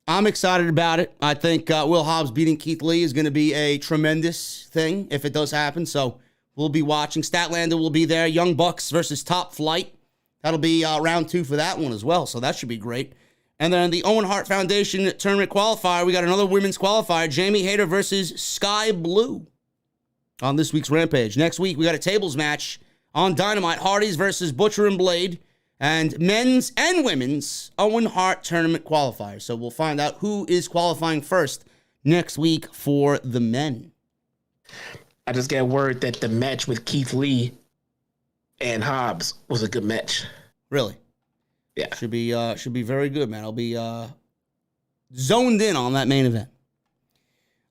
I'm excited about it. I think Will Hobbs beating Keith Lee is going to be a tremendous thing if it does happen. So we'll be watching. Statlander will be there. Young Bucks versus Top Flight. That'll be round 2 for that one as well. So that should be great. And then the Owen Hart Foundation tournament qualifier, we got another women's qualifier, Jamie Hayter versus Sky Blue on this week's Rampage. Next week, we got a tables match on Dynamite, Hardys versus Butcher and Blade, and men's and women's Owen Hart tournament qualifier. So we'll find out who is qualifying first next week for the men. I just got word that the match with Keith Lee and Hobbs was a good match. Really? Yeah. Should be very good, man. I'll be zoned in on that main event.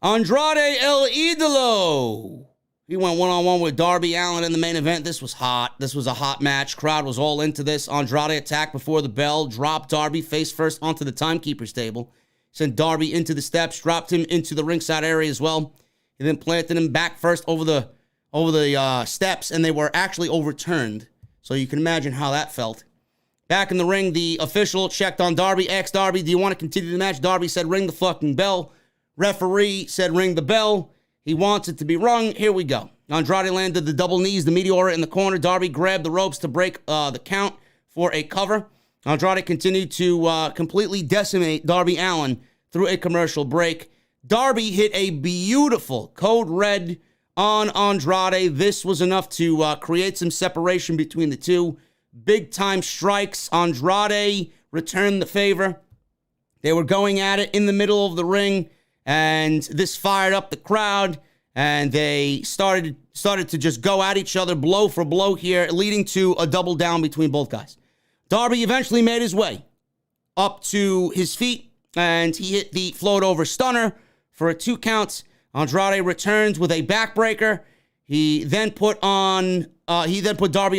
Andrade El Idolo. He went one-on-one with Darby Allin in the main event. This was hot. This was a hot match. Crowd was all into this. Andrade attacked before the bell, dropped Darby face first onto the timekeeper's table, sent Darby into the steps, dropped him into the ringside area as well, and then planted him back first over the steps, and they were actually overturned. So you can imagine how that felt. Back in the ring, the official checked on Darby, asked Darby, do you want to continue the match? Darby said, ring the fucking bell. Referee said, ring the bell. He wants it to be rung. Here we go. Andrade landed the double knees, the Meteora in the corner. Darby grabbed the ropes to break the count for a cover. Andrade continued to completely decimate Darby Allin through a commercial break. Darby hit a beautiful code red on Andrade. This was enough to create some separation between the two. Big-time strikes. Andrade returned the favor. They were going at it in the middle of the ring, and this fired up the crowd. and they started to just go at each other blow for blow here, leading to a double down between both guys. Darby eventually made his way up to his feet, and he hit the float over stunner for a 2 count. Andrade returned with a backbreaker. He then put Darby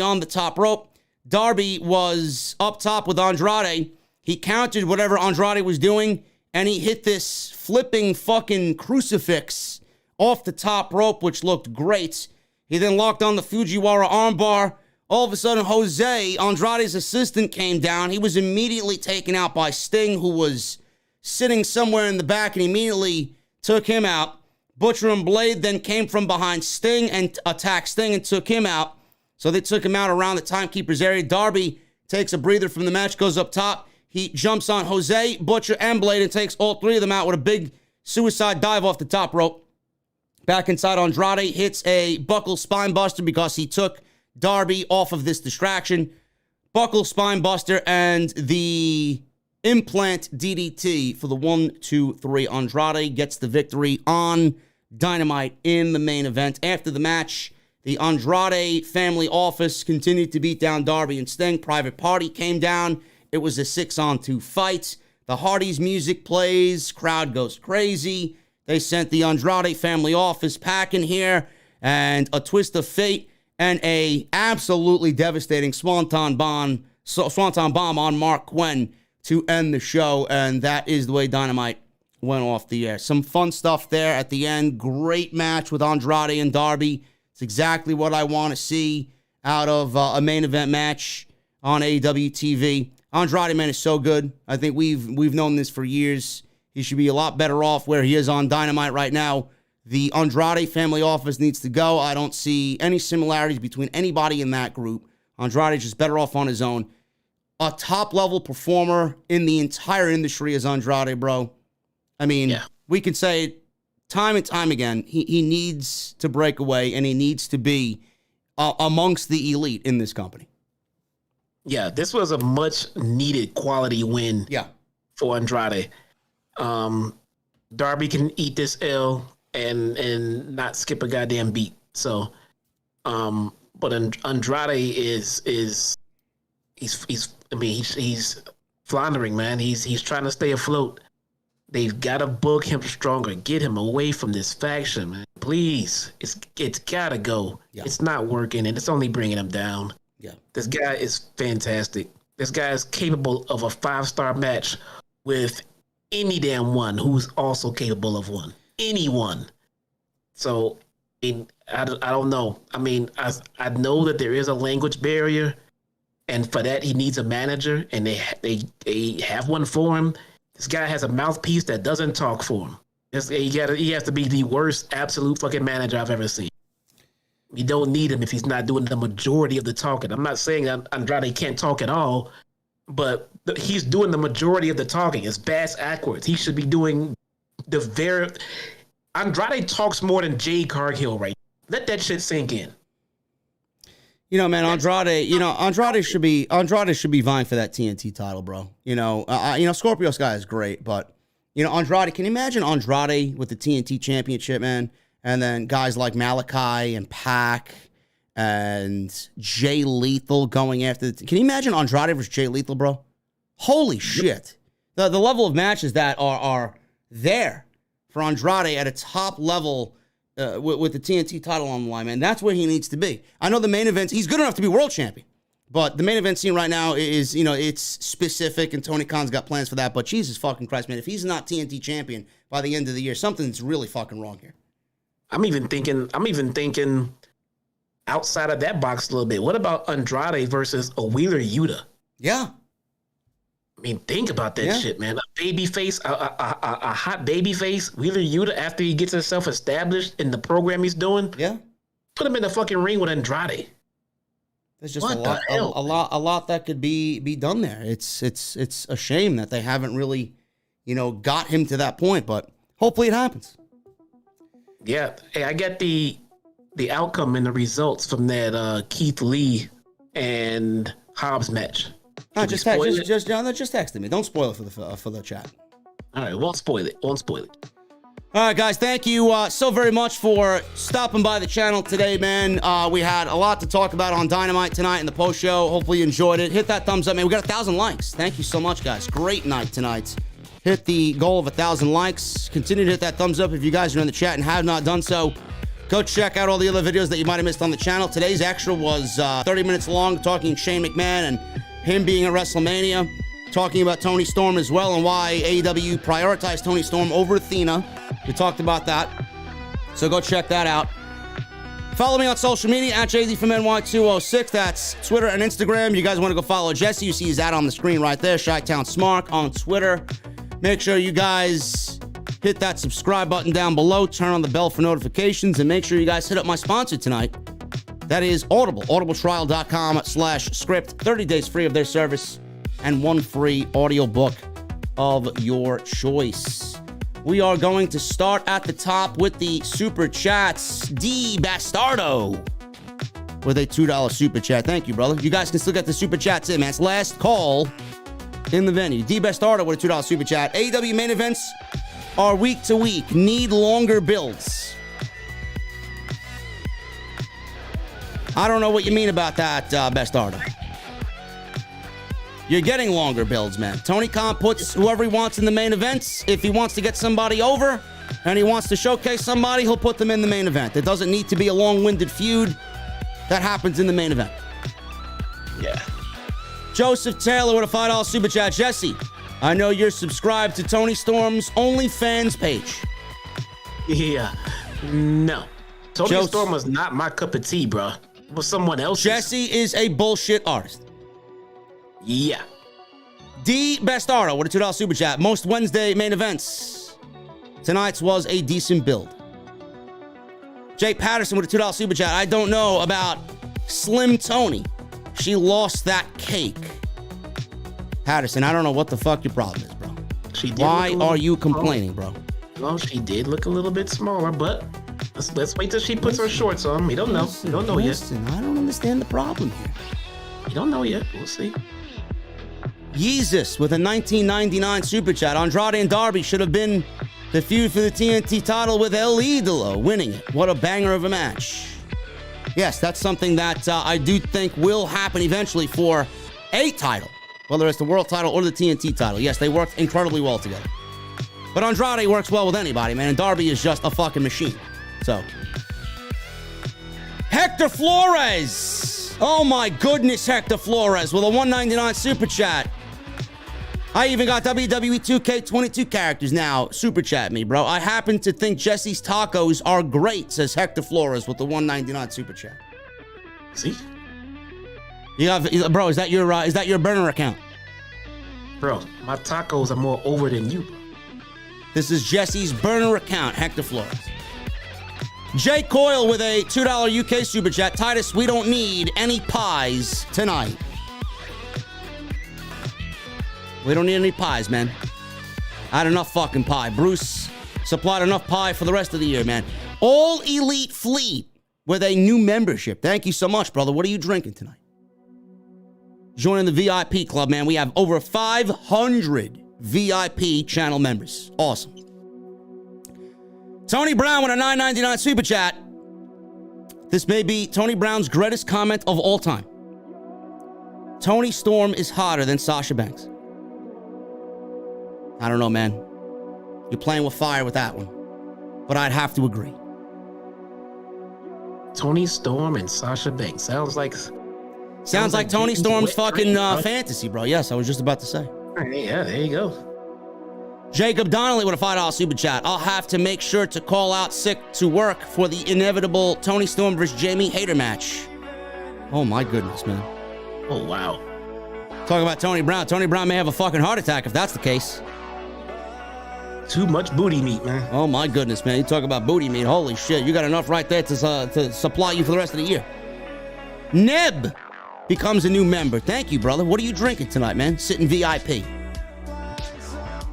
on the top rope. Darby was up top with Andrade. He countered whatever Andrade was doing, and he hit this flipping fucking crucifix off the top rope, which looked great. He then locked on the Fujiwara armbar. All of a sudden, Jose, Andrade's assistant, came down. He was immediately taken out by Sting, who was sitting somewhere in the back, and immediately took him out. Butcher and Blade then came from behind Sting and attacked Sting and took him out. So they took him out around the timekeeper's area. Darby takes a breather from the match, goes up top. He jumps on Jose, Butcher, and Blade and takes all 3 of them out with a big suicide dive off the top rope. Back inside, Andrade hits a buckle spine buster because he took Darby off of this distraction. Buckle spine buster and the implant DDT for the 1, 2, 3. Andrade gets the victory on Dynamite in the main event. After the match, the Andrade family office continued to beat down Darby and Sting. Private Party came down. It was a 6-on-2 fight. The Hardys music plays. Crowd goes crazy. They sent the Andrade family office packing here, and a twist of fate and a absolutely devastating Swanton bomb on Mark Quinn to end the show, and that is the way Dynamite went off the air. Some fun stuff there at the end. Great match with Andrade and Darby. It's exactly what I want to see out of a main event match on AEW TV. Andrade, man, is so good. I think we've known this for years. He should be a lot better off where he is on Dynamite right now. The Andrade family office needs to go. I don't see any similarities between anybody in that group. Andrade is just better off on his own. A top-level performer in the entire industry is Andrade, bro. I mean, we can say it time and time again. He needs to break away, and he needs to be amongst the elite in this company. Yeah, this was a much-needed quality win for Andrade. Darby can eat this L and not skip a goddamn beat. So, but Andrade is he's floundering, man. He's trying to stay afloat. They've got to book him stronger. Get him away from this faction, man. Please, it's gotta go. Yeah. It's not working, and it's only bringing him down. Yeah, this guy is fantastic. This guy is capable of a 5-star match with any damn one who's also capable of one. Anyone. So, I don't know. I mean, I know that there is a language barrier, and for that he needs a manager, and they have one for him. This guy has a mouthpiece that doesn't talk for him. He has to be the worst absolute fucking manager I've ever seen. You don't need him if he's not doing the majority of the talking. I'm not saying that Andrade can't talk at all, but he's doing the majority of the talking. It's bass backwards. He should be doing Andrade talks more than Jade Cargill right now. Let that shit sink in. You know, man, Andrade should be vying for that TNT title, bro. Scorpio Sky is great, but Andrade, can you imagine Andrade with the TNT championship, man? And then guys like Malachi and Pac and Jay Lethal going after can you imagine Andrade versus Jay Lethal, bro? Holy shit. The level of matches that are there for Andrade at a top level with the TNT title on the line, man. That's where he needs to be. I know the main events, he's good enough to be world champion, but the main event scene right now is, it's specific, and Tony Khan's got plans for that, but Jesus fucking Christ, man, if he's not TNT champion by the end of the year, something's really fucking wrong here. I'm even thinking outside of that box a little bit. What about Andrade versus a Wheeler Yuta? Yeah. I mean, think about that shit, man. A baby face, a hot baby face, Wheeler Yuta, after he gets himself established in the program he's doing. Yeah. Put him in the fucking ring with Andrade. There's just a lot that could be done there. It's a shame that they haven't really, got him to that point, but hopefully it happens. Yeah. Hey, I got the outcome and the results from that Keith Lee and Hobbs match. Just text me. Don't spoil it for the chat. All right, won't spoil it. All right, guys, thank you so very much for stopping by the channel today, man. We had a lot to talk about on Dynamite tonight in the post show. Hopefully you enjoyed it. Hit that thumbs up, man. We got 1,000 likes. Thank you so much, guys. Great night tonight. Hit the goal of 1,000 likes. Continue to hit that thumbs up if you guys are in the chat and have not done so. Go check out all the other videos that you might have missed on the channel. Today's extra was 30 minutes long, talking Shane McMahon and him being at WrestleMania. Talking about Toni Storm as well and why AEW prioritized Toni Storm over Athena. We talked about that. So go check that out. Follow me on social media at JDfromNY206. That's Twitter and Instagram. You guys want to go follow Jesse. You see his ad on the screen right there. Chi-Town Smart on Twitter. Make sure you guys hit that subscribe button down below. Turn on the bell for notifications. And make sure you guys hit up my sponsor tonight. That is Audible. audibletrial.com/script. 30 days free of their service. And 1 free audiobook of your choice. We are going to start at the top with the super chats. D Bastardo with a $2 super chat. Thank you, brother. You guys can still get the super chats in, man. It's last call in the venue. D Bastardo with a $2 super chat. AEW main events are week to week. Need longer builds. I don't know what you mean about that, Bastardo. You're getting longer builds, man. Tony Khan puts whoever he wants in the main events. If he wants to get somebody over and he wants to showcase somebody, he'll put them in the main event. It doesn't need to be a long-winded feud. That happens in the main event. Yeah. Joseph Taylor with a $5 super chat. Jesse, I know you're subscribed to Toni Storm's OnlyFans page. Yeah. No. Toni Storm was not my cup of tea, bro. It was someone else's. Jesse is a bullshit artist. Yeah. D Bastardo with a $2 super chat. Most Wednesday main events. Tonight's was a decent build. Jay Patterson with a $2 super chat. I don't know about Slim Tony. She lost that cake. Patterson, I don't know what the fuck your problem is, bro. Why are you complaining, bro? Well, she did look a little bit smaller, but let's wait till she puts her shorts on. We don't know. We don't know yet. I don't understand the problem here. We don't know yet. We'll see. Yeezus with a $19.99 super chat. Andrade and Darby should have been the feud for the TNT title with El Idolo winning it. What a banger of a match. Yes, that's something that I do think will happen eventually for a title, whether it's the world title or the TNT title. Yes, they worked incredibly well together. But Andrade works well with anybody, man, and Darby is just a fucking machine. So, Hector Flores. Oh my goodness, Hector Flores with a $1.99 super chat. I even got WWE 2K22 characters now. Super chat me, bro. I happen to think Jesse's tacos are great, says Hector Flores with the $1.99 super chat. See? You have, bro, is that your burner account? Bro, my tacos are more over than you. This is Jesse's burner account, Hector Flores. Jay Coyle with a $2 UK super chat. Titus, we don't need any pies tonight. We don't need any pies, man. I had enough fucking pie. Bruce supplied enough pie for the rest of the year, man. All Elite Fleet with a new membership. Thank you so much, brother. What are you drinking tonight? Joining the VIP club, man. We have over 500 VIP channel members. Awesome. Tony Brown with a $9.99 super chat. This may be Tony Brown's greatest comment of all time. Toni Storm is hotter than Sasha Banks. I don't know, man. You're playing with fire with that one. But I'd have to agree. Toni Storm and Sasha Banks. Sounds like Toni Storm's fucking fantasy, bro. Yes, I was just about to say. Yeah, there you go. Jacob Donnelly with a $5 super chat. I'll have to make sure to call out sick to work for the inevitable Toni Storm versus Jamie Hayter match. Oh my goodness, man. Oh, wow. Talking about Tony Brown. Tony Brown may have a fucking heart attack if that's the case. Too much booty meat, man. Oh my goodness, man. You talk about booty meat. Holy shit. You got enough right there to supply you for the rest of the year. Neb becomes a new member. Thank you, brother. What are you drinking tonight, man? Sitting VIP.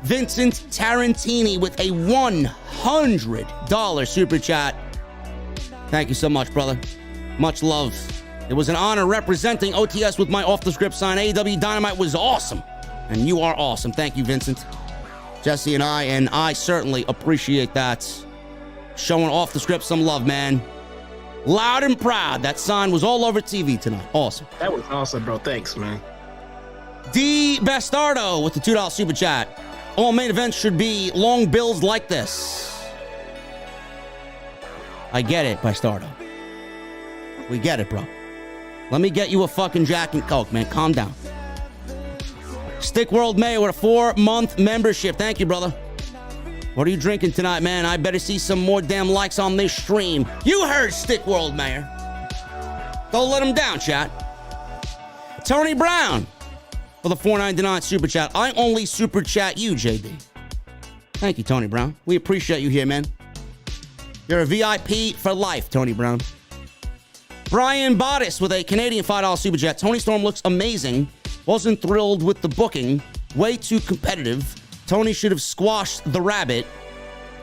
Vincent Tarantini with a $100 super chat. Thank you so much, brother. Much love. It was an honor representing OTS with my off-the-script sign. AEW Dynamite was awesome. And you are awesome. Thank you, Vincent. Jesse and I certainly appreciate that. Showing Off the Script some love, man. Loud and proud. That sign was all over TV tonight. Awesome. That was awesome, bro. Thanks, man. D Bastardo with the $2 super chat. All main events should be long builds like this. I get it, Bastardo. We get it, bro. Let me get you a fucking Jack and Coke, man. Calm down. Stick World Mayor with a 4-month membership. Thank you, brother. What are you drinking tonight, man? I better see some more damn likes on this stream. You heard Stick World Mayor. Don't let him down, chat. Tony Brown for the $4.99 super chat. I only super chat you, JD. Thank you, Tony Brown. We appreciate you here, man. You're a VIP for life, Tony Brown. Brian Bottis with a Canadian $5 super chat. Toni Storm looks amazing. Wasn't thrilled with the booking. Way too competitive. Tony should have squashed the rabbit.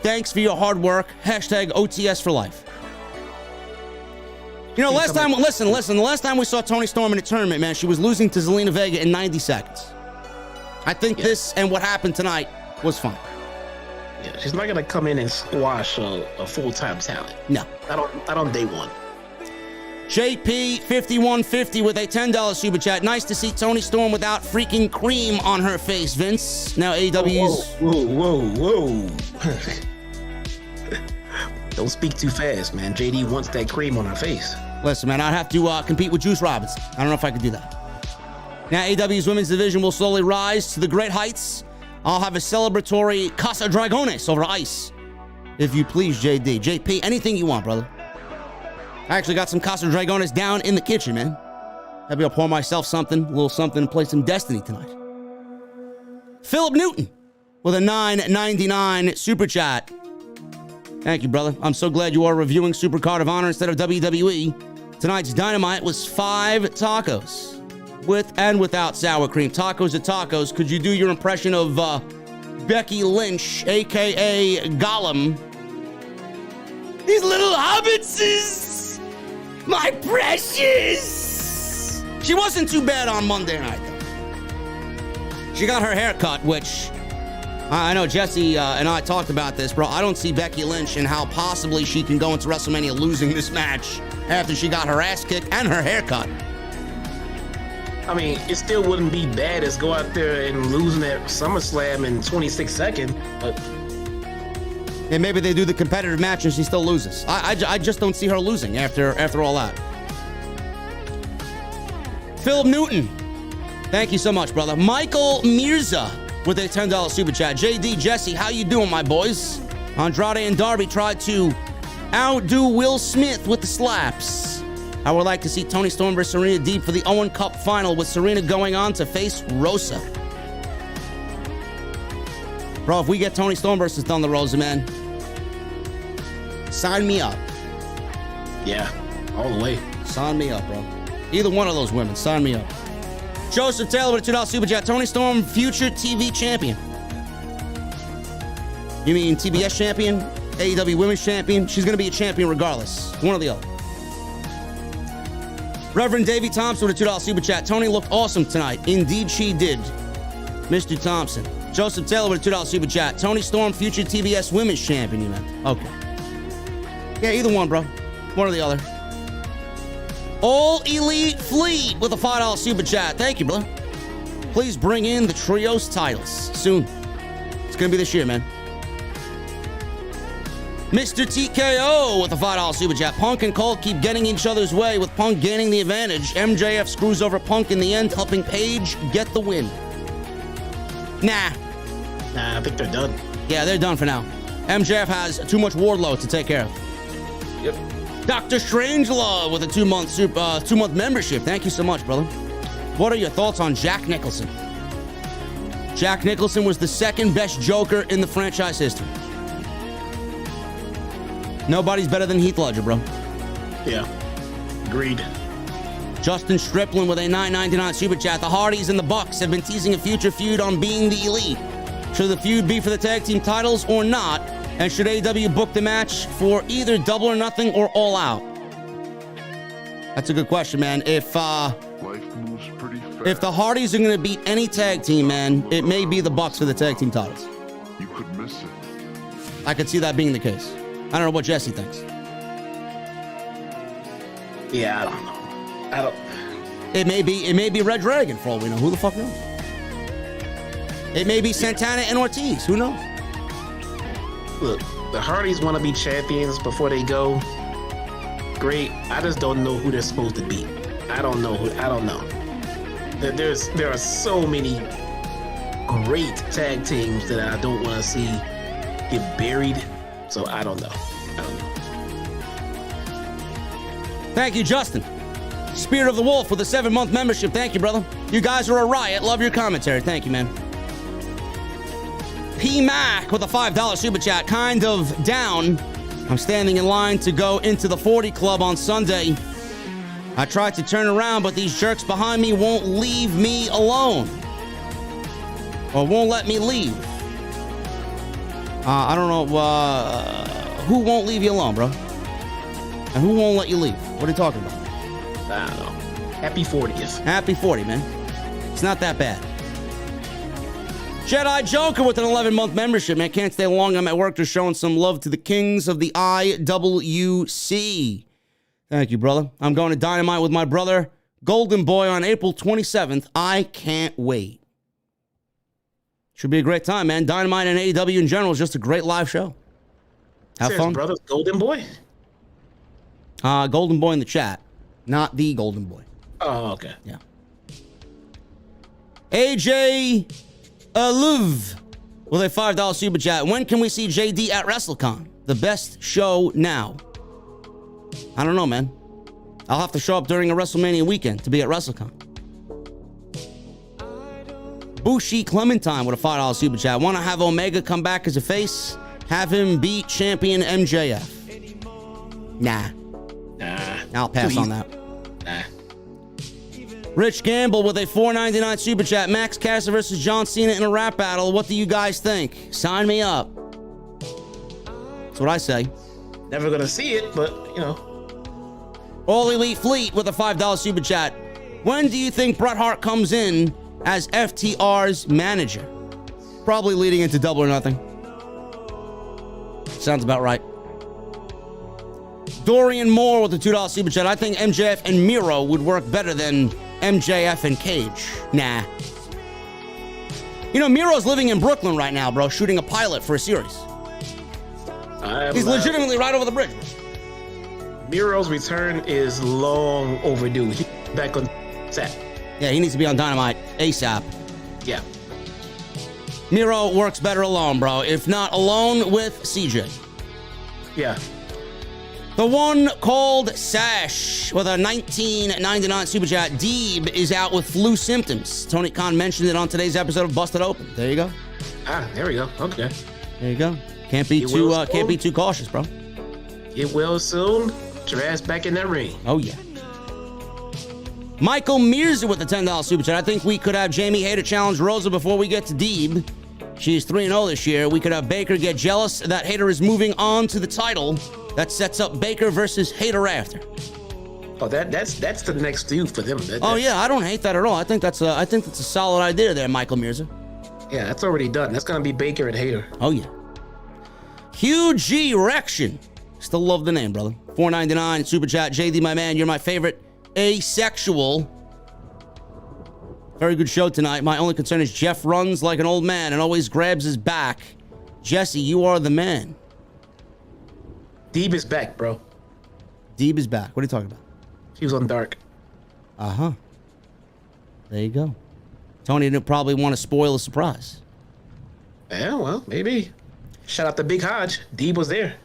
Thanks for your hard work. Hashtag OTS for life. You know, listen, the last time we saw Toni Storm in a tournament, man, she was losing to Zelina Vega in 90 seconds. I think this and what happened tonight was fine. Yeah, she's not going to come in and squash a full-time talent. No. Not on day one. JP5150 with a $10 super chat. Nice to see Toni Storm without freaking cream on her face, Vince. Now AEW's... Whoa. Don't speak too fast, man. JD wants that cream on her face. Listen, man, I'd have to compete with Juice Robinson. I don't know if I could do that. Now AEW's women's division will slowly rise to the great heights. I'll have a celebratory Casa Dragones over ice. If you please, JD. JP, anything you want, brother. I actually got some Casa Dragones down in the kitchen, man. Maybe I'll pour myself something, a little something, and play some Destiny tonight. Philip Newton with a $9.99 super chat. Thank you, brother. I'm so glad you are reviewing Supercard of Honor instead of WWE. Tonight's Dynamite was 5 tacos. With and without sour cream. Tacos are tacos. Could you do your impression of Becky Lynch, a.k.a. Gollum? These little hobbitses! My precious! She wasn't too bad on Monday night, though. She got her hair cut, which... I know Jesse and I talked about this, bro. I don't see Becky Lynch and how possibly she can go into WrestleMania losing this match after she got her ass kicked and her hair cut. I mean, it still wouldn't be bad as go out there and losing at SummerSlam in 26 seconds, but... And maybe they do the competitive match and she still loses. I just don't see her losing after all that. Philip Newton. Thank you so much, brother. Michael Mirza with a $10 super chat. JD, Jesse, how you doing, my boys? Andrade and Darby tried to outdo Will Smith with the slaps. I would like to see Toni Storm versus Serena Deeb for the Owen Cup final with Serena going on to face Rosa. Bro, if we get Toni Storm versus Thunder Rosa, man, sign me up. Yeah, all the way. Sign me up, bro. Either one of those women, sign me up. Joseph Taylor with a $2 super chat. Toni Storm, future TV champion. You mean TBS champion? AEW Women's champion? She's going to be a champion regardless. One or the other. Reverend Davey Thompson with a $2 super chat. Toni looked awesome tonight. Indeed she did. Mr. Thompson. Joseph Taylor with a $2 super chat. Toni Storm, future TBS Women's champion, you meant. Okay. Yeah, either one, bro. One or the other. All Elite Fleet with a $5 super chat. Thank you, brother. Please bring in the trios titles soon. It's going to be this year, man. Mr. TKO with a $5 super chat. Punk and Cole keep getting each other's way with Punk gaining the advantage. MJF screws over Punk in the end, helping Paige get the win. Nah, I think they're done. Yeah, they're done for now. MJF has too much Wardlow to take care of. Yep. Dr. Strangelove with a 2-month membership. Thank you so much, brother. What are your thoughts on Jack Nicholson? Jack Nicholson was the second best Joker in the franchise history. Nobody's better than Heath Ledger, bro. Yeah. Agreed. Justin Striplin with a $9.99 super chat. The Hardys and the Bucks have been teasing a future feud on Being the Elite. Should the feud be for the tag team titles or not? And should AEW book the match for either Double or Nothing or All Out? That's a good question, man. If Life moves pretty fast. the Hardys are going to beat any tag team, man, it may be the Bucks for the tag team titles. you could miss it. I could see that being the case. I don't know what Jesse thinks. Yeah, I don't know. It may be Red Dragon for all we know. Who the fuck knows? It may be Santana and Ortiz. Who knows? Look, the Hardys want to be champions before they go. Great. I just don't know who they're supposed to be. I don't know. There are so many great tag teams that I don't want to see get buried. So I don't know. Thank you, Justin. Spirit of the Wolf with a 7-month membership. Thank you, brother. You guys are a riot. Love your commentary. Thank you, man. P. Mac with a $5 super chat. Kind of down. I'm standing in line to go into the 40 Club on Sunday. I tried to turn around, but these jerks behind me won't leave me alone. Or won't let me leave. I don't know. Who won't leave you alone, bro? And who won't let you leave? What are you talking about? I don't know. Happy 40th. Happy 40, man. It's not that bad. Jedi Joker with an 11-month membership, man. Can't stay long. I'm at work just showing some love to the kings of the IWC. Thank you, brother. I'm going to Dynamite with my brother, Golden Boy, on April 27th. I can't wait. Should be a great time, man. Dynamite and AEW in general is just a great live show. Have fun. Brother's Golden Boy? Golden Boy in the chat. Not the Golden Boy. Oh, okay. Yeah. AJ Luv with a $5 super chat. When can we see JD at WrestleCon? The best show now. I don't know, man. I'll have to show up during a WrestleMania weekend to be at WrestleCon. Bushi Clementine with a $5 super chat. Want to have Omega come back as a face? Have him beat champion MJF? Nah. I'll pass on that. Nah. Rich Gamble with a $4.99 super chat. Max Caster versus John Cena in a rap battle. What do you guys think? Sign me up. That's what I say. Never gonna see it, but you know. All Elite Fleet with a $5 super chat. When do you think Bret Hart comes in as FTR's manager? Probably leading into Double or Nothing. Sounds about right. Dorian Moore with a $2 super chat. I think MJF and Miro would work better than MJF and Cage. Nah. You know, Miro's living in Brooklyn right now, bro, shooting a pilot for a series. He's legitimately right over the bridge. Miro's return is long overdue. He's back on set. Yeah, he needs to be on Dynamite ASAP. Yeah. Miro works better alone, bro. If not alone with CJ. Yeah. The one called Sash with a $19.99 super chat. Deeb is out with flu symptoms. Tony Khan mentioned it on today's episode of Busted Open. There you go. There we go. Okay. There you go. Can't be too cautious, bro. Get well soon. Get your ass back in that ring. Oh yeah. Michael Mirza with the $10 super chat. I think we could have Jamie Hayter challenge Rosa before we get to Deeb. She's 3-0 this year. We could have Baker get jealous that Hayter is moving on to the title. That sets up Baker versus Hayter after. Oh, that's the next feud for them. Yeah, I don't hate that at all. I think that's a solid idea there, Michael Mirza. Yeah, that's already done. That's gonna be Baker and Hayter. Oh yeah. Huge Erection. Still love the name, brother. $4.99 super chat. JD, my man, you're my favorite asexual. Very good show tonight. My only concern is Jeff runs like an old man and always grabs his back. Jesse, you are the man. Deeb is back, bro. Deeb is back. What are you talking about? He was on Dark. Uh-huh. There you go. Tony didn't probably want to spoil a surprise. Yeah, well, maybe. Shout out to Big Hodge. Deeb was there.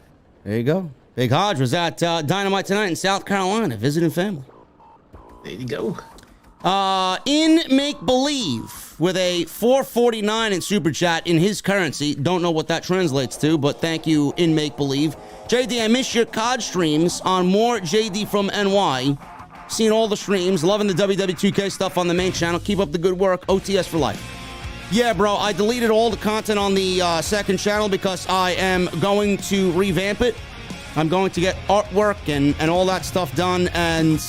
There you go. Big Hodge was at Dynamite tonight in South Carolina, visiting family. There you go. In Make Believe with a $4.49 in super chat in his currency. Don't know what that translates to, but thank you, In Make Believe. JD, I miss your COD streams on more JD from NY. Seen all the streams, loving the WW2K stuff on the main channel. Keep up the good work. OTS for life. Yeah, bro, I deleted all the content on the second channel because I am going to revamp it. I'm going to get artwork and all that stuff done, and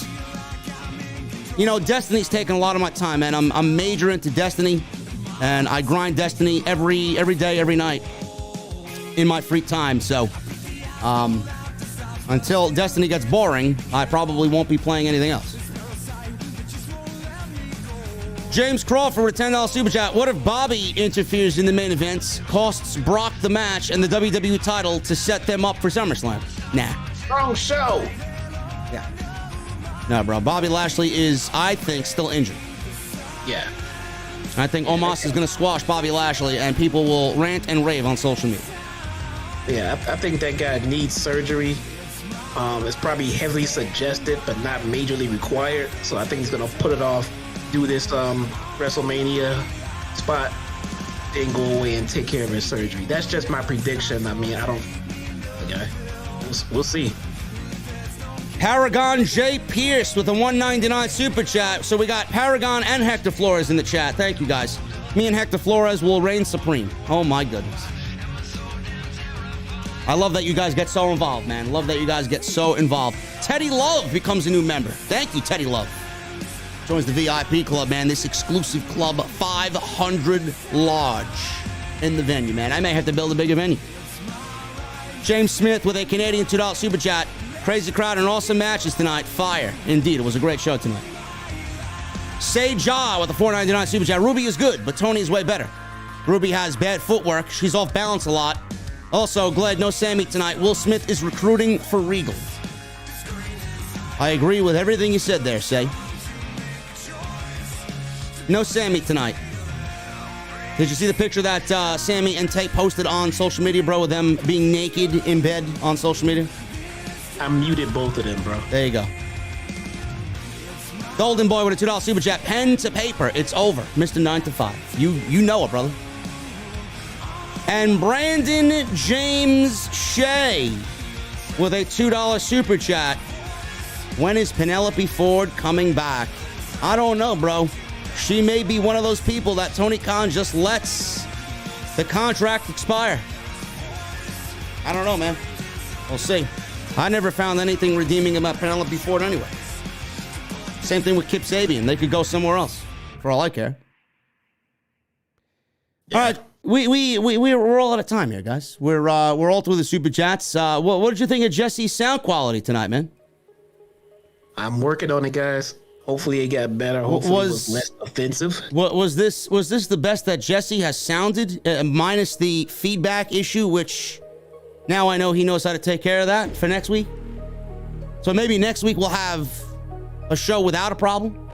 you know, Destiny's taking a lot of my time, man. I'm major into Destiny. and I grind Destiny every day, every night in my free time. So until Destiny gets boring, I probably won't be playing anything else. James Crawford with a $10 super chat. What if Bobby interferes in the main event, costs Brock the match and the WWE title to set them up for SummerSlam? Nah. Wrong show. Yeah. No, bro. Bobby Lashley is, I think, still injured. Yeah. I think Omos is going to squash Bobby Lashley, and people will rant and rave on social media. Yeah, I think that guy needs surgery. It's probably heavily suggested, but not majorly required. So I think he's going to put it off, do this WrestleMania spot, then go away and take care of his surgery. That's just my prediction. I mean, I don't... Okay. We'll see. Paragon J. Pierce with a $1.99 super chat. So we got Paragon and Hector Flores in the chat. Thank you, guys. Me and Hector Flores will reign supreme. Oh, my goodness. I love that you guys get so involved, man. Love that you guys get so involved. Teddy Love becomes a new member. Thank you, Teddy Love. Joins the VIP club, man. This exclusive club, 500 large in the venue, man. I may have to build a bigger venue. James Smith with a Canadian $2 super chat. Crazy crowd and awesome matches tonight. Fire. Indeed, it was a great show tonight. Say Ja with a $4.99 super chat. Ruby is good, but Tony is way better. Ruby has bad footwork. She's off balance a lot. Also, glad no Sammy tonight. Will Smith is recruiting for Regal. I agree with everything you said there, Say. No Sammy tonight. Did you see the picture that Sammy and Tate posted on social media, bro, with them being naked in bed on social media? I muted both of them, bro. There you go. Golden Boy with a $2 super chat. Pen to paper. It's over. Mr. 9 to 5. You know it, brother. And Brandon James Shea with a $2 super chat. When is Penelope Ford coming back? I don't know, bro. She may be one of those people that Tony Khan just lets the contract expire. I don't know, man. We'll see. I never found anything redeeming about Penelope Ford anyway. Same thing with Kip Sabian. They could go somewhere else, for all I care. Yeah. All right, we're all out of time here, guys. We're all through the super chats. What did you think of Jesse's sound quality tonight, man? I'm working on it, guys. Hopefully it got better. Hopefully it was less offensive. Was this the best that Jesse has sounded, minus the feedback issue, which now I know he knows how to take care of that for next week? So maybe next week we'll have a show without a problem?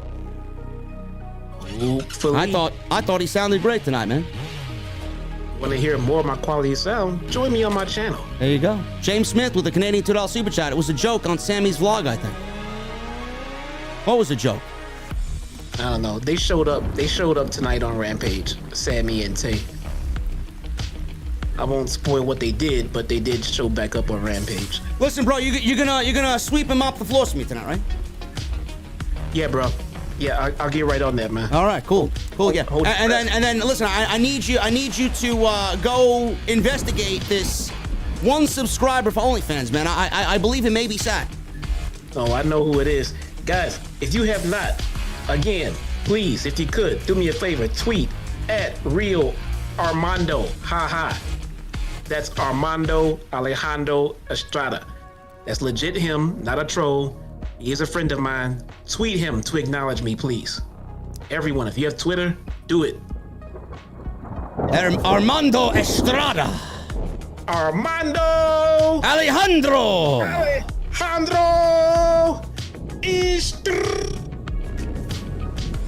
Hopefully. I thought he sounded great tonight, man. Want to hear more of my quality sound? Join me on my channel. There you go. James Smith with the Canadian $2 super chat. It was a joke on Sammy's vlog, I think. What was the joke? I don't know. They showed up tonight on Rampage, Sammy and Tay. I won't spoil what they did, but they did show back up on Rampage. Listen, bro, you're gonna sweep and mop the floors for me tonight, right? Yeah, bro. Yeah, I'll get right on that, man. All right, cool, yeah. And then listen, I need you to go investigate this one subscriber for OnlyFans, man. I believe it may be Sad. Oh, I know who it is. Guys, if you have not, again, please, if you could, do me a favor, tweet at Real Armando, haha. That's Armando Alejandro Estrada. That's legit him, not a troll. He is a friend of mine. Tweet him to acknowledge me, please. Everyone, if you have Twitter, do it. Armando Estrada. Armando Alejandro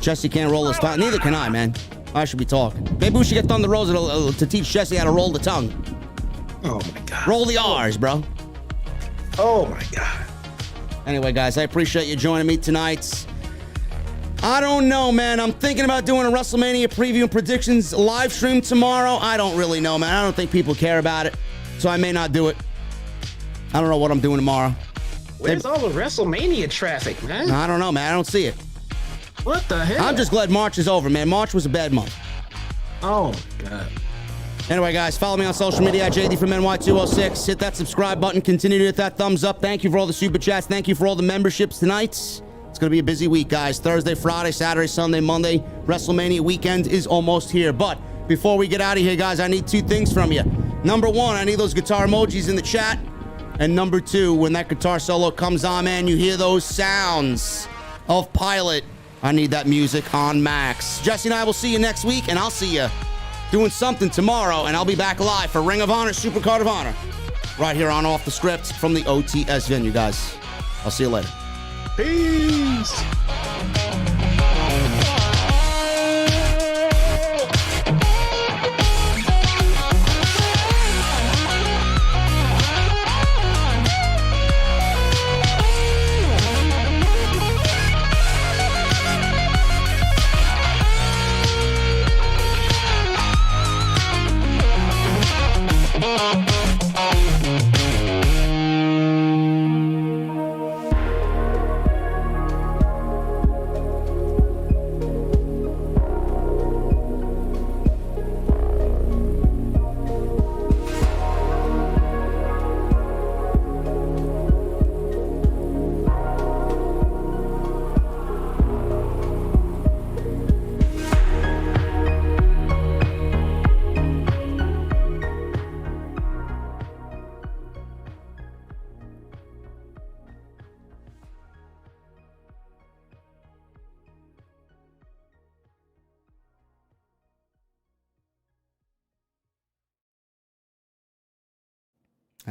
Jesse can't roll his tongue. Neither can I, man. I should be talking. Maybe we should get Thunder Rosa to teach Jesse how to roll the tongue. Oh my God. Roll the R's, bro. Oh my God. Anyway, guys, I appreciate you joining me tonight. I don't know, man. I'm thinking about doing a WrestleMania preview and predictions live stream tomorrow. I don't really know, man. I don't think people care about it, so I may not do it. I don't know what I'm doing tomorrow. Where's all the WrestleMania traffic, man? I don't know, man. I don't see it. What the hell? I'm just glad March is over, man. March was a bad month. Oh, my God. Anyway, guys, follow me on social media at JDfromNY206. Hit that subscribe button. Continue to hit that thumbs up. Thank you for all the super chats. Thank you for all the memberships tonight. It's going to be a busy week, guys. Thursday, Friday, Saturday, Sunday, Monday. WrestleMania weekend is almost here. But before we get out of here, guys, I need 2 things from you. Number 1, I need those guitar emojis in the chat. And number 2, when that guitar solo comes on, man, you hear those sounds of Pilot. I need that music on max. Jesse and I will see you next week, and I'll see you doing something tomorrow, and I'll be back live for Ring of Honor, Supercard of Honor, right here on Off the Script from the OTS venue, guys. I'll see you later. Peace.